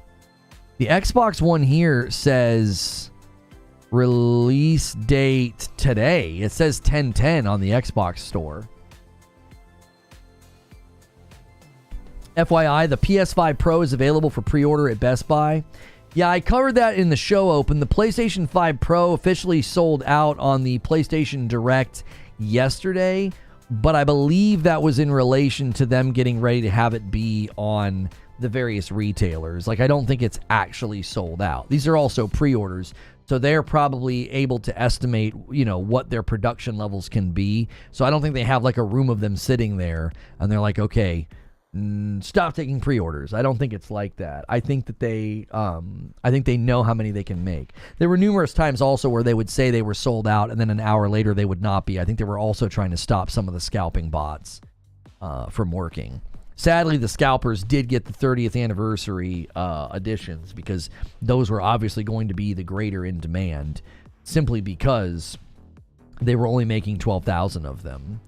The Xbox One here says release date today. It says 10/10 on the Xbox store. FYI, the PS5 Pro is available for pre-order at Best Buy. Yeah, I covered that in the show open. The PlayStation 5 Pro officially sold out on the PlayStation Direct yesterday, but I believe that was in relation to them getting ready to have it be on the various retailers. Like, I don't think it's actually sold out. These are also pre-orders, so they're probably able to estimate, what their production levels can be. So I don't think they have like a room of them sitting there and they're like, okay, stop taking pre-orders. I don't think it's like that. I think that they know how many they can make. There were numerous times also where they would say they were sold out and then an hour later they would not be. I think they were also trying to stop some of the scalping bots from working. Sadly, the scalpers did get the 30th anniversary editions because those were obviously going to be the greater in demand simply because they were only making 12,000 of them.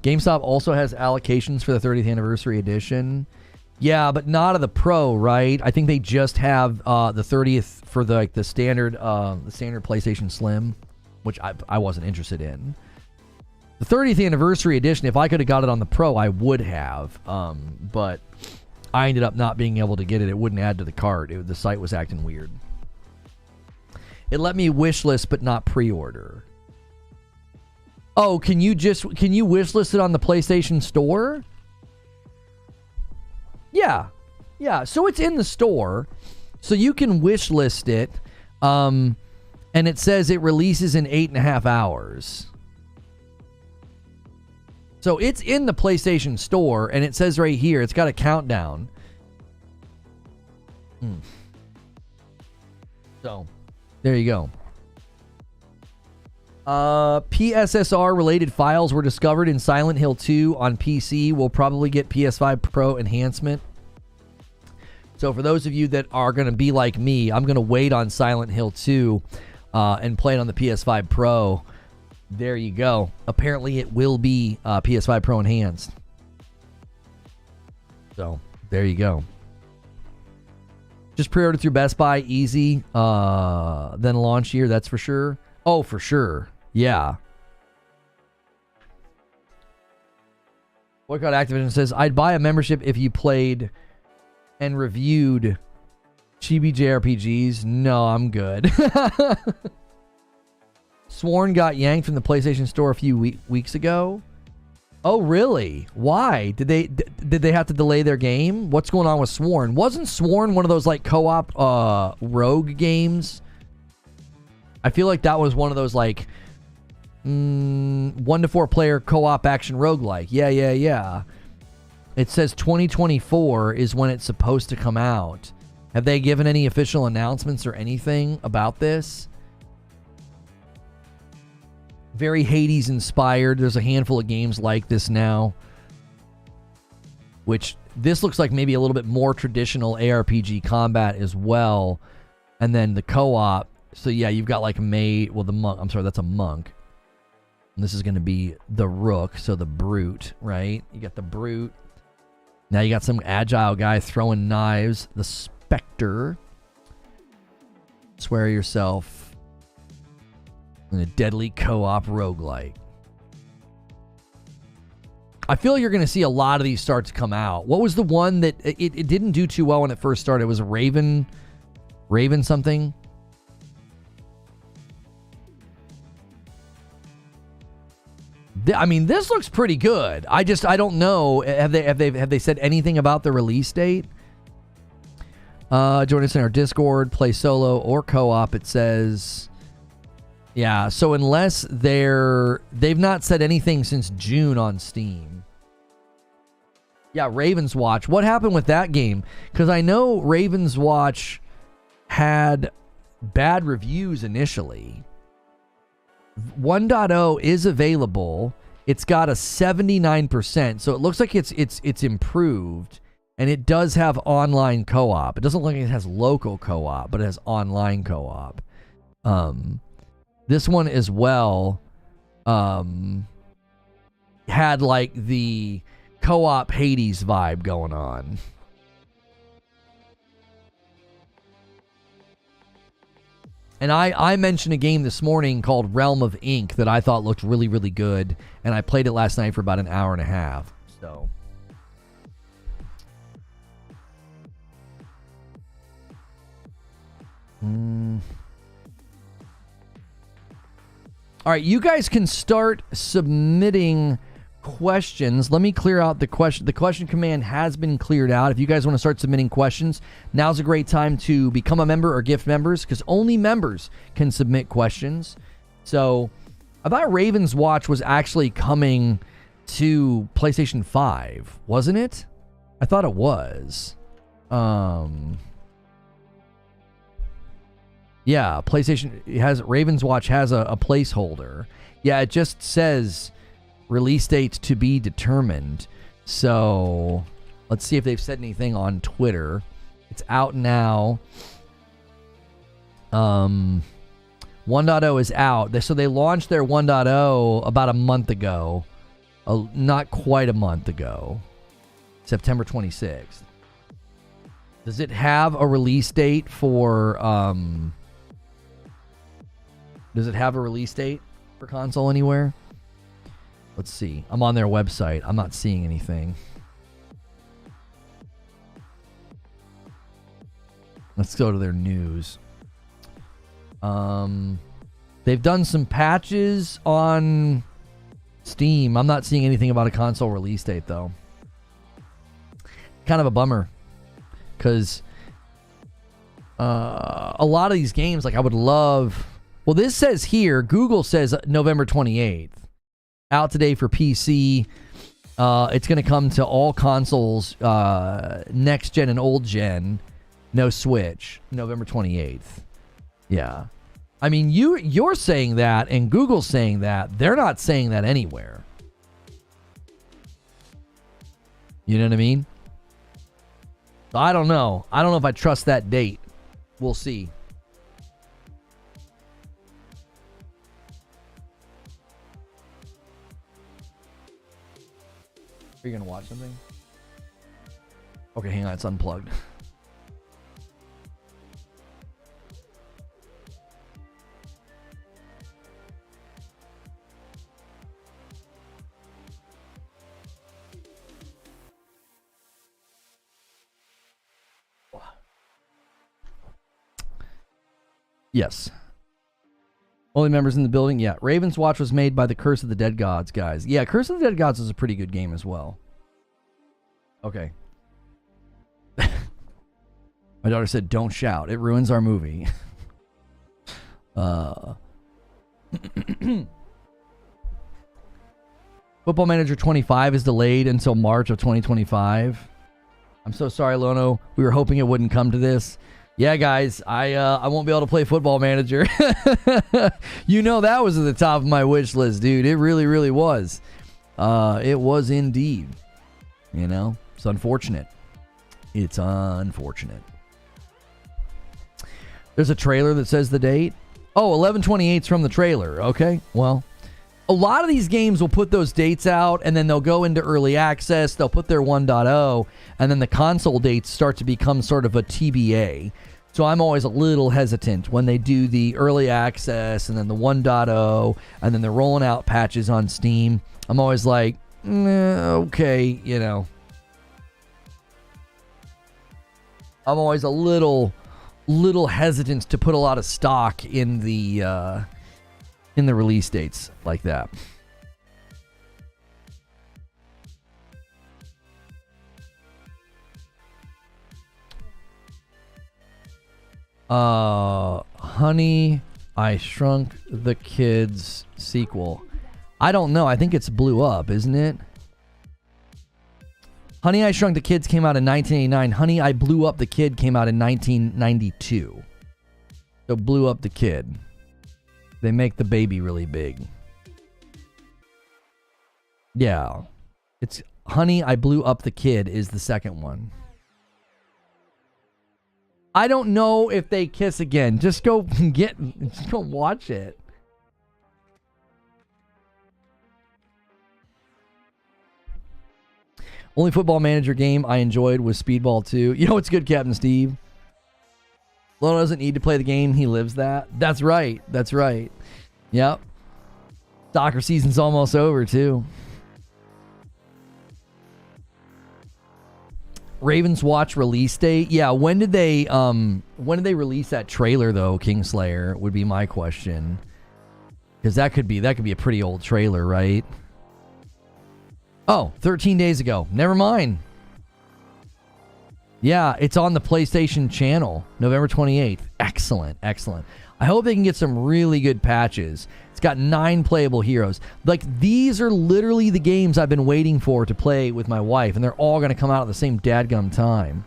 GameStop also has allocations for the 30th anniversary edition. Yeah, but not of the Pro, right? I think they just have the 30th for the standard PlayStation Slim, which I wasn't interested in. The 30th anniversary edition, if I could have got it on the Pro, I would have. But I ended up not being able to get it. It wouldn't add to the cart. The site was acting weird. It let me wish list but not pre-order. Oh, can you wish list it on the PlayStation Store? Yeah. So it's in the store, so you can wish list it, and it says it releases in 8.5 hours. So it's in the PlayStation Store, and it says right here, it's got a countdown. So, there you go. PSSR related files were discovered in Silent Hill 2 on PC. Will probably get PS5 Pro enhancement. So for those of you that are going to be like me, I'm going to wait on Silent Hill 2 and play it on the PS5 Pro. There you go. Apparently it will be PS5 Pro enhanced. So there you go. Just pre-order through Best Buy, easy. Then launch year, that's for sure. Oh, for sure. Yeah. Boycott Activision says, I'd buy a membership if you played and reviewed Chibi JRPGs. No, I'm good. Sworn got yanked from the PlayStation Store a few weeks ago. Oh, really? Why? Did they have to delay their game? What's going on with Sworn? Wasn't Sworn one of those like co-op rogue games? I feel like that was one of those like 1 to 4 player co-op action roguelike. Yeah. It says 2024 is when it's supposed to come out. Have they given any official announcements or anything about this? Very Hades inspired. There's a handful of games like this now. Which this looks like maybe a little bit more traditional ARPG combat as well. And then the co-op. So yeah, you've got like the monk. I'm sorry, that's a monk. And this is going to be the rook, so the brute, right? You got the brute. Now you got some agile guy throwing knives. The specter. Swear yourself. In a deadly co-op roguelike. I feel you're going to see a lot of these start to come out. What was the one that it didn't do too well when it first started? It was Raven something. I mean, this looks pretty good. I don't know. Have they said anything about the release date? Join us in our Discord, play solo or co-op. It says. Yeah, so unless they've not said anything since June on Steam. Yeah, Raven's Watch. What happened with that game? Because I know Raven's Watch had bad reviews initially. 1.0 is available. It's got a 79%, so it looks like it's improved, and it does have online co-op. It doesn't look like it has local co-op, but it has online co-op. This one as well had like the co-op Hades vibe going on. And I mentioned a game this morning called Realm of Ink that I thought looked really, really good. And I played it last night for about an hour and a half. So. All right, you guys can start submitting questions. Let me clear out the question. The question command has been cleared out. If you guys want to start submitting questions, now's a great time to become a member or gift members, because only members can submit questions. So I thought Raven's Watch was actually coming to PlayStation 5, wasn't it? I thought it was. Yeah, PlayStation has Raven's Watch has a placeholder. Yeah, it just says release date to be determined. So let's see if they've said anything on Twitter. It's out now. 1.0 is out. So they launched their 1.0 about a month ago. Not quite a month ago. September 26th. Does it have a release date for Does it have a release date for console anywhere? Let's see. I'm on their website. I'm not seeing anything. Let's go to their news. They've done some patches on Steam. I'm not seeing anything about a console release date, though. Kind of a bummer. Because a lot of these games, like I would love... Well, this says here, Google says November 28th. Out today for PC. It's going to come to all consoles, next gen and old gen. No Switch. November 28th. Yeah. I mean, you're saying that, and Google's saying that. They're not saying that anywhere. You know what I mean? I don't know. I don't know if I trust that date. We'll see. Are you going to watch something? Okay, hang on. It's unplugged. Yes. Only members in the building? Yeah. Raven's Watch was made by the Curse of the Dead Gods, guys. Yeah, Curse of the Dead Gods is a pretty good game as well. Okay. My daughter said, don't shout. It ruins our movie. Football Manager 25 is delayed until March of 2025. I'm so sorry, Lono. We were hoping it wouldn't come to this. Yeah, guys, I won't be able to play Football Manager. You know that was at the top of my wish list, dude. It really, really was. It was indeed. You know, it's unfortunate. It's unfortunate. There's a trailer that says the date. Oh, 11/28's from the trailer. Okay, well, a lot of these games will put those dates out, and then they'll go into early access. They'll put their 1.0, and then the console dates start to become sort of a TBA. So I'm always a little hesitant when they do the early access, and then the 1.0, and then they're rolling out patches on Steam. I'm always like, okay, you know. I'm always a little hesitant to put a lot of stock in the release dates like that. Honey, I Shrunk the Kids sequel. I don't know. I think it's Blew Up, isn't it? Honey, I Shrunk the Kids came out in 1989. Honey, I Blew Up the Kid came out in 1992. So Blew Up the Kid. They make the baby really big. Yeah. It's Honey, I Blew Up the Kid is the second one. I don't know if they kiss again. Just go watch it. Only Football Manager game I enjoyed was Speedball 2. You know what's good, Captain Steve? Lono doesn't need to play the game. He lives that. That's right. That's right. Yep. Soccer season's almost over, too. Raven's Watch release date. Yeah, when did they release that trailer though? Kingslayer would be my question. Because that could be a pretty old trailer, right? Oh, 13 days ago. Never mind. Yeah, it's on the PlayStation channel, November 28th. Excellent, excellent. I hope they can get some really good patches. It's got 9 playable heroes. Like, these are literally the games I've been waiting for to play with my wife, and they're all going to come out at the same dadgum time.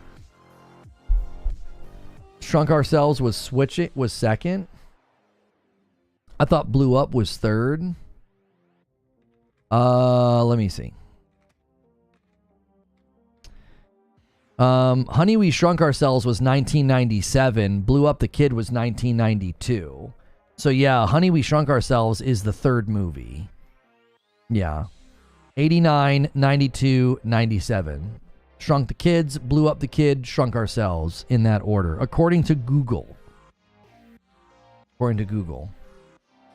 Shrunk Ourselves was second. I thought Blew Up was third. Let me see. Honey, We Shrunk Ourselves was 1997. Blew Up the Kid was 1992. So yeah, Honey, We Shrunk Ourselves is the third movie. Yeah. 89, 92, 97. Shrunk the Kids, Blew Up the Kid, Shrunk Ourselves in that order, according to Google. According to Google.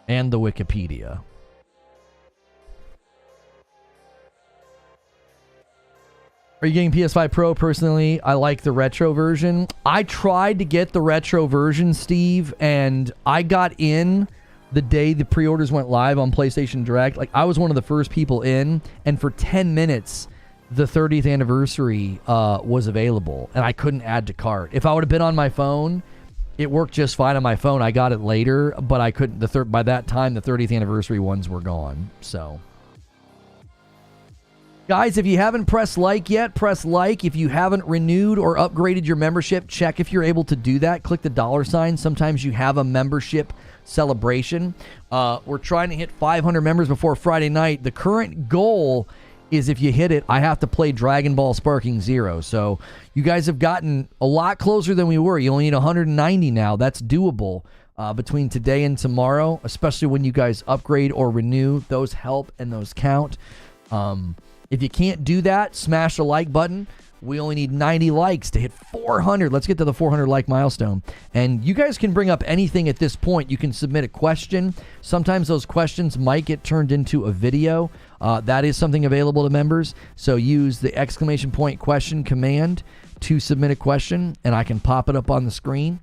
And the Wikipedia. Are you getting PS5 Pro? Personally, I like the retro version. I tried to get the retro version, Steve, and I got in the day the pre-orders went live on PlayStation Direct. Like, I was one of the first people in, and for 10 minutes, the 30th anniversary was available, and I couldn't add to cart. If I would have been on my phone, it worked just fine on my phone. I got it later, but I couldn't. By that time, the 30th anniversary ones were gone, so... Guys, if you haven't pressed like yet, press like. If you haven't renewed or upgraded your membership, check if you're able to do that. Click the $sign. Sometimes you have a membership celebration. We're trying to hit 500 members before Friday night. The current goal is, if you hit it, I have to play Dragon Ball Sparking Zero. So you guys have gotten a lot closer than we were. You only need 190 now. That's doable between today and tomorrow, especially when you guys upgrade or renew. Those help and those count. If you can't do that, smash the like button. We only need 90 likes to hit 400. Let's get to the 400 like milestone. And you guys can bring up anything at this point. You can submit a question. Sometimes those questions might get turned into a video. That is something available to members. So use the ! question command to submit a question, and I can pop it up on the screen.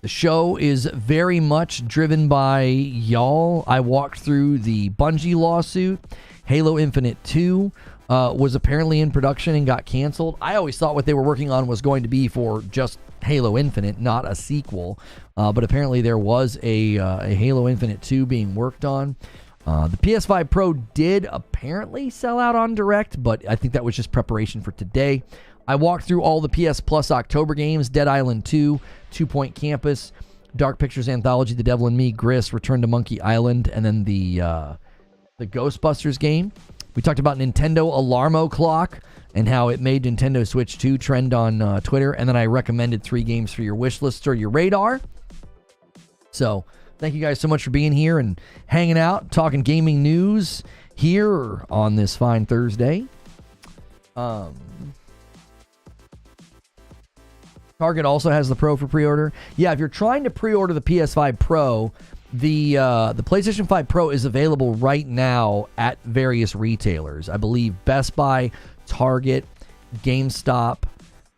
The show is very much driven by y'all. I walked through the Bungie lawsuit. Halo Infinite 2 was apparently in production and got canceled. I always thought what they were working on was going to be for just Halo Infinite, not a sequel. But apparently there was a Halo Infinite 2 being worked on. The PS5 Pro did apparently sell out on Direct, but I think that was just preparation for today. I walked through all the PS Plus October games: Dead Island 2, 2 Point Campus, Dark Pictures Anthology, The Devil in Me, Gris, Return to Monkey Island, and then the Ghostbusters game. We talked about Nintendo Alarmo Clock and how it made Nintendo Switch 2 trend on Twitter, and then I recommended 3 games for your wish list or your radar. So thank you guys so much for being here and hanging out, talking gaming news here on this fine Thursday. Target also has the Pro for pre-order. Yeah, if you're trying to pre-order the PS5 Pro, the PlayStation 5 Pro is available right now at various retailers. I believe Best Buy, Target, GameStop,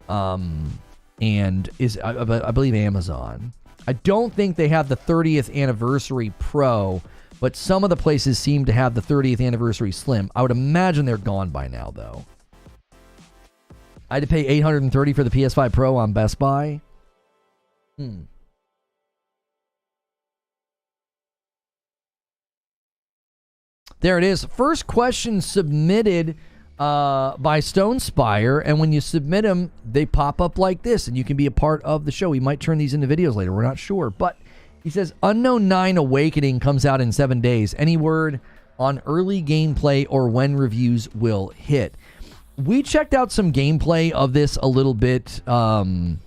and I believe Amazon. I don't think they have the 30th anniversary Pro, but some of the places seem to have the 30th anniversary Slim. I would imagine they're gone by now, though. I had to pay $830 for the PS5 Pro on Best Buy. There it is. First question submitted by Stone Spire, and when you submit them, they pop up like this, and you can be a part of the show. We might turn these into videos later. We're not sure, but he says Unknown 9 Awakening comes out in 7 days. Any word on early gameplay or when reviews will hit? We checked out some gameplay of this a little bit ago.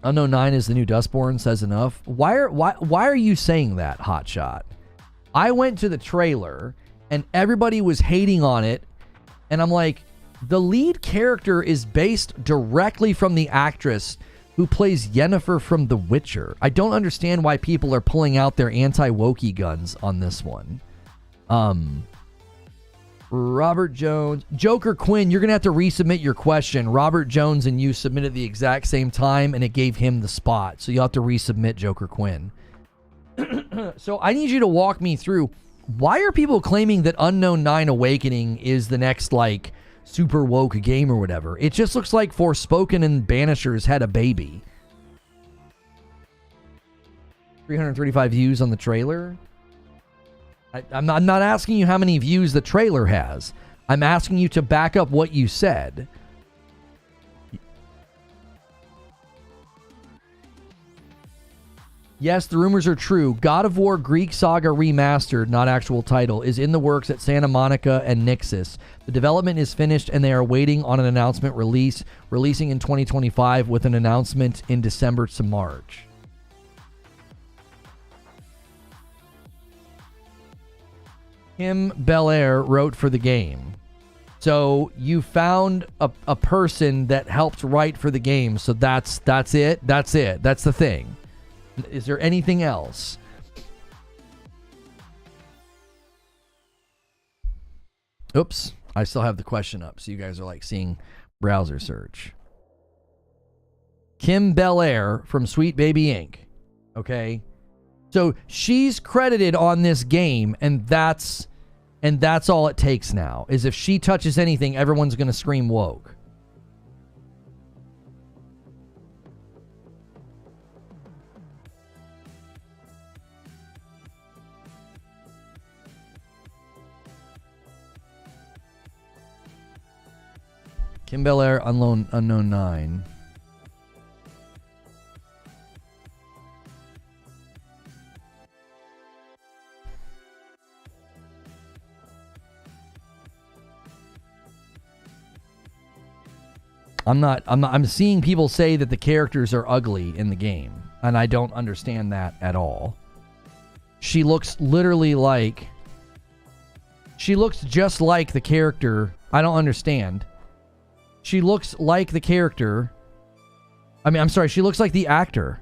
Unknown 9 is the new Dustborn, says enough. Why are you saying that, Hotshot? I went to the trailer and everybody was hating on it, and I'm like, the lead character is based directly from the actress who plays Yennefer from The Witcher. I don't understand why people are pulling out their anti-wokey guns on this one. Robert Jones. Joker Quinn, you're going to have to resubmit your question. Robert Jones and you submitted the exact same time, and it gave him the spot. So you'll have to resubmit, Joker Quinn. So I need you to walk me through, why are people claiming that Unknown 9 Awakening is the next, like, super woke game or whatever? It just looks like Forspoken and Banishers had a baby. 335 views on the trailer? I'm not asking you how many views the trailer has. I'm asking you to back up what you said. Yes, the rumors are true. God of War Greek Saga Remastered, not actual title, is in the works at Santa Monica and Nixus. The development is finished and they are waiting on an announcement releasing in 2025 with an announcement in December to March. Kim Belair wrote for the game. So you found a person that helped write for the game. So that's it. That's the thing. Is there anything else? Oops. I still have the question up. So you guys are like seeing browser search. Kim Belair from Sweet Baby Inc. Okay. So she's credited on this game, and that's all it takes now. Is if she touches anything, everyone's going to scream woke. Kim Belair, Unknown 9. I'm seeing people say that the characters are ugly in the game, and I don't understand that at all. She looks just like the character. I don't understand. She looks like the character. I mean, I'm sorry, she looks like the actor.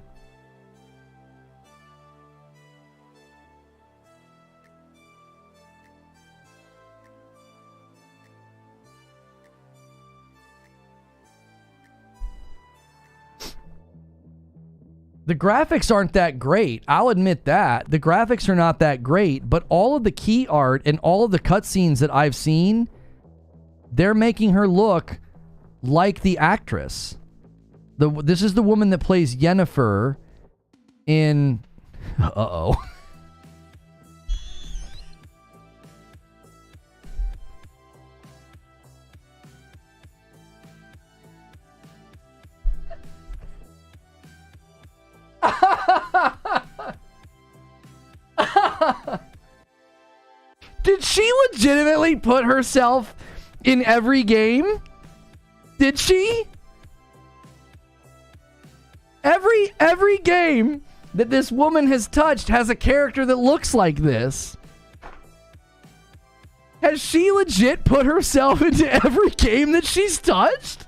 The graphics aren't that great. I'll admit that. The graphics are not that great, but all of the key art and all of the cutscenes that I've seen, they're making her look like the actress. This is the woman that plays Yennefer in... Uh-oh. Did she legitimately put herself in every game? Did she? Every game that this woman has touched has a character that looks like this. Has she legit put herself into every game that she's touched?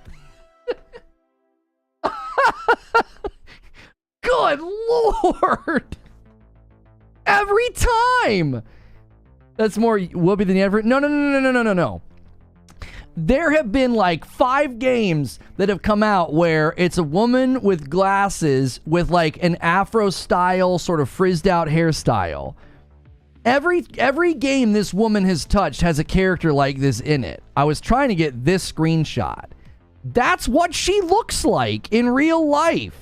Good Lord. Every time. That's more whoopee than ever. No. There have been like 5 games that have come out where it's a woman with glasses with like an afro style, sort of frizzed out hairstyle. Every game this woman has touched has a character like this in it. I was trying to get this screenshot. That's what she looks like in real life.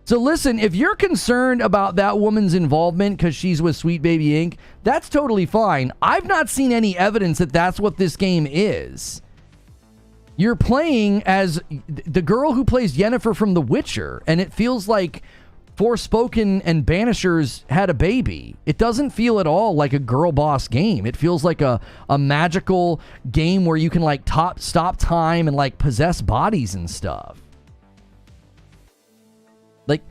So listen, if you're concerned about that woman's involvement because she's with Sweet Baby Inc., that's totally fine. I've not seen any evidence that that's what this game is. You're playing as the girl who plays Yennefer from The Witcher, and it feels like Forspoken and Banishers had a baby. It doesn't feel at all like a girl boss game. It feels like a magical game where you can like stop time and like possess bodies and stuff. Like,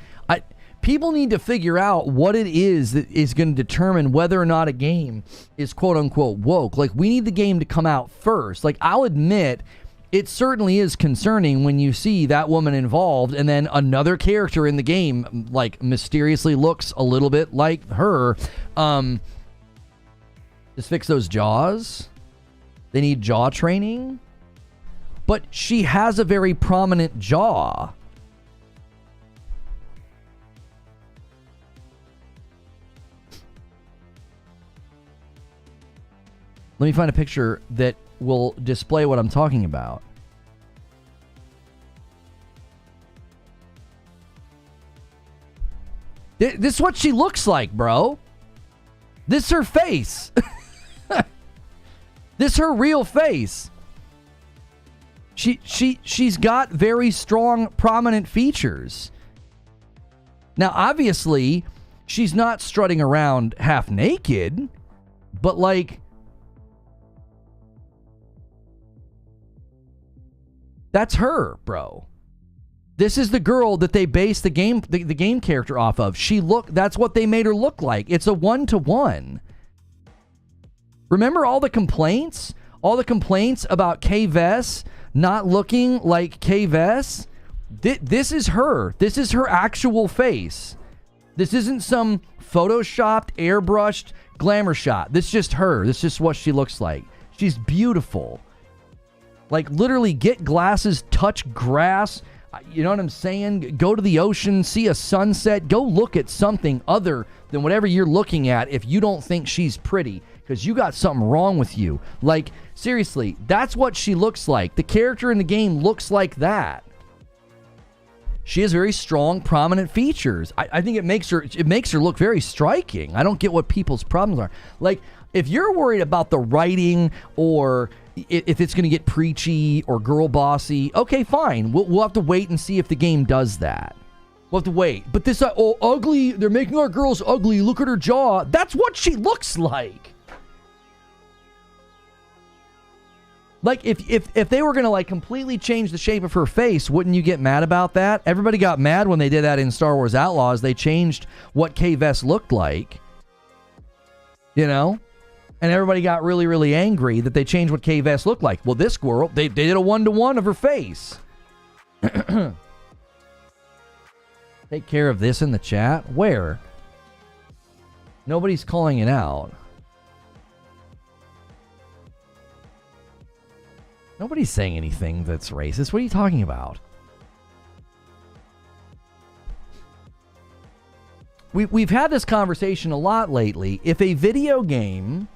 people need to figure out what it is that is going to determine whether or not a game is quote-unquote woke. Like, we need the game to come out first. Like, I'll admit, it certainly is concerning when you see that woman involved and then another character in the game, like, mysteriously looks a little bit like her. Just fix those jaws. They need jaw training. But she has a very prominent jaw. Let me find a picture that will display what I'm talking about. This is what she looks like, bro. This is her face. This is her real face. She's got very strong, prominent features. Now, obviously, she's not strutting around half naked, but like... That's her, bro. This is the girl that they based the game character off of. That's what they made her look like. It's a 1-to-1. Remember all the complaints? All the complaints about Kay Vess not looking like Kay Vess? This is her. This is her actual face. This isn't some photoshopped, airbrushed glamour shot. This is just her. This is just what she looks like. She's beautiful. Like, literally, get glasses, touch grass. You know what I'm saying? Go to the ocean, see a sunset. Go look at something other than whatever you're looking at if you don't think she's pretty, because you got something wrong with you. Like, seriously, that's what she looks like. The character in the game looks like that. She has very strong, prominent features. I think it makes her look very striking. I don't get what people's problems are. Like, if you're worried about the writing or if it's going to get preachy or girl bossy, okay, fine. We'll have to wait and see if the game does that. We'll have to wait. But this, ugly, they're making our girls ugly. Look at her jaw. That's what she looks like. Like, if they were going to, like, completely change the shape of her face, wouldn't you get mad about that? Everybody got mad when they did that in Star Wars Outlaws. They changed what Kay Vess looked like. You know? And everybody got really, really angry that they changed what Kay Vess looked like. Well, this girl, they did a 1-to-1 of her face. Take care of this in the chat? Where? Nobody's calling it out. Nobody's saying anything that's racist. What are you talking about? we've had this conversation a lot lately. If a video game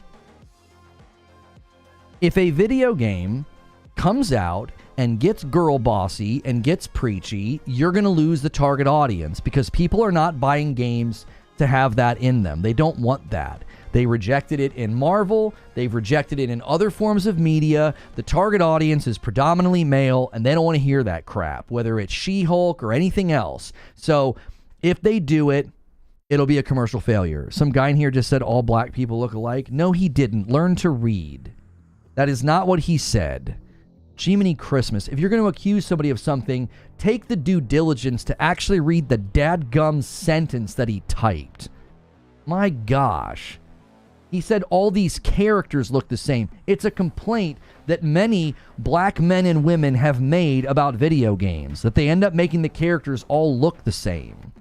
comes out and gets girl bossy and gets preachy, you're going to lose the target audience because people are not buying games to have that in them. They don't want that. They rejected it in Marvel. They've rejected it in other forms of media. The target audience is predominantly male, and they don't want to hear that crap, whether it's She-Hulk or anything else. So if they do it, it'll be a commercial failure. Some guy in here just said all black people look alike. No, he didn't. Learn to read. That is not what he said. Jiminy Christmas. If you're going to accuse somebody of something, take the due diligence to actually read the dadgum sentence that he typed. My gosh. He said all these characters look the same. It's a complaint that many black men and women have made about video games, that they end up making the characters all look the same.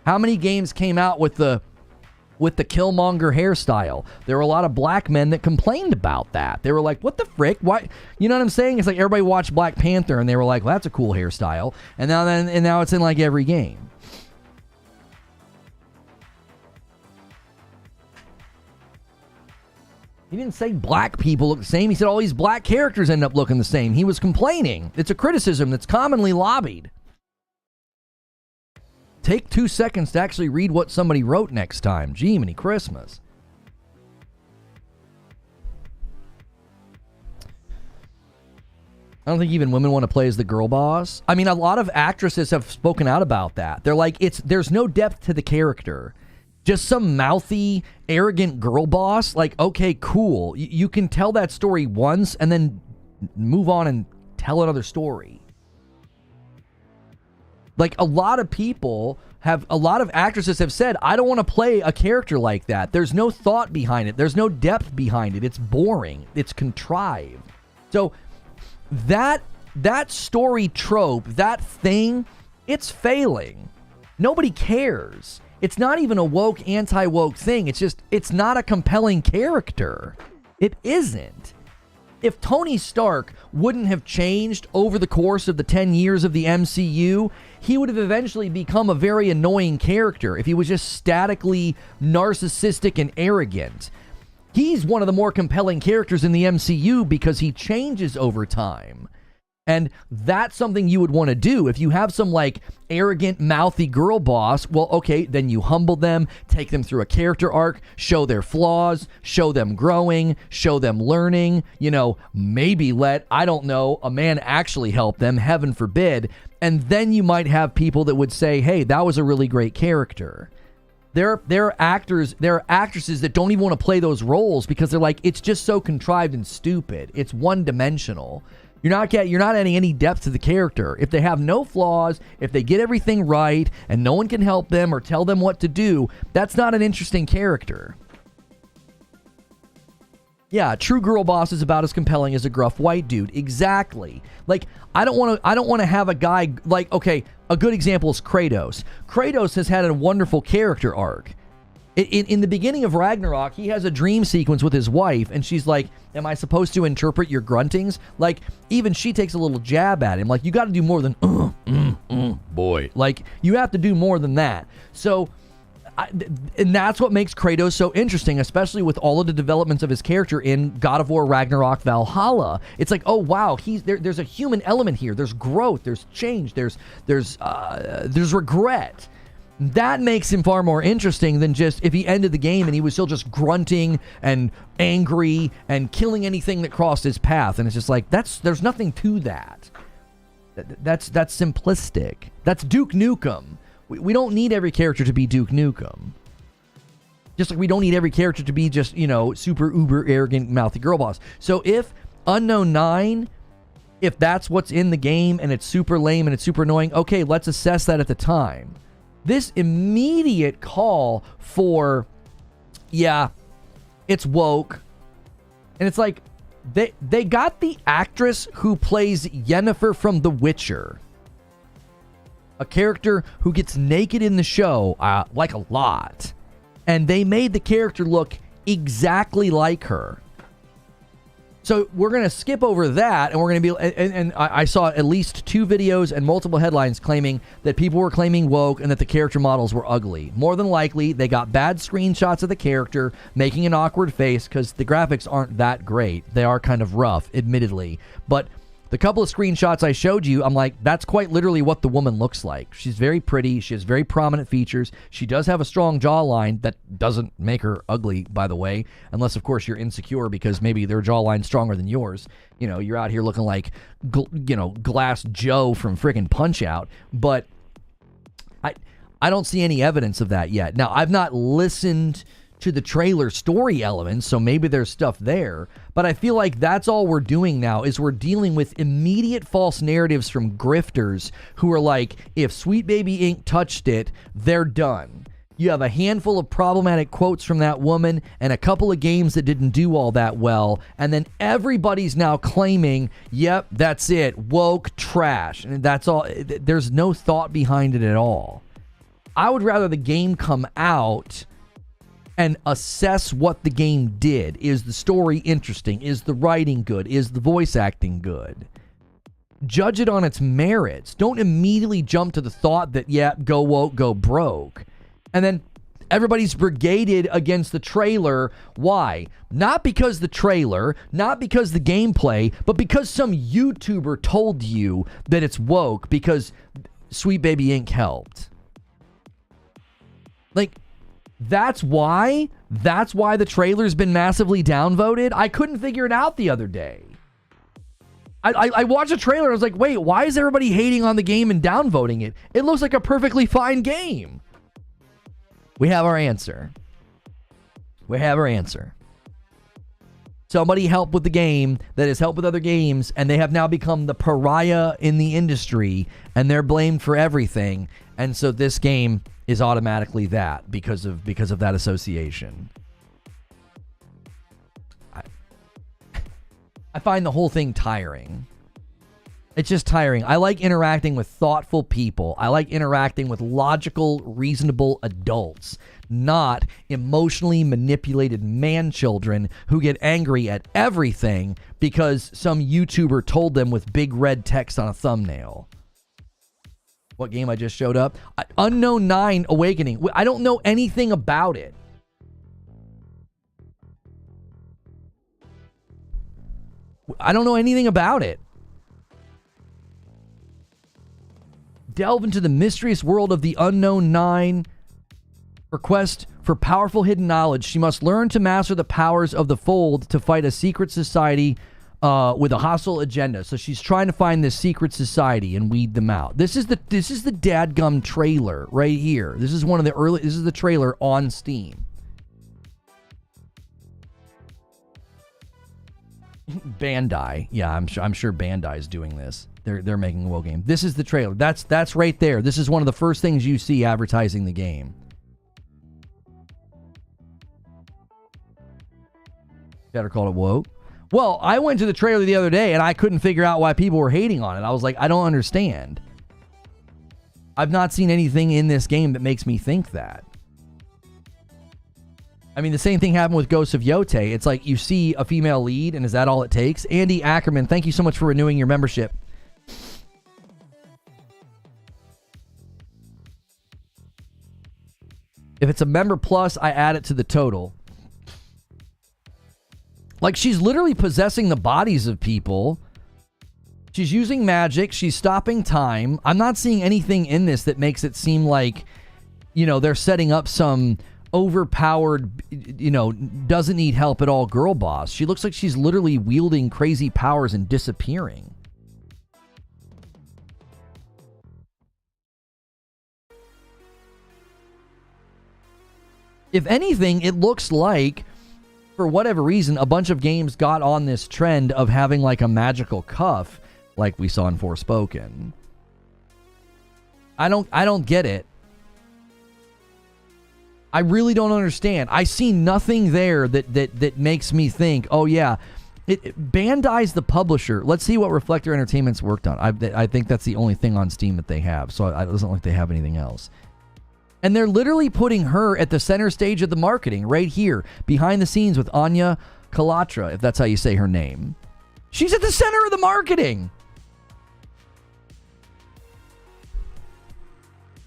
How many games came out with the Killmonger hairstyle? There were a lot of black men that complained about that. They were like, what the frick? Why? You know what I'm saying? It's like everybody watched Black Panther and they were like, well, that's a cool hairstyle. And now it's in like every game. He didn't say black people look the same. He said all these black characters end up looking the same. He was complaining. It's a criticism that's commonly lobbied. Take 2 seconds to actually read what somebody wrote next time. Jiminy Christmas. I don't think even women want to play as the girl boss. I mean, a lot of actresses have spoken out about that. They're like, there's no depth to the character. Just some mouthy, arrogant girl boss. Like, okay, cool. You can tell that story once and then move on and tell another story. Like, a lot of actresses have said, I don't want to play a character like that. There's no thought behind it. There's no depth behind it. It's boring. It's contrived. So that story trope, that thing, it's failing. Nobody cares. It's not even a woke, anti-woke thing. It's not a compelling character. It isn't. If Tony Stark wouldn't have changed over the course of the 10 years of the MCU, he would have eventually become a very annoying character if he was just statically narcissistic and arrogant. He's one of the more compelling characters in the MCU because he changes over time. And that's something you would want to do. If you have some like arrogant, mouthy girl boss, well, okay, then you humble them, take them through a character arc, show their flaws, show them growing, show them learning, maybe let, I don't know, a man actually help them, heaven forbid. And then you might have people that would say, hey, that was a really great character. There are actors, there are actresses that don't even want to play those roles because they're like, it's just so contrived and stupid. It's one-dimensional. You're not adding any depth to the character. If they have no flaws, if they get everything right, and no one can help them or tell them what to do, that's not an interesting character. Yeah, true girl boss is about as compelling as a gruff white dude. Exactly. Like, I don't want to have a guy like, okay, a good example is Kratos. Kratos has had a wonderful character arc. In the beginning of Ragnarok, he has a dream sequence with his wife, and she's like, am I supposed to interpret your gruntings? Like, even she takes a little jab at him. Like, you got to do more than, boy. Like, you have to do more than that. So, and that's what makes Kratos so interesting, especially with all of the developments of his character in God of War Ragnarok Valhalla. It's like, oh, wow, there's a human element here. There's growth. There's change. There's regret. That makes him far more interesting than just if he ended the game and he was still just grunting and angry and killing anything that crossed his path. And it's just like, there's nothing to that. That's simplistic. That's Duke Nukem. We don't need every character to be Duke Nukem. Just like we don't need every character to be just, super uber arrogant mouthy girl boss. So if Unknown 9, if that's what's in the game and it's super lame and it's super annoying, okay, let's assess that at the time. This immediate call for, yeah, it's woke. And it's like, they got the actress who plays Yennefer from The Witcher. A character who gets naked in the show, like a lot. And they made the character look exactly like her. So we're going to skip over that, and we're going to be, and I saw at least 2 videos and multiple headlines claiming that people were claiming woke and that the character models were ugly. More than likely, they got bad screenshots of the character making an awkward face because the graphics aren't that great. They are kind of rough, admittedly. But the couple of screenshots I showed you, I'm like, that's quite literally what the woman looks like. She's very pretty. She has very prominent features. She does have a strong jawline that doesn't make her ugly, by the way, unless, of course, you're insecure because maybe their jawline's stronger than yours. You know, you're out here looking like, Glass Joe from freaking Punch-Out. But I don't see any evidence of that yet. Now, I've not listened to the trailer story elements, so maybe there's stuff there, but I feel like that's all we're doing now is we're dealing with immediate false narratives from grifters who are like, if Sweet Baby Inc. touched it, they're done. You have a handful of problematic quotes from that woman and a couple of games that didn't do all that well, and then everybody's now claiming, yep, that's it, woke trash, and that's all. There's no thought behind it at all. I would rather the game come out and assess what the game did. Is the story interesting? Is the writing good? Is the voice acting good? Judge it on its merits. Don't immediately jump to the thought that, yeah, go woke, go broke. And then everybody's brigaded against the trailer. Why? Not because the trailer, not because the gameplay, but because some YouTuber told you that it's woke because Sweet Baby Inc. helped. Like, that's why the trailer's been massively downvoted. I couldn't figure it out the other day. I watched a trailer and I was like, wait, why is everybody hating on the game and downvoting it? It looks like a perfectly fine game. We have our answer. We have our answer. Somebody helped with the game that has helped with other games, and they have now become the pariah in the industry, and they're blamed for everything. And so this game is automatically that because of that association. I find the whole thing tiring. It's just tiring. I like interacting with thoughtful people. I like interacting with logical, reasonable adults, not emotionally manipulated man-children who get angry at everything because some YouTuber told them with big red text on a thumbnail. What game I just showed up? Unknown 9 Awakening. I don't know anything about it. I don't know anything about it. Delve into the mysterious world of the Unknown 9. Request for powerful hidden knowledge. She must learn to master the powers of the fold to fight a secret society with a hostile agenda. So she's trying to find this secret society and weed them out. This is the dadgum trailer right here. This is one of the early. This is the trailer on Steam. Bandai, yeah, I'm sure Bandai is doing this. They're making a WoW game. This is the trailer. That's right there. This is one of the first things you see advertising the game. Better call it WoW. Well, I went to the trailer the other day and I couldn't figure out why people were hating on it. I was like, I don't understand. I've not seen anything in this game that makes me think that. I mean, the same thing happened with Ghosts of Yotei. It's like you see a female lead, and is that all it takes? Andy Ackerman, thank you so much for renewing your membership. If it's a member plus, I add it to the total. Like, she's literally possessing the bodies of people. She's using magic. She's stopping time. I'm not seeing anything in this that makes it seem like, they're setting up some overpowered, doesn't need help at all girl boss. She looks like she's literally wielding crazy powers and disappearing. If anything, it looks like, for whatever reason, a bunch of games got on this trend of having like a magical cuff like we saw in Forspoken. I don't get it. I really don't understand. I see nothing there that makes me think, oh yeah, Bandai's the publisher. Let's see what Reflector Entertainment's worked on. I think that's the only thing on Steam that they have, so it doesn't look like they have anything else. And they're literally putting her at the center stage of the marketing right here, behind the scenes with Anya Kalatra, if that's how you say her name. She's at the center of the marketing.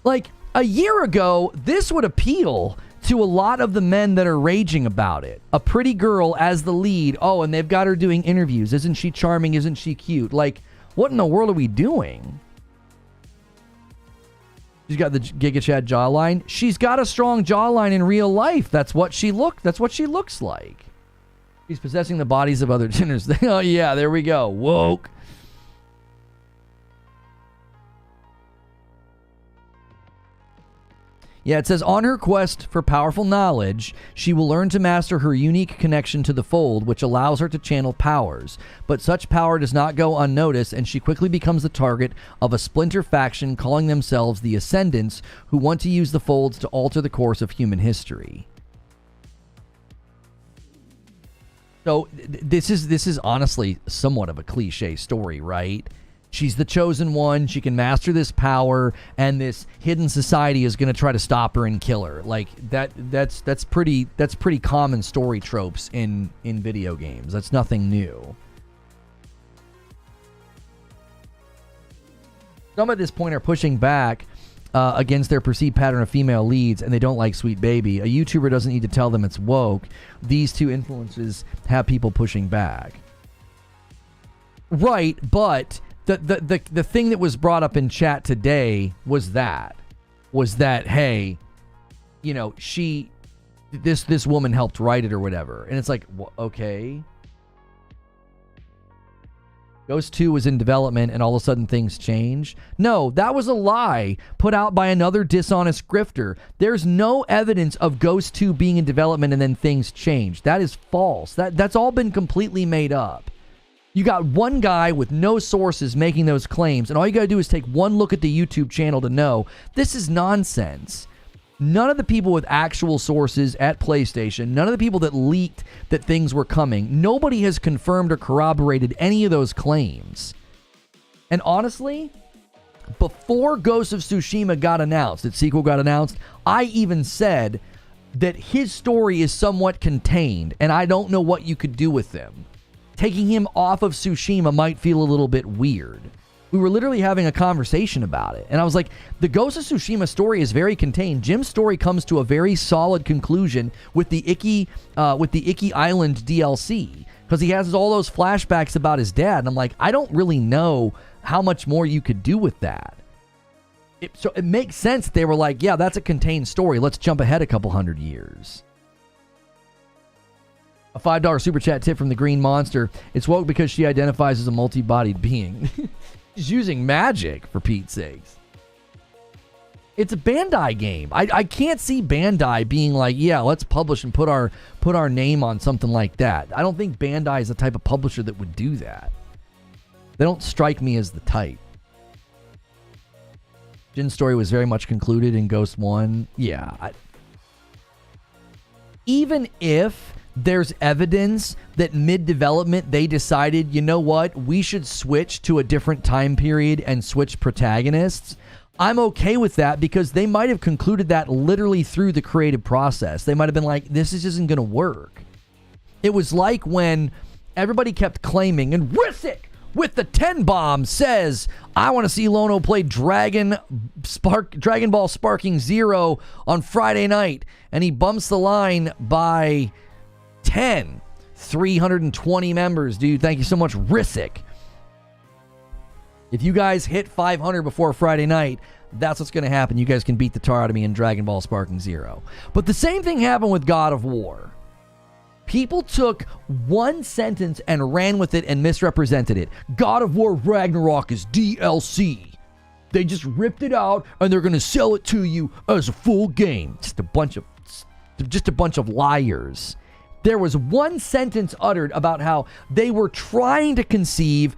Like, a year ago, this would appeal to a lot of the men that are raging about it. A pretty girl as the lead. Oh, and they've got her doing interviews. Isn't she charming? Isn't she cute? Like, what in the world are we doing? She's got the Giga Chad jawline. She's got a strong jawline in real life. That's what she looks like. She's possessing the bodies of other dinners. Oh yeah, there we go. Woke. Yeah, it says, on her quest for powerful knowledge, she will learn to master her unique connection to the fold, which allows her to channel powers. But such power does not go unnoticed, and she quickly becomes the target of a splinter faction calling themselves the Ascendants, who want to use the folds to alter the course of human history. So this is honestly somewhat of a cliche story, right? She's the chosen one. She can master this power, and this hidden society is going to try to stop her and kill her. Like that's pretty common story tropes in video games. That's nothing new. Some at this point are pushing back against their perceived pattern of female leads, and they don't like Sweet Baby. A YouTuber doesn't need to tell them it's woke. These two influences have people pushing back. Right, but the thing that was brought up in chat today was that hey, you know, this woman helped write it or whatever, and it's like, okay, Ghost 2 was in development and all of a sudden things change. No, that was a lie put out by another dishonest grifter. There's no evidence of Ghost 2 being in development and then things changed. That is false. That's all been completely made up. You got one guy with no sources making those claims, and all you got to do is take one look at the YouTube channel to know this is nonsense. None of the people with actual sources at PlayStation, none of the people that leaked that things were coming, nobody has confirmed or corroborated any of those claims. And honestly, before Ghost of Tsushima got announced, its sequel got announced, I even said that his story is somewhat contained, and I don't know what you could do with him. Taking him off of Tsushima might feel a little bit weird. We were literally having a conversation about it. And I was like, the Ghost of Tsushima story is very contained. Jim's story comes to a very solid conclusion with the Icky Island DLC. Because he has all those flashbacks about his dad. And I'm like, I don't really know how much more you could do with that. So it makes sense. They were like, yeah, that's a contained story. Let's jump ahead a couple hundred years. A $5 super chat tip from the Green Monster. It's woke because she identifies as a multi-bodied being. She's using magic, for Pete's sakes. It's a Bandai game. I can't see Bandai being like, yeah, let's publish and put our name on something like that. I don't think Bandai is the type of publisher that would do that. They don't strike me as the type. Jin's story was very much concluded in Ghost 1. Yeah. Even if there's evidence that mid-development they decided, you know what, we should switch to a different time period and switch protagonists, I'm okay with that because they might have concluded that literally through the creative process. They might have been like, this isn't going to work. It was like when everybody kept claiming, and Risick with the 10 bomb says, I want to see Lono play Dragon Ball Sparking Zero on Friday night, and he bumps the line by 10. 320 members, dude. Thank you so much, Risick. If you guys hit 500 before Friday night, that's what's going to happen. You guys can beat the tar out of me in Dragon Ball Sparking Zero. But the same thing happened with God of War. People took one sentence and ran with it and misrepresented it. God of War Ragnarok is DLC. They just ripped it out and they're going to sell it to you as a full game. Just a bunch of liars. There was one sentence uttered about how they were trying to conceive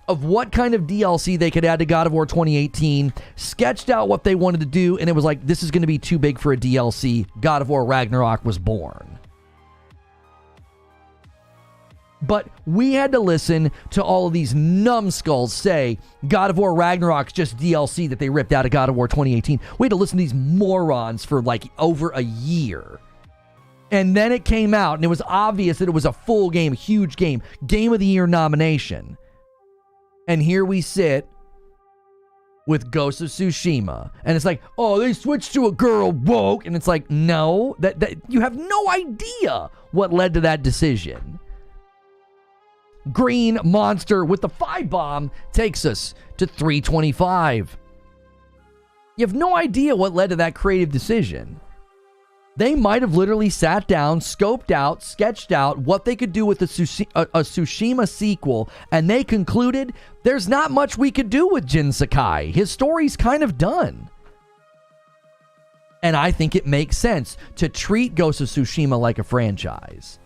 of what kind of DLC they could add to God of War 2018, sketched out what they wanted to do, and it was like, this is going to be too big for a DLC. God of War Ragnarok was born. But we had to listen to all of these numbskulls say God of War Ragnarok's just DLC that they ripped out of God of War 2018. We had to listen to these morons for like over a year. And then it came out, and it was obvious that it was a full game, huge game, Game of the Year nomination. And here we sit with Ghost of Tsushima. And it's like, oh, they switched to a girl, woke. And it's like, no, that you have no idea what led to that decision. Green Monster with the 5-bomb takes us to 325. You have no idea what led to that creative decision. They might have literally sat down, scoped out, sketched out what they could do with a Tsushima sequel, and they concluded there's not much we could do with Jin Sakai. His story's kind of done. And I think it makes sense to treat Ghost of Tsushima like a franchise.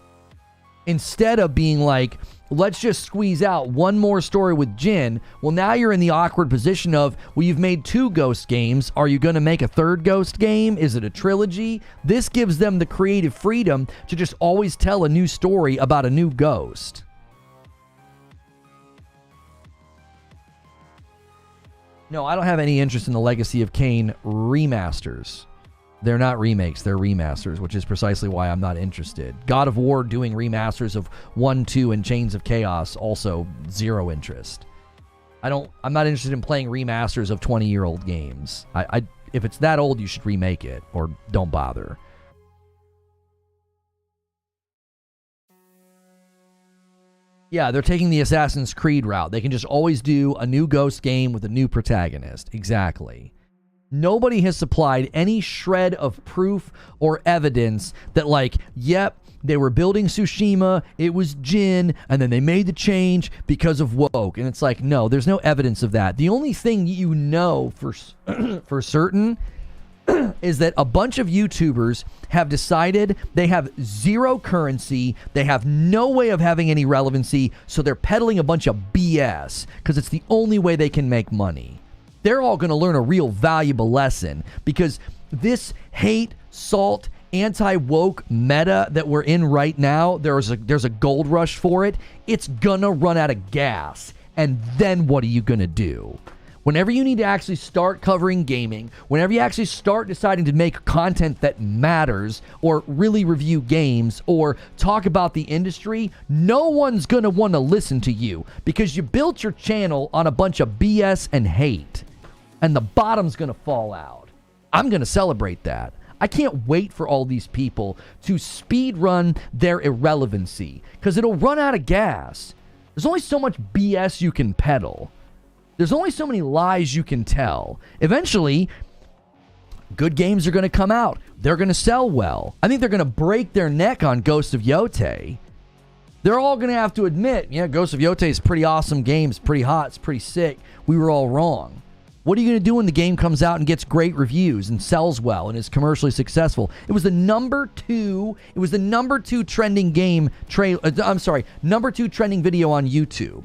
Instead of being like, let's just squeeze out one more story with Jin. Well, now you're in the awkward position of, well, you've made 2 Ghost games. Are you going to make a 3rd Ghost game? Is it a trilogy? This gives them the creative freedom to just always tell a new story about a new Ghost. No, I don't have any interest in the Legacy of Kain remasters. They're not remakes, they're remasters, which is precisely why I'm not interested. God of War doing remasters of 1, 2, and Chains of Chaos, also 0 interest. I'm not interested in playing remasters of 20-year-old games. If it's that old, you should remake it, or don't bother. Yeah, they're taking the Assassin's Creed route. They can just always do a new Ghost game with a new protagonist. Exactly. Nobody has supplied any shred of proof or evidence that, like, yep, they were building Tsushima, it was Jin, and then they made the change because of woke. And it's like, no, there's no evidence of that. The only thing you know for certain is that a bunch of YouTubers have decided they have 0 currency, they have no way of having any relevancy, so they're peddling a bunch of BS because it's the only way they can make money. They're all going to learn a real valuable lesson, because this hate, salt, anti-woke meta that we're in right now, there's a gold rush for it. It's gonna run out of gas. And then what are you gonna do? Whenever you need to actually start covering gaming, whenever you actually start deciding to make content that matters, or really review games, or talk about the industry, no one's gonna want to listen to you, because you built your channel on a bunch of BS and hate. And the bottom's gonna fall out. I'm gonna celebrate that. I can't wait for all these people to speed run their irrelevancy, because it'll run out of gas. There's only so much BS you can peddle. There's only so many lies you can tell. Eventually, good games are going to come out. They're going to sell well. I think they're going to break their neck on Ghost of Yotei. They're all going to have to admit, yeah, Ghost of Yotei is a pretty awesome game. It's pretty hot. It's pretty sick. We were all wrong. What are you going to do when the game comes out and gets great reviews and sells well and is commercially successful? It was the number 2 trending game number 2 trending video on YouTube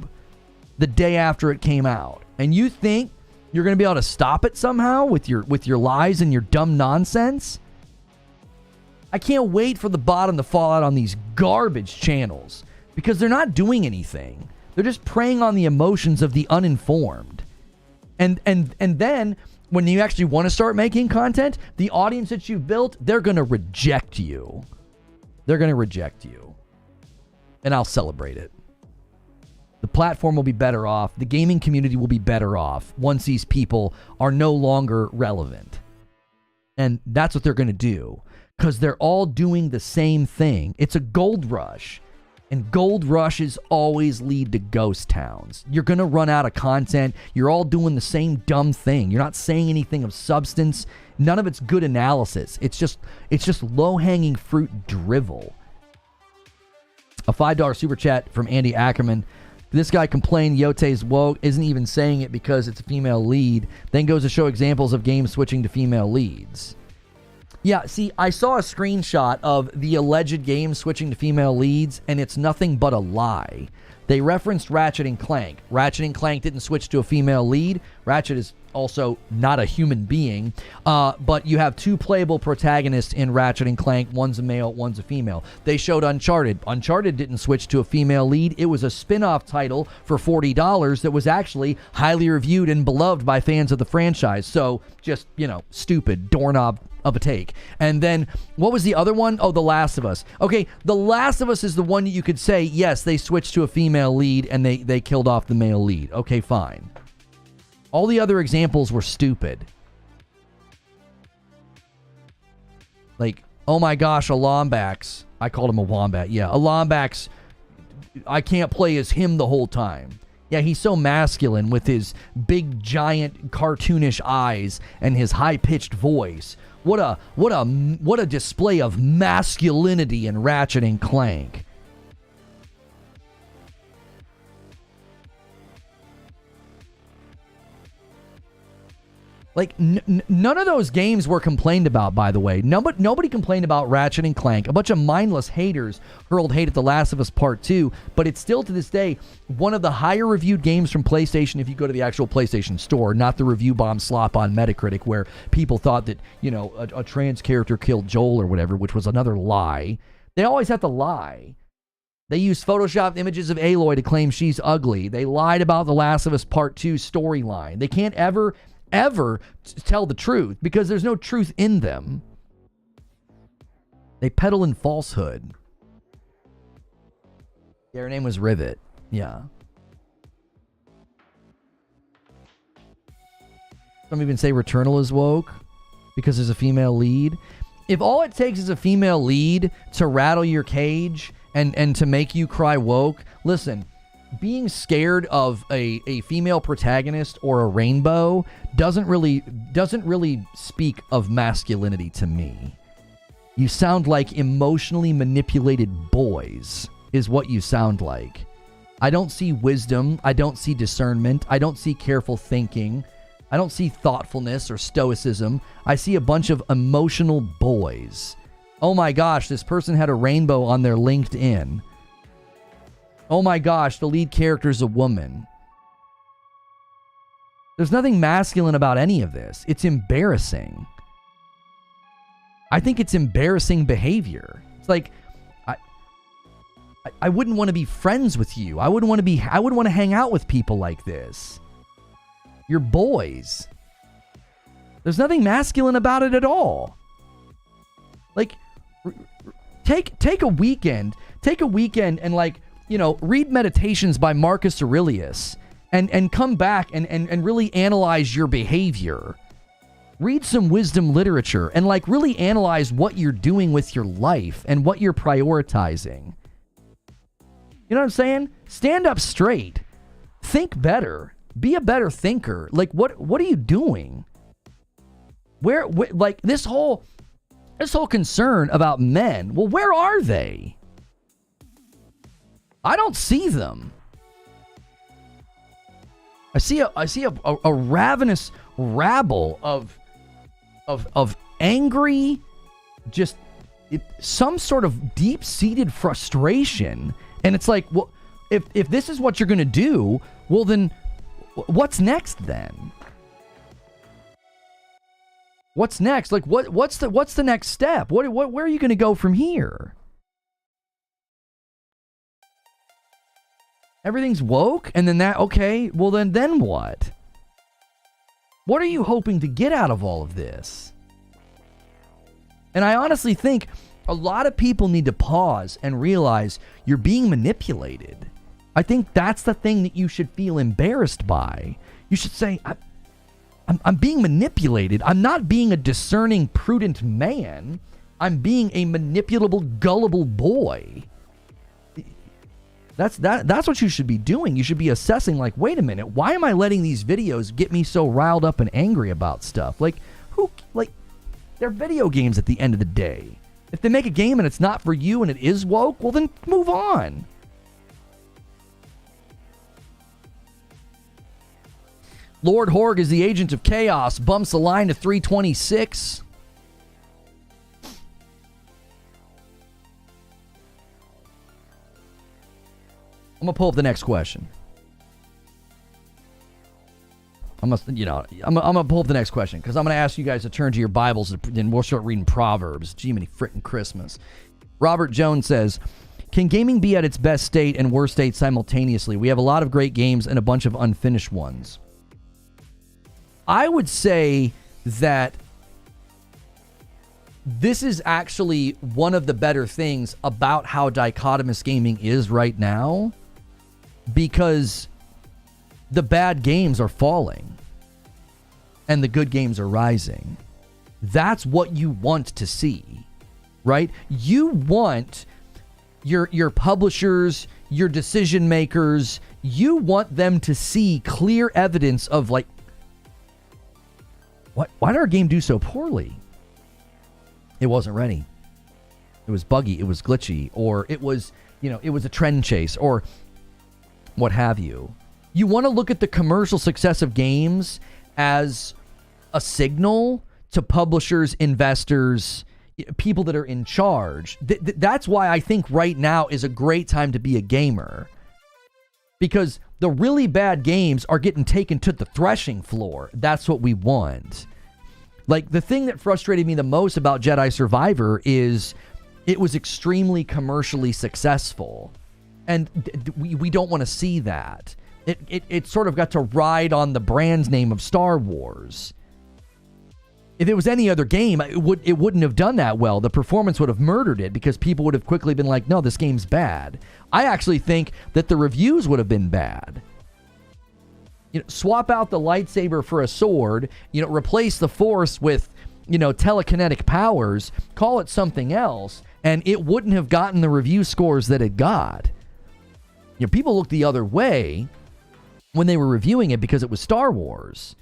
the day after it came out. And you think you're going to be able to stop it somehow with your lies and your dumb nonsense? I can't wait for the bottom to fall out on these garbage channels, because they're not doing anything. They're just preying on the emotions of the uninformed. And then when you actually want to start making content, the audience that you've built, they're going to reject you. They're going to reject you. And I'll celebrate it. The platform will be better off. The gaming community will be better off once these people are no longer relevant. And that's what they're going to do, because they're all doing the same thing. It's a gold rush. And gold rushes always lead to ghost towns. You're going to run out of content. You're all doing the same dumb thing. You're not saying anything of substance. None of it's good analysis. It's just low-hanging fruit drivel. A $5 super chat from Andy Ackerman. This guy complained Yotei's woke, isn't even saying it because it's a female lead, then goes to show examples of games switching to female leads. Yeah, see, I saw a screenshot of the alleged game switching to female leads, and it's nothing but a lie. They referenced Ratchet & Clank. Ratchet & Clank didn't switch to a female lead. Ratchet is also not a human being, but you have 2 playable protagonists in Ratchet & Clank. One's a male, one's a female. They showed Uncharted. Uncharted didn't switch to a female lead. It was a spin-off title for $40 that was actually highly reviewed and beloved by fans of the franchise. So just, stupid doorknob of a take. And then, what was the other one? Oh, The Last of Us. Okay, The Last of Us is the one you could say, yes, they switched to a female lead and they killed off the male lead. Okay, fine. All the other examples were stupid. Like, oh my gosh, a Lombax. I called him a wombat. Yeah, a Lombax. I can't play as him the whole time. Yeah, he's so masculine with his big, giant, cartoonish eyes and his high-pitched voice. What a display of masculinity in Ratchet and Clank. Like, none of those games were complained about, by the way. Nobody complained about Ratchet and Clank. A bunch of mindless haters hurled hate at The Last of Us Part 2, but it's still, to this day, one of the higher reviewed games from PlayStation if you go to the actual PlayStation Store, not the review bomb slop on Metacritic where people thought that, you know, a trans character killed Joel or whatever, which was another lie. They always have to lie. They used photoshopped images of Aloy to claim she's ugly. They lied about The Last of Us Part 2 storyline. They can't ever tell the truth because there's no truth in them. They peddle in falsehood. Yeah, her name was Rivet. Yeah. Some even say Returnal is woke because there's a female lead. If all it takes is a female lead to rattle your cage and to make you cry woke, listen, being scared of a female protagonist or a rainbow doesn't really speak of masculinity to me. You sound like emotionally manipulated boys is what you sound like. I don't see wisdom. I don't see discernment. I don't see careful thinking. I don't see thoughtfulness or stoicism. I see a bunch of emotional boys. Oh my gosh, this person had a rainbow on their LinkedIn. Oh my gosh, the lead character is a woman. There's nothing masculine about any of this. It's embarrassing. I think it's embarrassing behavior. It's like, I wouldn't want to be friends with you. I wouldn't want to hang out with people like this. You're boys. There's nothing masculine about it at all. Like, take a weekend and, like, you know, read Meditations by Marcus Aurelius and come back and really analyze your behavior. Read some wisdom literature and, like, really analyze what you're doing with your life and what you're prioritizing. You know what I'm saying? Stand up straight. Think better. Be a better thinker. Like, what are you doing? Where like, this whole concern about men, well, where are they? I don't see them. I see a ravenous rabble of angry, just some sort of deep-seated frustration. And it's like, well, if this is what you're going to do, well then, what's next then? What's next? Like, what's the next step? Where are you going to go from here? Everything's woke, and then okay, well then what? What are you hoping to get out of all of this? And I honestly think a lot of people need to pause and realize you're being manipulated. I think that's the thing that you should feel embarrassed by. You should say, I'm being manipulated. I'm not being a discerning, prudent man. I'm being a manipulable, gullible boy. That's what you should be doing. You should be assessing, like, wait a minute, why am I letting these videos get me so riled up and angry about stuff? Like, they're video games at the end of the day. If they make a game and it's not for you and it is woke, well then move on. Lord Horg is the agent of chaos. Bumps the line to 326. I'm going to pull up the next question. I'm going to pull up the next question because I'm going to ask you guys to turn to your Bibles and we'll start reading Proverbs. Gee, many frickin' Christmas. Robert Jones says, can gaming be at its best state and worst state simultaneously? We have a lot of great games and a bunch of unfinished ones. I would say that this is actually one of the better things about how dichotomous gaming is right now, because the bad games are falling and the good games are rising. That's what you want to see, right? You want your publishers, your decision makers, you want them to see clear evidence of, like, why did our game do so poorly? It wasn't ready. It was buggy. It was glitchy. Or it was, it was a trend chase, or what have you. You want to look at the commercial success of games as a signal to publishers, investors, people that are in charge. That's why I think right now is a great time to be a gamer. Because the really bad games are getting taken to the threshing floor. That's what we want. Like, the thing that frustrated me the most about Jedi Survivor is it was extremely commercially successful. And we don't want to see that. It sort of got to ride on the brand's name of Star Wars. If it was any other game, it wouldn't have done that well. The performance would have murdered it, because people would have quickly been like, no, this game's bad. I actually think that the reviews would have been bad. Swap out the lightsaber for a sword, replace the Force with, telekinetic powers, call it something else, and it wouldn't have gotten the review scores that it got. People looked the other way when they were reviewing it because it was Star Wars.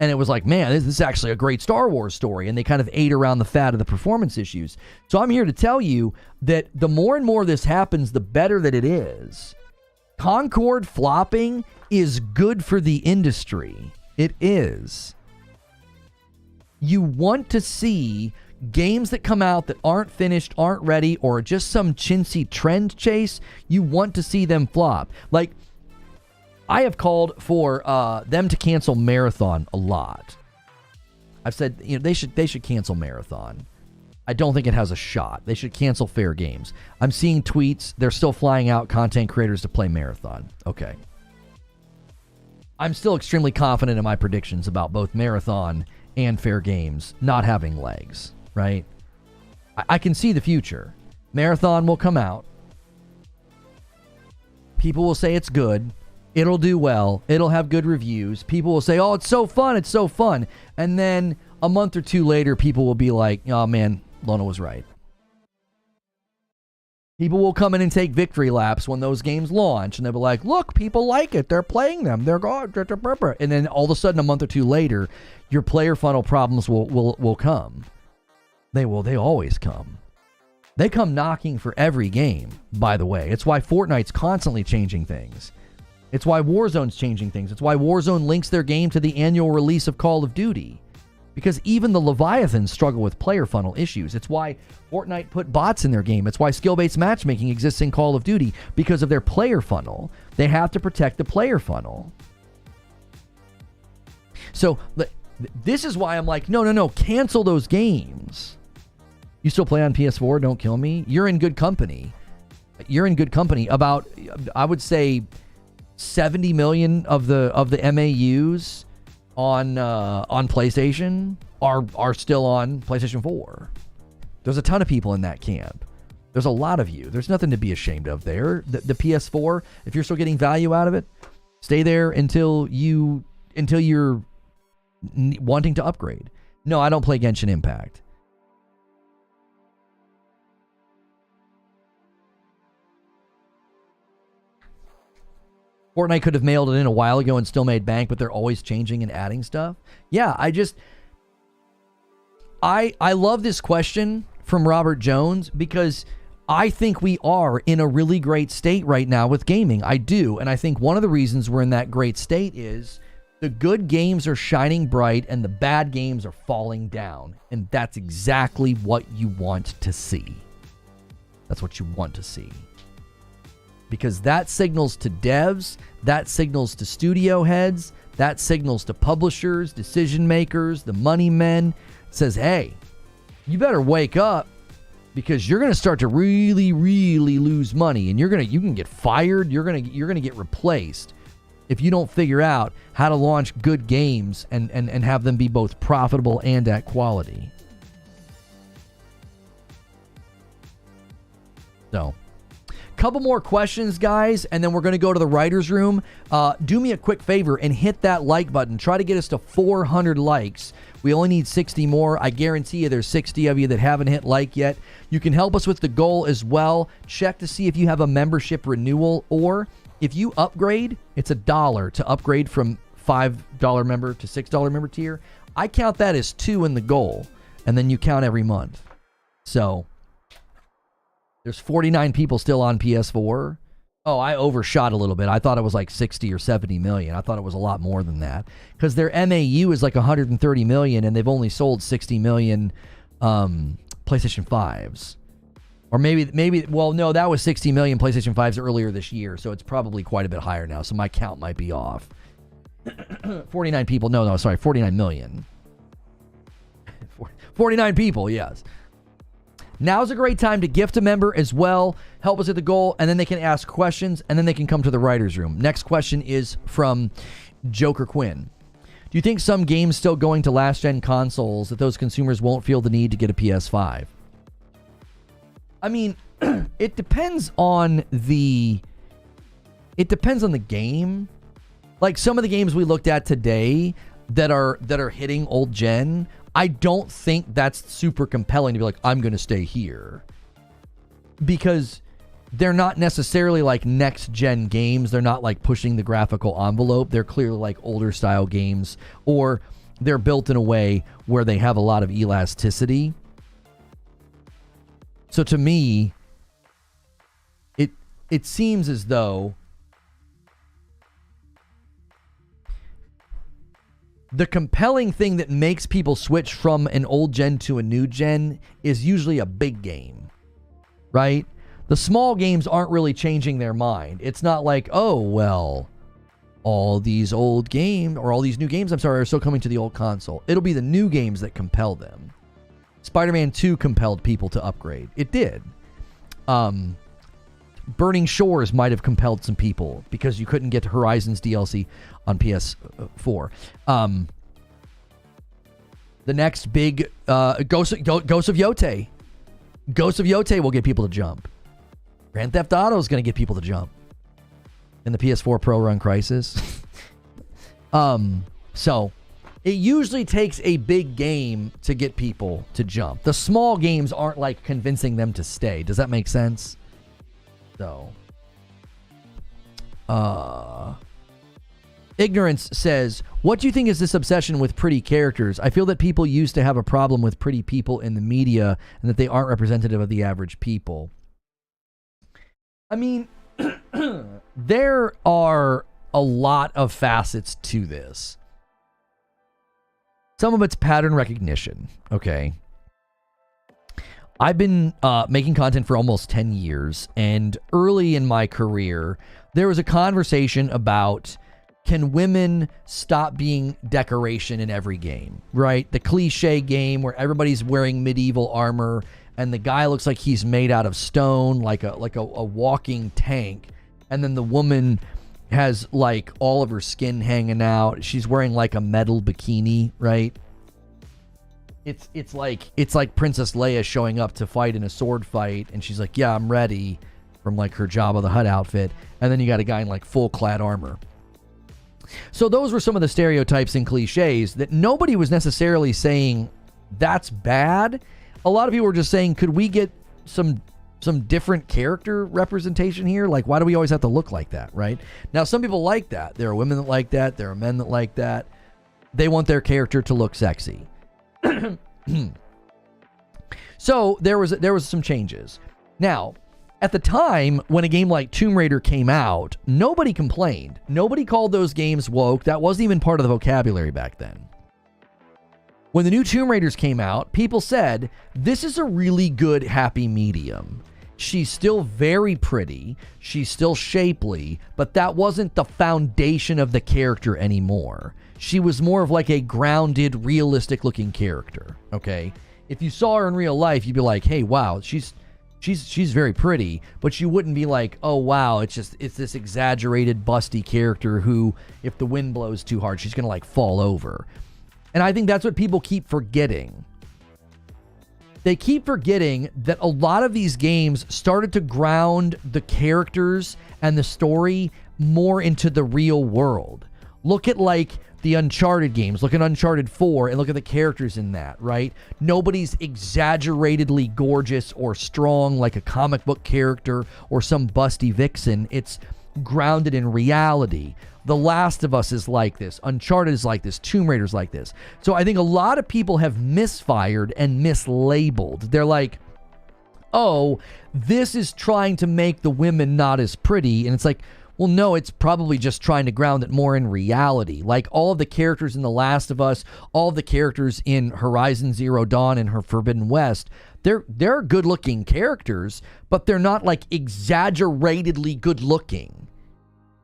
And it was like, man, this is actually a great Star Wars story. And they kind of ate around the fat of the performance issues. So I'm here to tell you that the more and more this happens, the better that it is. Concord flopping is good for the industry. It is. You want to see games that come out that aren't finished, aren't ready, or just some chintzy trend chase. You want to see them flop. Like, I have called for them to cancel Marathon a lot. I've said, they should cancel Marathon. I don't think it has a shot. They should cancel Fair Games. I'm seeing tweets. They're still flying out content creators to play Marathon. Okay. I'm still extremely confident in my predictions about both Marathon and Fair Games not having legs, right? I can see the future. Marathon will come out. People will say it's good. It'll do well. It'll have good reviews. People will say, oh, it's so fun. It's so fun. And then a month or two later, people will be like, oh, man, Lona was right. People will come in and take victory laps when those games launch. And they'll be like, look, people like it. They're playing them. They're good. And then all of a sudden, a month or two later, your player funnel problems will come. They will. They always come. They come knocking for every game, by the way. It's why Fortnite's constantly changing things. It's why Warzone's changing things. It's why Warzone links their game to the annual release of Call of Duty. Because even the Leviathans struggle with player funnel issues. It's why Fortnite put bots in their game. It's why skill-based matchmaking exists in Call of Duty, because of their player funnel. They have to protect the player funnel. So this is why I'm like, no, cancel those games. You still play on PS4? Don't kill me. You're in good company. You're in good company. About, I would say, 70 million of the MAUs on PlayStation are still on PlayStation 4. There's a ton of people in that camp. There's a lot of you. There's nothing to be ashamed of there. The PS4, if you're still getting value out of it, stay there until you're wanting to upgrade. No, I don't play Genshin Impact. Fortnite could have mailed it in a while ago and still made bank, but they're always changing and adding stuff. Yeah, I love this question from Robert Jones, because I think we are in a really great state right now with gaming. I do. And I think one of the reasons we're in that great state is the good games are shining bright and the bad games are falling down. And that's exactly what you want to see. That's what you want to see. Because that signals to devs, that signals to studio heads, that signals to publishers, decision makers, the money men. It says, hey, you better wake up, because you're going to start to really, really lose money, and you can get fired. You're going to get replaced if you don't figure out how to launch good games and have them be both profitable and at quality. So, couple more questions, guys, and then we're going to go to the writer's room. Do me a quick favor and hit that like button. Try to get us to 400 likes. We only need 60 more. I guarantee you there's 60 of you that haven't hit like yet. You can help us with the goal as well. Check to see if you have a membership renewal, or if you upgrade, it's $1 to upgrade from $5 member to $6 member tier. I count that as 2 in the goal, and then you count every month. So there's 49 people still on PS4. Oh, I overshot a little bit. I thought it was like 60 or 70 million. I thought it was a lot more than that, because their MAU is like 130 million, and they've only sold 60 million PlayStation 5s. Or maybe, well, no, that was 60 million PlayStation 5s earlier this year, so it's probably quite a bit higher now, so my count might be off. 49 people. No, sorry, 49 million. 49 people, yes. Now's a great time to gift a member as well. Help us at the goal, and then they can ask questions, and then they can come to the writer's room. Next question is from Joker Quinn. Do you think some games still going to last-gen consoles, that those consumers won't feel the need to get a PS5? I mean, it depends on the game. Like some of the games we looked at today that are hitting old gen, I don't think that's super compelling to be like, I'm going to stay here. Because they're not necessarily like next gen games. They're not like pushing the graphical envelope. They're clearly like older style games, or they're built in a way where they have a lot of elasticity. So to me, it seems as though the compelling thing that makes people switch from an old gen to a new gen is usually a big game, right? The small games aren't really changing their mind. It's not like, oh, well, all these old games, or all these new games, are still coming to the old console. It'll be the new games that compel them. Spider-Man 2 compelled people to upgrade. It did. Burning Shores might have compelled some people because you couldn't get Horizon's DLC on PS4. The next big Ghost of Yote. Ghost of Yote will get people to jump. Grand Theft Auto is going to get people to jump. In the PS4 Pro run Crisis. So it usually takes a big game to get people to jump. The small games aren't like convincing them to stay. Does that make sense? So, Ignorance says, what do you think is this obsession with pretty characters? I feel that people used to have a problem with pretty people in the media and that they aren't representative of the average people. I mean, there are a lot of facets to this. Some of it's pattern recognition, okay? I've been making content for almost 10 years, and early in my career, there was a conversation about, can women stop being decoration in every game, right? The cliche game where everybody's wearing medieval armor, and the guy looks like he's made out of stone, like a walking tank, and then the woman has like all of her skin hanging out. She's wearing like a metal bikini, right? It's like Princess Leia showing up to fight in a sword fight, and she's like, yeah, I'm ready, from like her Jabba the Hutt outfit. And then you got a guy in like full clad armor. So those were some of the stereotypes and cliches that nobody was necessarily saying that's bad. A lot of people were just saying, could we get some different character representation here? Like, why do we always have to look like that, right? Now, some people like that. There are women that like that. There are men that like that. They want their character to look sexy. So there was some changes. Now, at the time when a game like Tomb Raider came out, nobody complained. Nobody called those games woke. That wasn't even part of the vocabulary back then. When the new Tomb Raiders came out, people said, this is a really good happy medium. She's still very pretty. She's still shapely, but that wasn't the foundation of the character anymore. She was more of like a grounded, realistic looking character. Okay. If you saw her in real life, you'd be like, hey, wow, she's very pretty, but you wouldn't be like, oh, wow, it's this exaggerated, busty character who, if the wind blows too hard, she's going to like fall over. And I think that's what people keep forgetting. they keep forgetting that a lot of these games started to ground the characters and the story more into the real world. Look at like the Uncharted games. Look at Uncharted 4 and look at the characters in that, right? Nobody's exaggeratedly gorgeous or strong like a comic book character or some busty vixen. It's grounded in reality. The Last of Us is like this. Uncharted is like this. Tomb Raider's like this. So I think a lot of people have misfired and mislabeled. They're like, oh, this is trying to make the women not as pretty. And it's like, well, no, it's probably just trying to ground it more in reality. Like all of the characters in The Last of Us, all of the characters in Horizon Zero Dawn and her Forbidden West, they're good-looking characters, but they're not like exaggeratedly good-looking.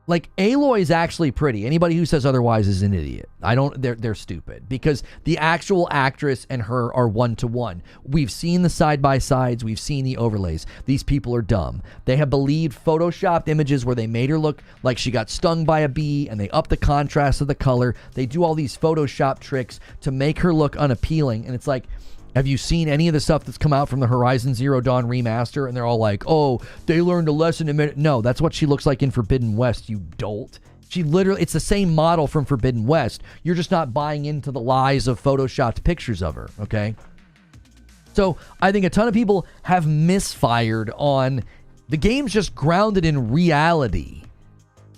Like, Aloy is actually pretty. Anybody who says otherwise is an idiot. They're stupid. Because the actual actress and her are one-to-one. We've seen the side-by-sides. We've seen the overlays. These people are dumb. They have believed Photoshopped images where they made her look like she got stung by a bee, and they up the contrast of the color. They do all these Photoshop tricks to make her look unappealing. And it's like, have you seen any of the stuff that's come out from the Horizon Zero Dawn remaster? And they're all like, oh, they learned a lesson in a minute. No, that's what she looks like in Forbidden West, you dolt. She literally, it's the same model from Forbidden West. You're just not buying into the lies of Photoshopped pictures of her, okay? So I think a ton of people have misfired on the game's just grounded in reality.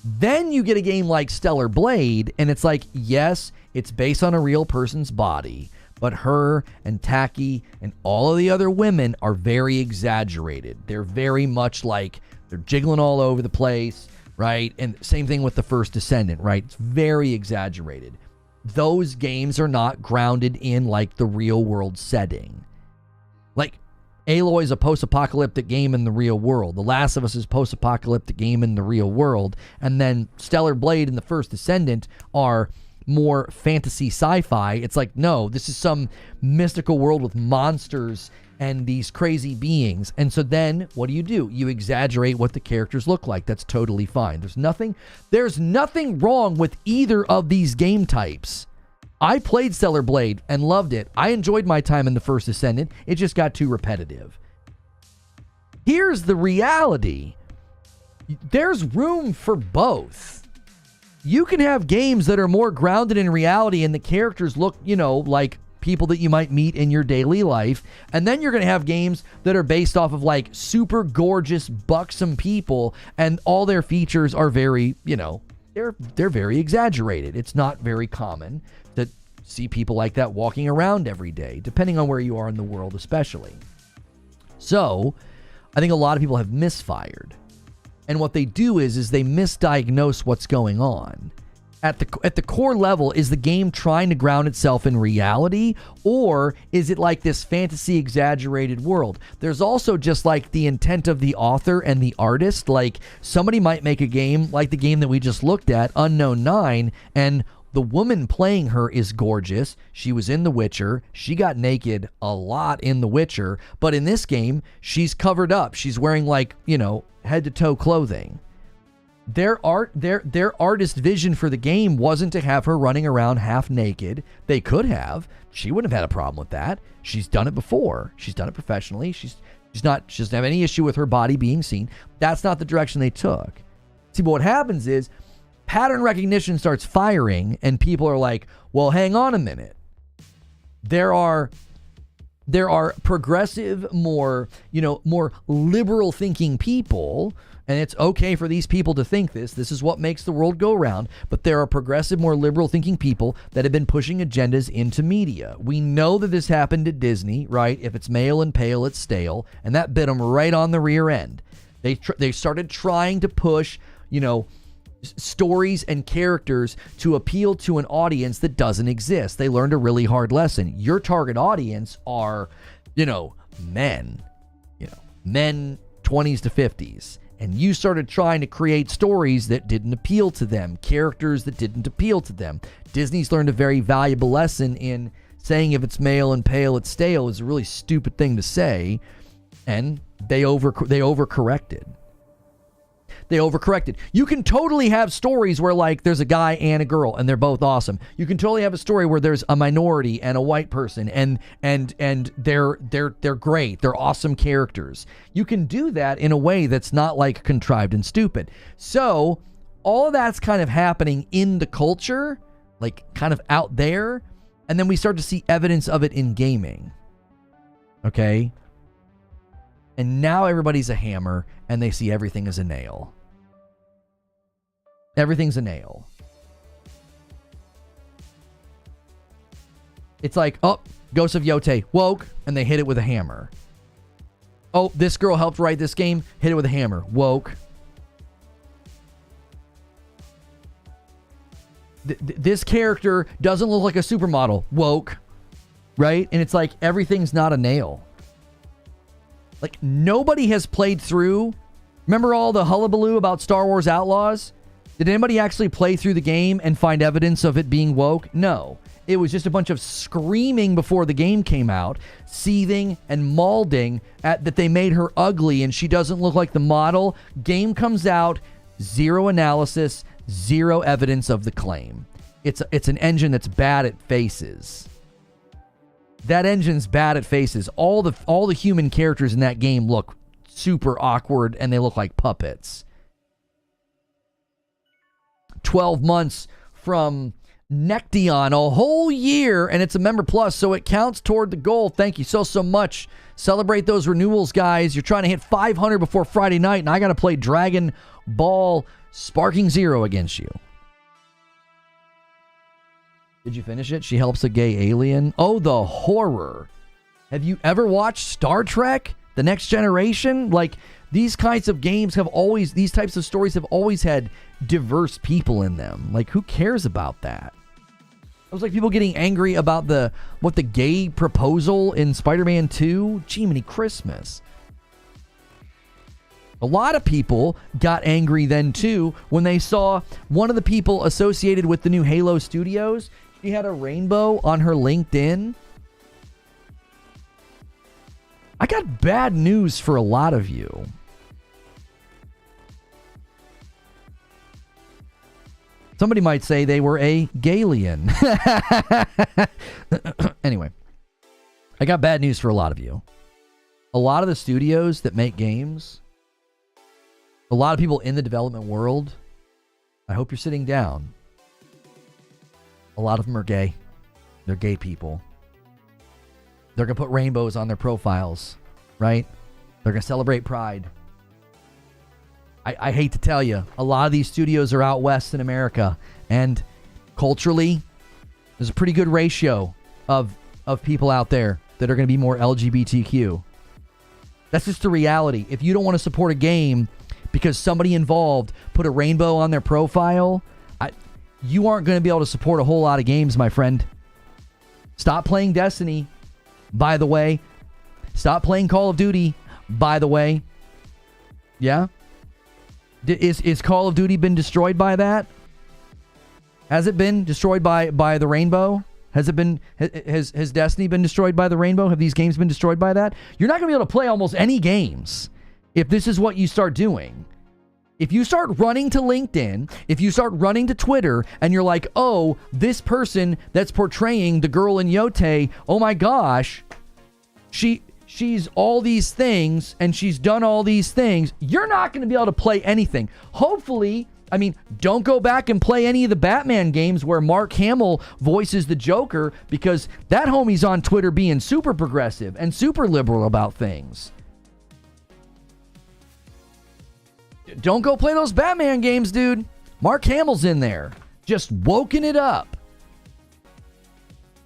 Then you get a game like Stellar Blade, and it's like, yes, it's based on a real person's body. But her and Taki and all of the other women are very exaggerated. They're very much like they're jiggling all over the place, right? And same thing with the First Descendant, right? It's very exaggerated. Those games are not grounded in like the real world setting. Like Aloy is a post-apocalyptic game in the real world. The Last of Us is a post-apocalyptic game in the real world. And then Stellar Blade and the First Descendant are more fantasy sci-fi. It's like, no, this is some mystical world with monsters and these crazy beings. And so then what do? You exaggerate what the characters look like. That's totally fine. There's nothing wrong with either of these game types. I played Stellar Blade and loved it. I enjoyed my time in the First Descendant. It just got too repetitive. Here's the reality. There's room for both. You can have games that are more grounded in reality and the characters look, like people that you might meet in your daily life. And then you're going to have games that are based off of like super gorgeous, buxom people and all their features are very, they're very exaggerated. It's not very common to see people like that walking around every day, depending on where you are in the world especially. So I think a lot of people have misfired. And what they do is they misdiagnose what's going on. At the core level, is the game trying to ground itself in reality, or is it like this fantasy exaggerated world? There's also just like the intent of the author and the artist. Like somebody might make a game like the game that we just looked at, Unknown 9, and the woman playing her is gorgeous. She was in The Witcher. She got naked a lot in The Witcher. But in this game, she's covered up. She's wearing like, head to toe clothing. Their artist vision for the game wasn't to have her running around half naked. They could have. She wouldn't have had a problem with that. She's done it before. She's done it professionally. She doesn't have any issue with her body being seen. That's not the direction they took. See, but what happens is pattern recognition starts firing and people are like, well, hang on a minute. There are progressive, more liberal thinking people, and it's okay for these people to think this. This is what makes the world go round. But there are progressive, more liberal thinking people that have been pushing agendas into media. We know that this happened at Disney, right? If it's male and pale, it's stale. And that bit them right on the rear end. They started trying to push, stories and characters to appeal to an audience that doesn't exist. They learned a really hard lesson. Your target audience are, men 20s to 50s. And you started trying to create stories that didn't appeal to them, characters that didn't appeal to them. Disney's learned a very valuable lesson in saying if it's male and pale, it's stale is a really stupid thing to say. And they overcorrected. They overcorrected. You can totally have stories where like there's a guy and a girl and they're both awesome. You can totally have a story where there's a minority and a white person and they're great. They're awesome characters. You can do that in a way that's not like contrived and stupid. So all of that's kind of happening in the culture, like kind of out there, and then we start to see evidence of it in gaming. Okay? And now everybody's a hammer and they see everything as a nail. Everything's a nail. It's like, oh, Ghost of Yote woke, and they hit it with a hammer. Oh, this girl helped write this game, hit it with a hammer, woke. This character doesn't look like a supermodel, woke. Right? And it's like everything's not a nail. Like nobody has played through. Remember all the hullabaloo about Star Wars Outlaws? Did anybody actually play through the game and find evidence of it being woke? No. It was just a bunch of screaming before the game came out, seething and mauling at that they made her ugly and she doesn't look like the model. Game comes out, zero analysis, zero evidence of the claim. It's an engine that's bad at faces. That engine's bad at faces. All the human characters in that game look super awkward and they look like puppets. 12 months from Necteon, a whole year, and it's a member plus, so it counts toward the goal. Thank you so much. Celebrate those renewals, guys. You're trying to hit 500 before Friday night, and I got to play Dragon Ball Sparking Zero against you. Did you finish it? She helps a gay alien. Oh, the horror. Have you ever watched Star Trek? The Next Generation? Like, these kinds of games have always, these types of stories have always had diverse people in them. Like, who cares about that? It was like people getting angry about the gay proposal in Spider-Man 2. Jiminy Christmas. A lot of people got angry then, too, when they saw one of the people associated with the new Halo Studios. She had a rainbow on her LinkedIn. I got bad news for a lot of you. Somebody might say they were a Galian. Anyway, I got bad news for a lot of you. A lot of the studios that make games, a lot of people in the development world, I hope you're sitting down. A lot of them are gay. They're gay people. They're going to put rainbows on their profiles, right? They're going to celebrate Pride. I hate to tell you, a lot of these studios are out west in America, and culturally, there's a pretty good ratio of people out there that are going to be more LGBTQ. That's just the reality. If you don't want to support a game because somebody involved put a rainbow on their profile, you aren't going to be able to support a whole lot of games, my friend. Stop playing Destiny, by the way. Stop playing Call of Duty, by the way. Yeah? Is Call of Duty been destroyed by that? Has it been destroyed by the rainbow? Has Destiny been destroyed by the rainbow? Have these games been destroyed by that? You're not going to be able to play almost any games if this is what you start doing. If you start running to LinkedIn, if you start running to Twitter, and you're like, oh, this person that's portraying the girl in Yote, oh my gosh, she's all these things, and she's done all these things, you're not going to be able to play anything. Hopefully, I mean, don't go back and play any of the Batman games where Mark Hamill voices the Joker, because that homie's on Twitter being super progressive and super liberal about things. Don't go play those Batman games, dude. Mark Hamill's in there, just woken it up.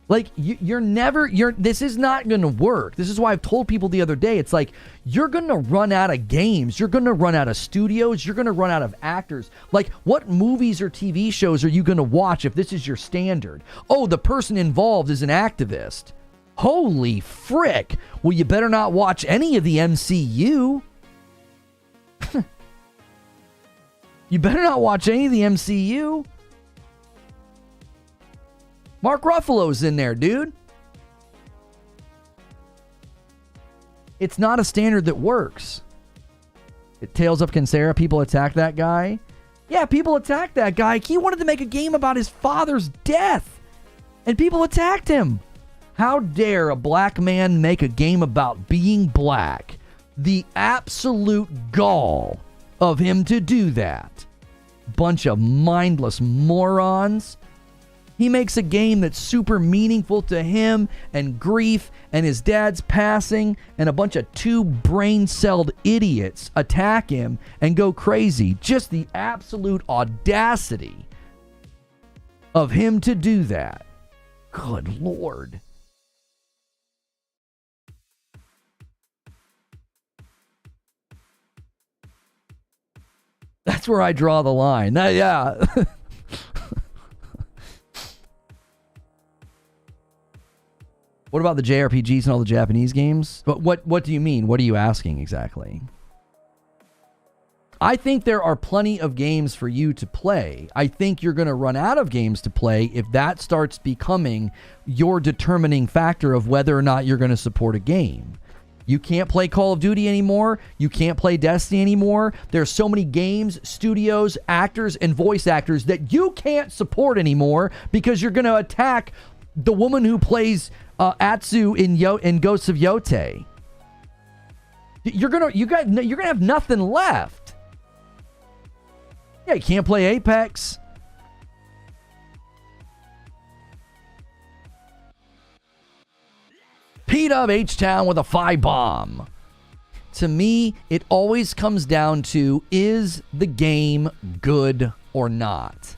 Like, this is not going to work. This is why I've told people the other day, it's like, you're going to run out of games. You're going to run out of studios. You're going to run out of actors. Like, what movies or TV shows are you going to watch if this is your standard? Oh, the person involved is an activist. Holy frick. Well, you better not watch any of the MCU. You better not watch any of the MCU. Mark Ruffalo's in there, dude. It's not a standard that works. Tales of Kinsera, people attack that guy. Yeah, people attacked that guy. He wanted to make a game about his father's death, and people attacked him. How dare a black man make a game about being black? The absolute gall of him to do that. Bunch of mindless morons. He makes a game that's super meaningful to him and grief and his dad's passing, and a bunch of two brain-celled idiots attack him and go crazy. Just the absolute audacity of him to do that. Good Lord. That's where I draw the line. Yeah. What about the JRPGs and all the Japanese games? What do you mean? What are you asking exactly? I think there are plenty of games for you to play. I think you're going to run out of games to play if that starts becoming your determining factor of whether or not you're going to support a game. You can't play Call of Duty anymore. You can't play Destiny anymore. There's so many games, studios, actors, and voice actors that you can't support anymore because you're going to attack the woman who plays Atsu in Ghosts of Yote. You're gonna have nothing left. Yeah, you can't play Apex. P-Dub H-Town with a 5-bomb. To me, it always comes down to, is the game good or not?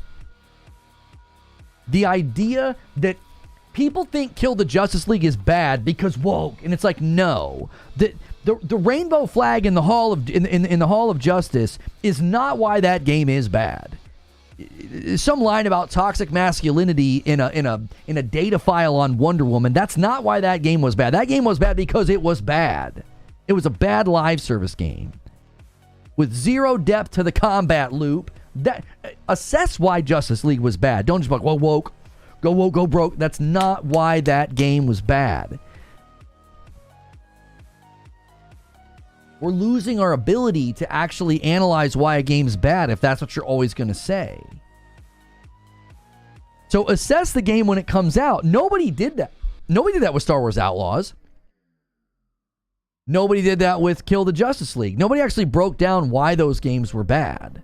The idea that people think Kill the Justice League is bad because woke, and it's like, no. The rainbow flag in the Hall of in the Hall of Justice is not why that game is bad. Some line about toxic masculinity in a data file on Wonder Woman, that's not why that game was bad. That game was bad because it was bad. It was a bad live service game with zero depth to the combat loop. That assess why Justice League was bad. Don't just be like, well, woke. Go woke, go broke. That's not why that game was bad. We're losing our ability to actually analyze why a game's bad if that's what you're always going to say. So assess the game when it comes out. Nobody did that. Nobody did that with Star Wars Outlaws. Nobody did that with Kill the Justice League. Nobody actually broke down why those games were bad.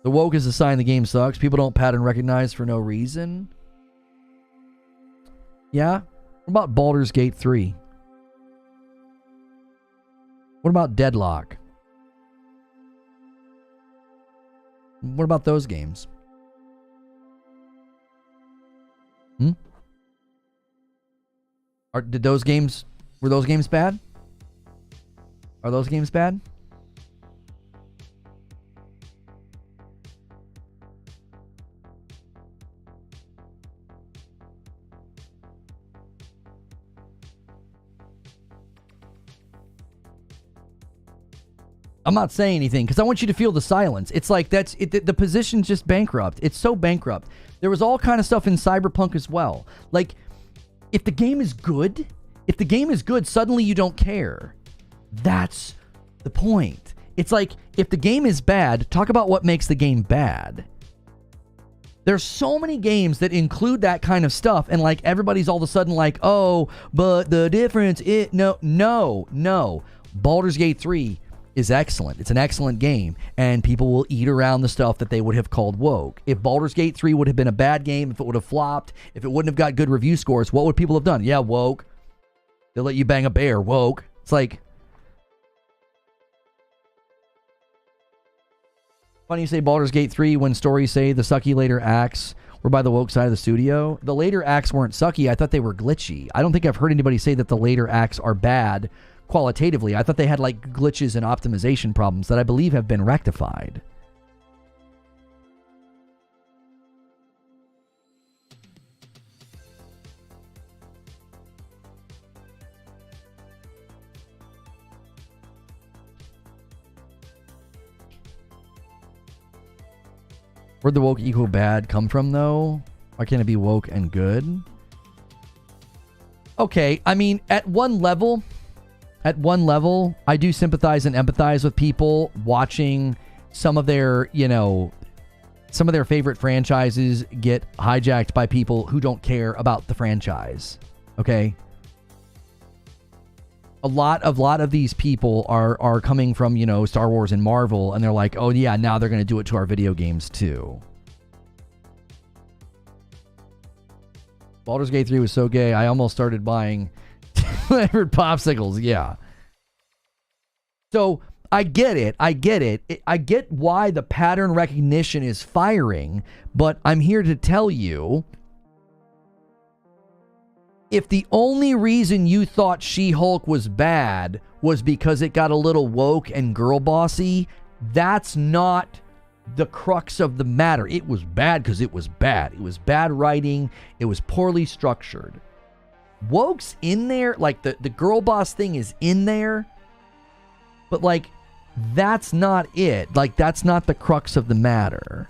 The woke is a sign the game sucks. People don't pattern recognize for no reason. Yeah? What about Baldur's Gate 3? What about Deadlock? What about those games? Were those games bad? Are those games bad? I'm not saying anything because I want you to feel the silence. It's like the position's just bankrupt. It's so bankrupt. There was all kind of stuff in Cyberpunk as well. Like, if the game is good, suddenly you don't care. That's the point. It's like, if the game is bad, talk about what makes the game bad. There's so many games that include that kind of stuff, and like everybody's all of a sudden like, oh, but the difference is no. Baldur's Gate 3 is excellent. It's an excellent game, and people will eat around the stuff that they would have called woke. If Baldur's Gate 3 would have been a bad game, if it would have flopped, if it wouldn't have got good review scores, what would people have done? Yeah, woke. They'll let you bang a bear, woke. It's like, funny you say Baldur's Gate 3 when stories say the sucky later acts were by the woke side of the studio. The later acts weren't sucky. I thought they were glitchy. I don't think I've heard anybody say that the later acts are bad qualitatively. I thought they had like glitches and optimization problems that I believe have been rectified. Where'd the woke equal bad come from though? Why can't it be woke and good? Okay, I mean, at one level, at one level, I do sympathize and empathize with people watching some of their, some of their favorite franchises get hijacked by people who don't care about the franchise. Okay? A lot of these people are coming from, Star Wars and Marvel, and they're like, oh yeah, now they're going to do it to our video games too. Baldur's Gate 3 was so gay, I almost started buying flavored popsicles. Yeah. So I get it. I get why the pattern recognition is firing, but I'm here to tell you, if the only reason you thought She-Hulk was bad was because it got a little woke and girl bossy, that's not the crux of the matter. It was bad because it was bad. It was bad writing. It was poorly structured. Woke's in there, like the girl boss thing is in there, but like that's not it. Like that's not the crux of the matter.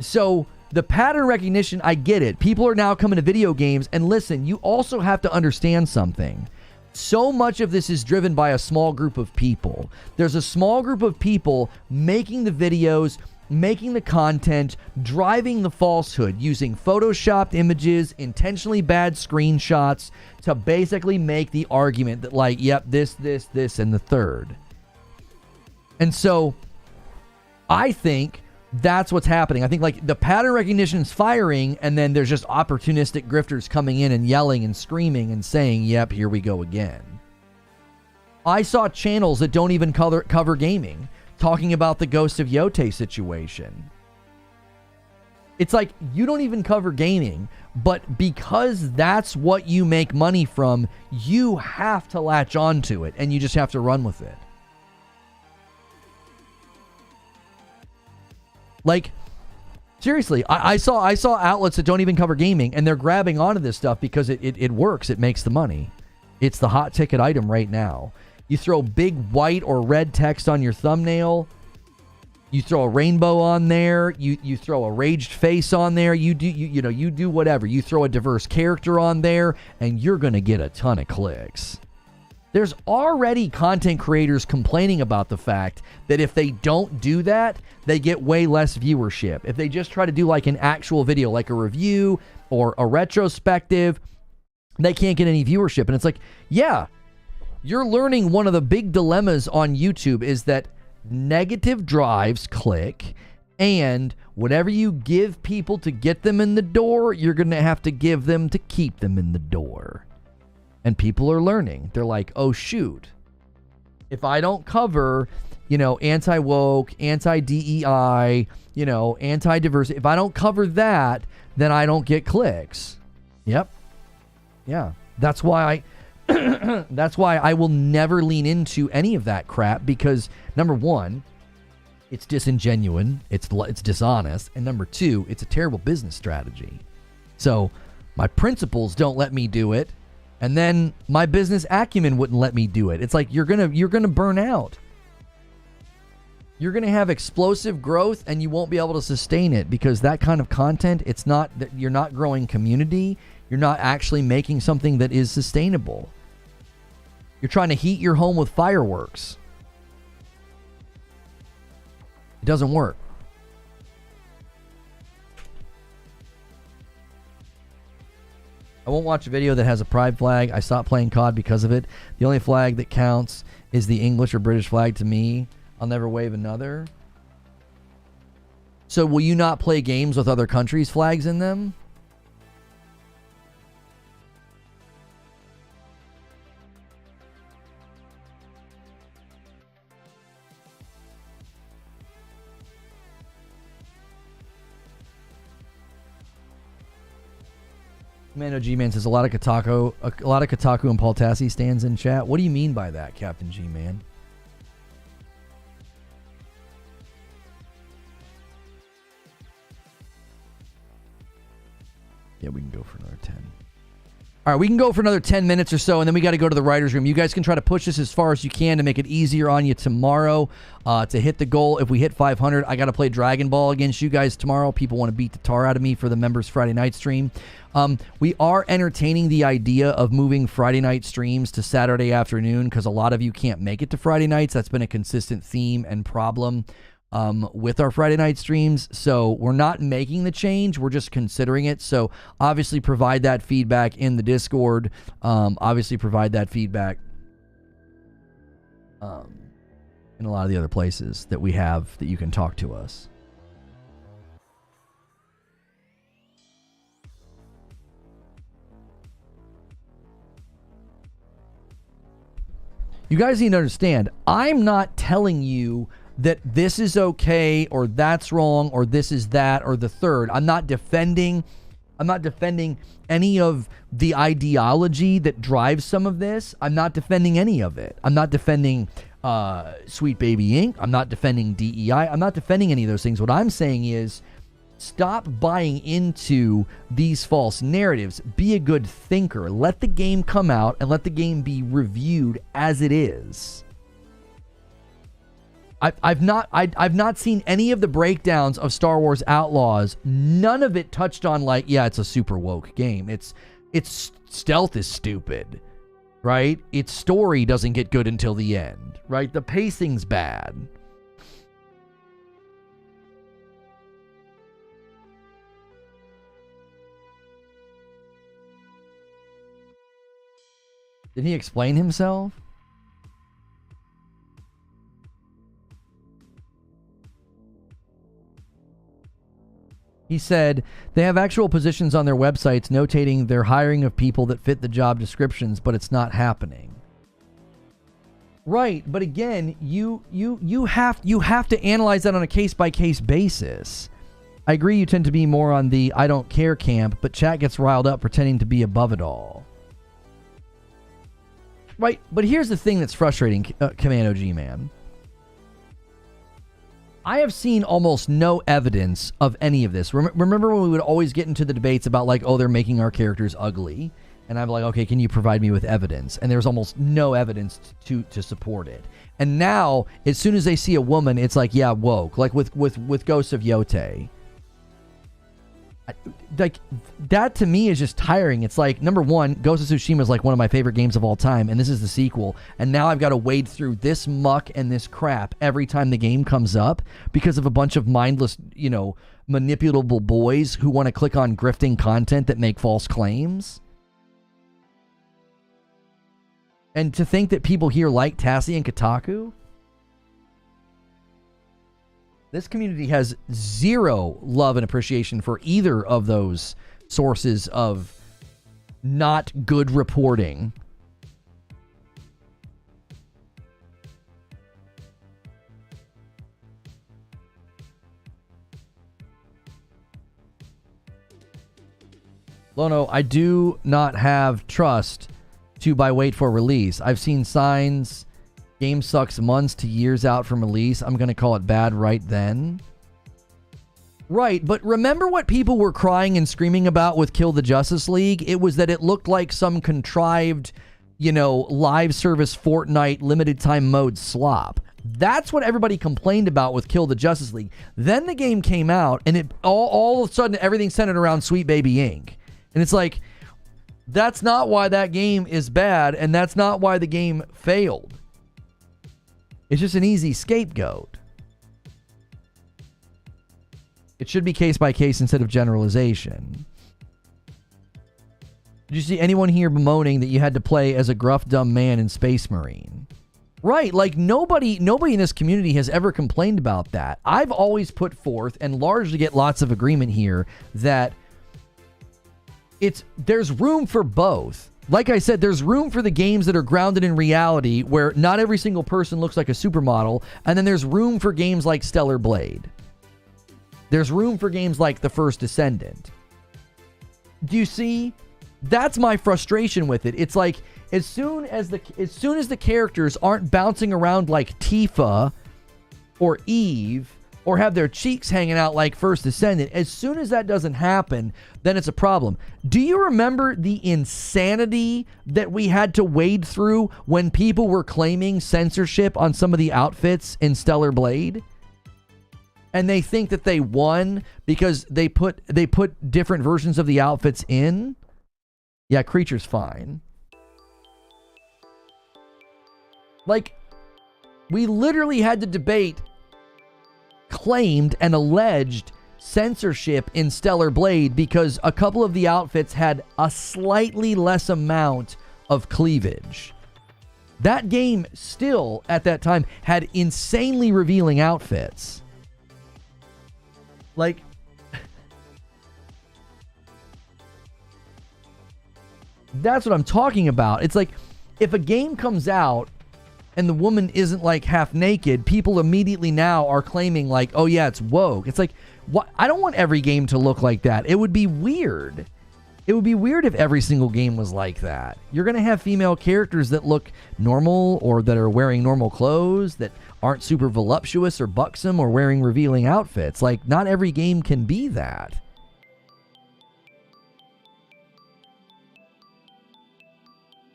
So the pattern recognition, I get it. People are now coming to video games, and listen, you also have to understand something. So much of this is driven by a small group of people. There's a small group of people making the videos, making the content, driving the falsehood, using photoshopped images, intentionally bad screenshots to basically make the argument that like, yep, this, and the third. And so I think that's what's happening. I think like the pattern recognition is firing, and then there's just opportunistic grifters coming in and yelling and screaming and saying, yep, here we go again. I saw channels that don't even cover gaming talking about the Ghost of Yote situation. It's like, you don't even cover gaming, but because that's what you make money from, you have to latch onto it, and you just have to run with it. Like, seriously, I saw outlets that don't even cover gaming, and they're grabbing onto this stuff because it works. It makes the money. It's the hot ticket item right now. You throw big white or red text on your thumbnail. You throw a rainbow on there. You throw a raged face on there. You do whatever. You throw a diverse character on there, and you're gonna get a ton of clicks. There's already content creators complaining about the fact that if they don't do that, they get way less viewership. If they just try to do like an actual video, like a review or a retrospective, they can't get any viewership. And it's like, yeah, you're learning one of the big dilemmas on YouTube is that negative drives click, and whatever you give people to get them in the door, you're going to have to give them to keep them in the door. And people are learning. They're like, oh, shoot. If I don't cover, anti-woke, anti-DEI, anti-diversity, if I don't cover that, then I don't get clicks. Yep. Yeah. That's why I will never lean into any of that crap, because number one, it's disingenuous, it's dishonest, and number two, it's a terrible business strategy. So my principles don't let me do it. And then my business acumen wouldn't let me do it. It's like you're gonna burn out. You're gonna have explosive growth, and you won't be able to sustain it, because that kind of content, you're not growing community. You're not actually making something that is sustainable. You're trying to heat your home with fireworks. It doesn't work. I won't watch a video that has a pride flag. I stopped playing COD because of it. The only flag that counts is the English or British flag to me. I'll never wave another. So will you not play games with other countries' flags in them? Mando G-Man says a lot of Kotaku and Paul Tassi stands in chat. What do you mean by that, Captain G-Man? Yeah, we can go for another 10. All right, we can go for another 10 minutes or so, and then we got to go to the writer's room. You guys can try to push this as far as you can to make it easier on you tomorrow to hit the goal. If we hit 500, I got to play Dragon Ball against you guys tomorrow. People want to beat the tar out of me for the members Friday night stream. We are entertaining the idea of moving Friday night streams to Saturday afternoon because a lot of you can't make it to Friday nights. That's been a consistent theme and problem with our Friday night streams. So we're not making the change. We're just considering it. So obviously provide that feedback in the Discord. Obviously provide that feedback in a lot of the other places that we have that you can talk to us. You guys need to understand, I'm not telling you that this is okay or that's wrong or this is that or the third. I'm not defending any of the ideology that drives some of this. I'm not defending any of it. I'm not defending Sweet Baby Inc. I'm not defending DEI. I'm not defending any of those things. What I'm saying is stop buying into these false narratives. Be a good thinker. Let the game come out and let the game be reviewed as it is. I've not seen any of the breakdowns of Star Wars Outlaws. None of it touched on like, yeah, it's a super woke game. Its stealth is stupid, right? Its story doesn't get good until the end, right? The pacing's bad. Did he explain himself? He said, they have actual positions on their websites notating their hiring of people that fit the job descriptions, but it's not happening. Right, but again, you have to analyze that on a case-by-case basis. I agree you tend to be more on the I don't care camp, but chat gets riled up pretending to be above it all. Right, but here's the thing that's frustrating, Commando G-Man. I have seen almost no evidence of any of this. Remember when we would always get into the debates about like, oh, they're making our characters ugly? And I'm like, okay, can you provide me with evidence? And there's almost no evidence to support it. And now, as soon as they see a woman, it's like, yeah, woke. Like with Ghosts of Yote. Like, that to me is just tiring. It's like, number one, Ghost of Tsushima is like one of my favorite games of all time, and this is the sequel. And now I've got to wade through this muck and this crap every time the game comes up because of a bunch of mindless, manipulable boys who want to click on grifting content that make false claims. And to think that people here like Tassie and Kotaku? This community has zero love and appreciation for either of those sources of not good reporting. Lono, I do not have trust to buy wait for release. I've seen signs... Game sucks months to years out from release. I'm going to call it bad right then. Right, but remember what people were crying and screaming about with Kill the Justice League? It was that it looked like some contrived, live service Fortnite limited time mode slop. That's what everybody complained about with Kill the Justice League. Then the game came out, and it all of a sudden everything centered around Sweet Baby Inc. And it's like, that's not why that game is bad, and that's not why the game failed. It's just an easy scapegoat. It should be case by case instead of generalization. Did you see anyone here bemoaning that you had to play as a gruff, dumb man in Space Marine? Right, like nobody in this community has ever complained about that. I've always put forth, and largely get lots of agreement here, that there's room for both. Like I said, there's room for the games that are grounded in reality where not every single person looks like a supermodel, and then there's room for games like Stellar Blade. There's room for games like The First Descendant. Do you see? That's my frustration with it. It's like as soon as the characters aren't bouncing around like Tifa or Eve or have their cheeks hanging out like First Descendant. As soon as that doesn't happen, then it's a problem. Do you remember the insanity that we had to wade through when people were claiming censorship on some of the outfits in Stellar Blade? And they think that they won because they put different versions of the outfits in? Yeah, Creature's fine. Like, we literally had to debate claimed and alleged censorship in Stellar Blade because a couple of the outfits had a slightly less amount of cleavage. That game still, at that time, had insanely revealing outfits. Like, that's what I'm talking about. It's like, if a game comes out and the woman isn't like half naked, people immediately now are claiming like, oh yeah, it's woke. It's like, what? I don't want every game to look like that. It would be weird. It would be weird if every single game was like that. You're going to have female characters that look normal or that are wearing normal clothes, that aren't super voluptuous or buxom or wearing revealing outfits. Like, not every game can be that.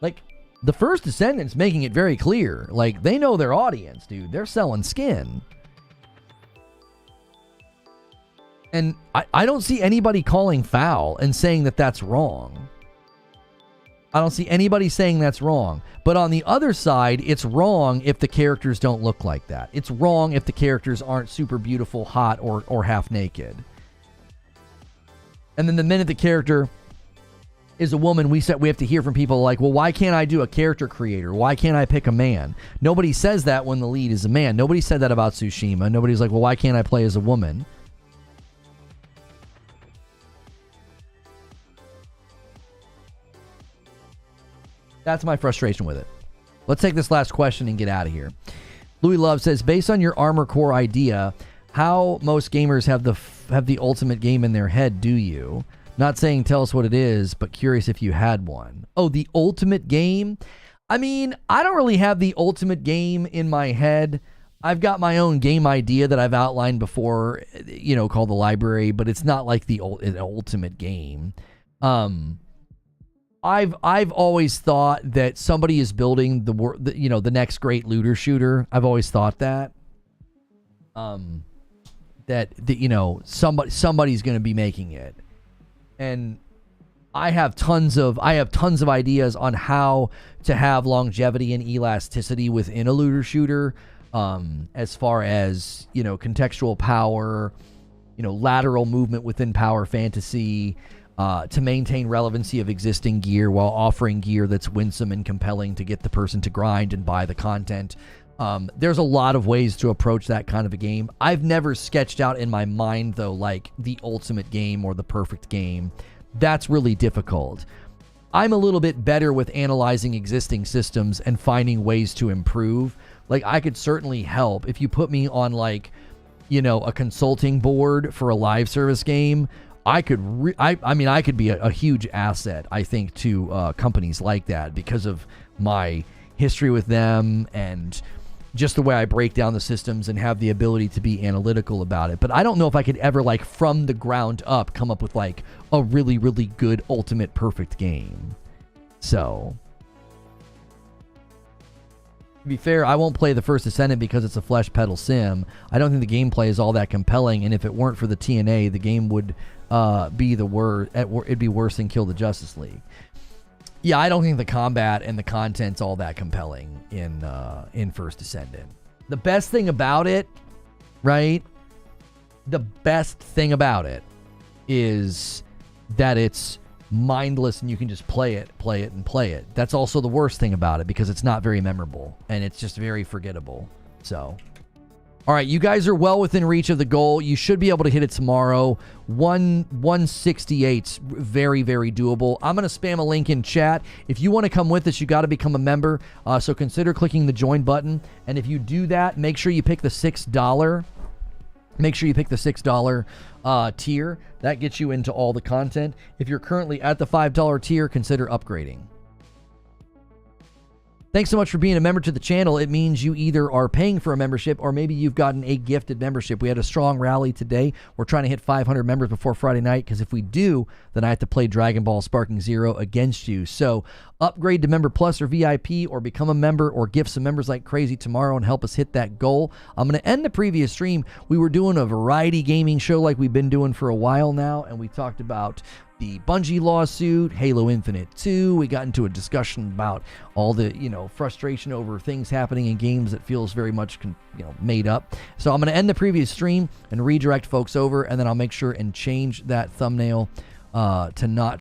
Like, the First Descendant's making it very clear. Like, they know their audience, dude. They're selling skin. And I don't see anybody calling foul and saying that that's wrong. I don't see anybody saying that's wrong. But on the other side, it's wrong if the characters don't look like that. It's wrong if the characters aren't super beautiful, hot, or half naked. And then the minute the character is a woman, we have to hear from people like, well, why can't I do a character creator? Why can't I pick a man? Nobody says that when the lead is a man. Nobody said that about Tsushima. Nobody's like, well, why can't I play as a woman? That's my frustration with it. Let's take this last question and get out of here. Louis Love says, based on your Armor Core idea, how most gamers have the ultimate game in their head, do you? Not saying tell us what it is, but curious if you had one. Oh, the ultimate game? I mean, I don't really have the ultimate game in my head. I've got my own game idea that I've outlined before, you know, called the library, but it's not like the ultimate game. I've always thought that somebody is building the next great looter shooter. I've always thought that. Somebody's going to be making it. And I have tons of ideas on how to have longevity and elasticity within a looter shooter, as far as, you know, contextual power, you know, lateral movement within power fantasy, to maintain relevancy of existing gear while offering gear that's winsome and compelling to get the person to grind and buy the content. There's a lot of ways to approach that kind of a game. I've never sketched out in my mind, though, like the ultimate game or the perfect game. That's really difficult. I'm a little bit better with analyzing existing systems and finding ways to improve. Like, I could certainly help if you put me on, like, you know, a consulting board for a live service game. I could I could be a huge asset, I think, to companies like that because of my history with them and just the way I break down the systems and have the ability to be analytical about it. But I don't know if I could ever, like, from the ground up, come up with, like, a really, really good ultimate perfect game. So, to be fair, I won't play the First Descendant because it's a flesh pedal sim. I don't think the gameplay is all that compelling, and if it weren't for the TNA, the game would be the worst. It'd be worse than Kill the Justice League. Yeah, I don't think the combat and the content's all that compelling in First Descendant. The best thing about it, right? The best thing about it is that it's mindless and you can just play it. That's also the worst thing about it because it's not very memorable and it's just very forgettable. So, all right, you guys are well within reach of the goal. You should be able to hit it tomorrow. 168's very, very doable. I'm going to spam a link in chat. If you want to come with us, you got to become a member. So consider clicking the join button. And if you do that, make sure you pick the $6. Make sure you pick the $6 tier. That gets you into all the content. If you're currently at the $5 tier, consider upgrading. Thanks so much for being a member to the channel. It means you either are paying for a membership or maybe you've gotten a gifted membership. We had a strong rally today. We're trying to hit 500 members before Friday night because if we do, then I have to play Dragon Ball Sparking Zero against you. So upgrade to Member Plus or VIP or become a member or gift some members like crazy tomorrow and help us hit that goal. I'm going to end the previous stream. We were doing a variety gaming show like we've been doing for a while now, and we talked about the Bungie lawsuit, Halo Infinite 2. We got into a discussion about all the, frustration over things happening in games that feels very much, made up. So I'm going to end the previous stream and redirect folks over, and then I'll make sure and change that thumbnail to not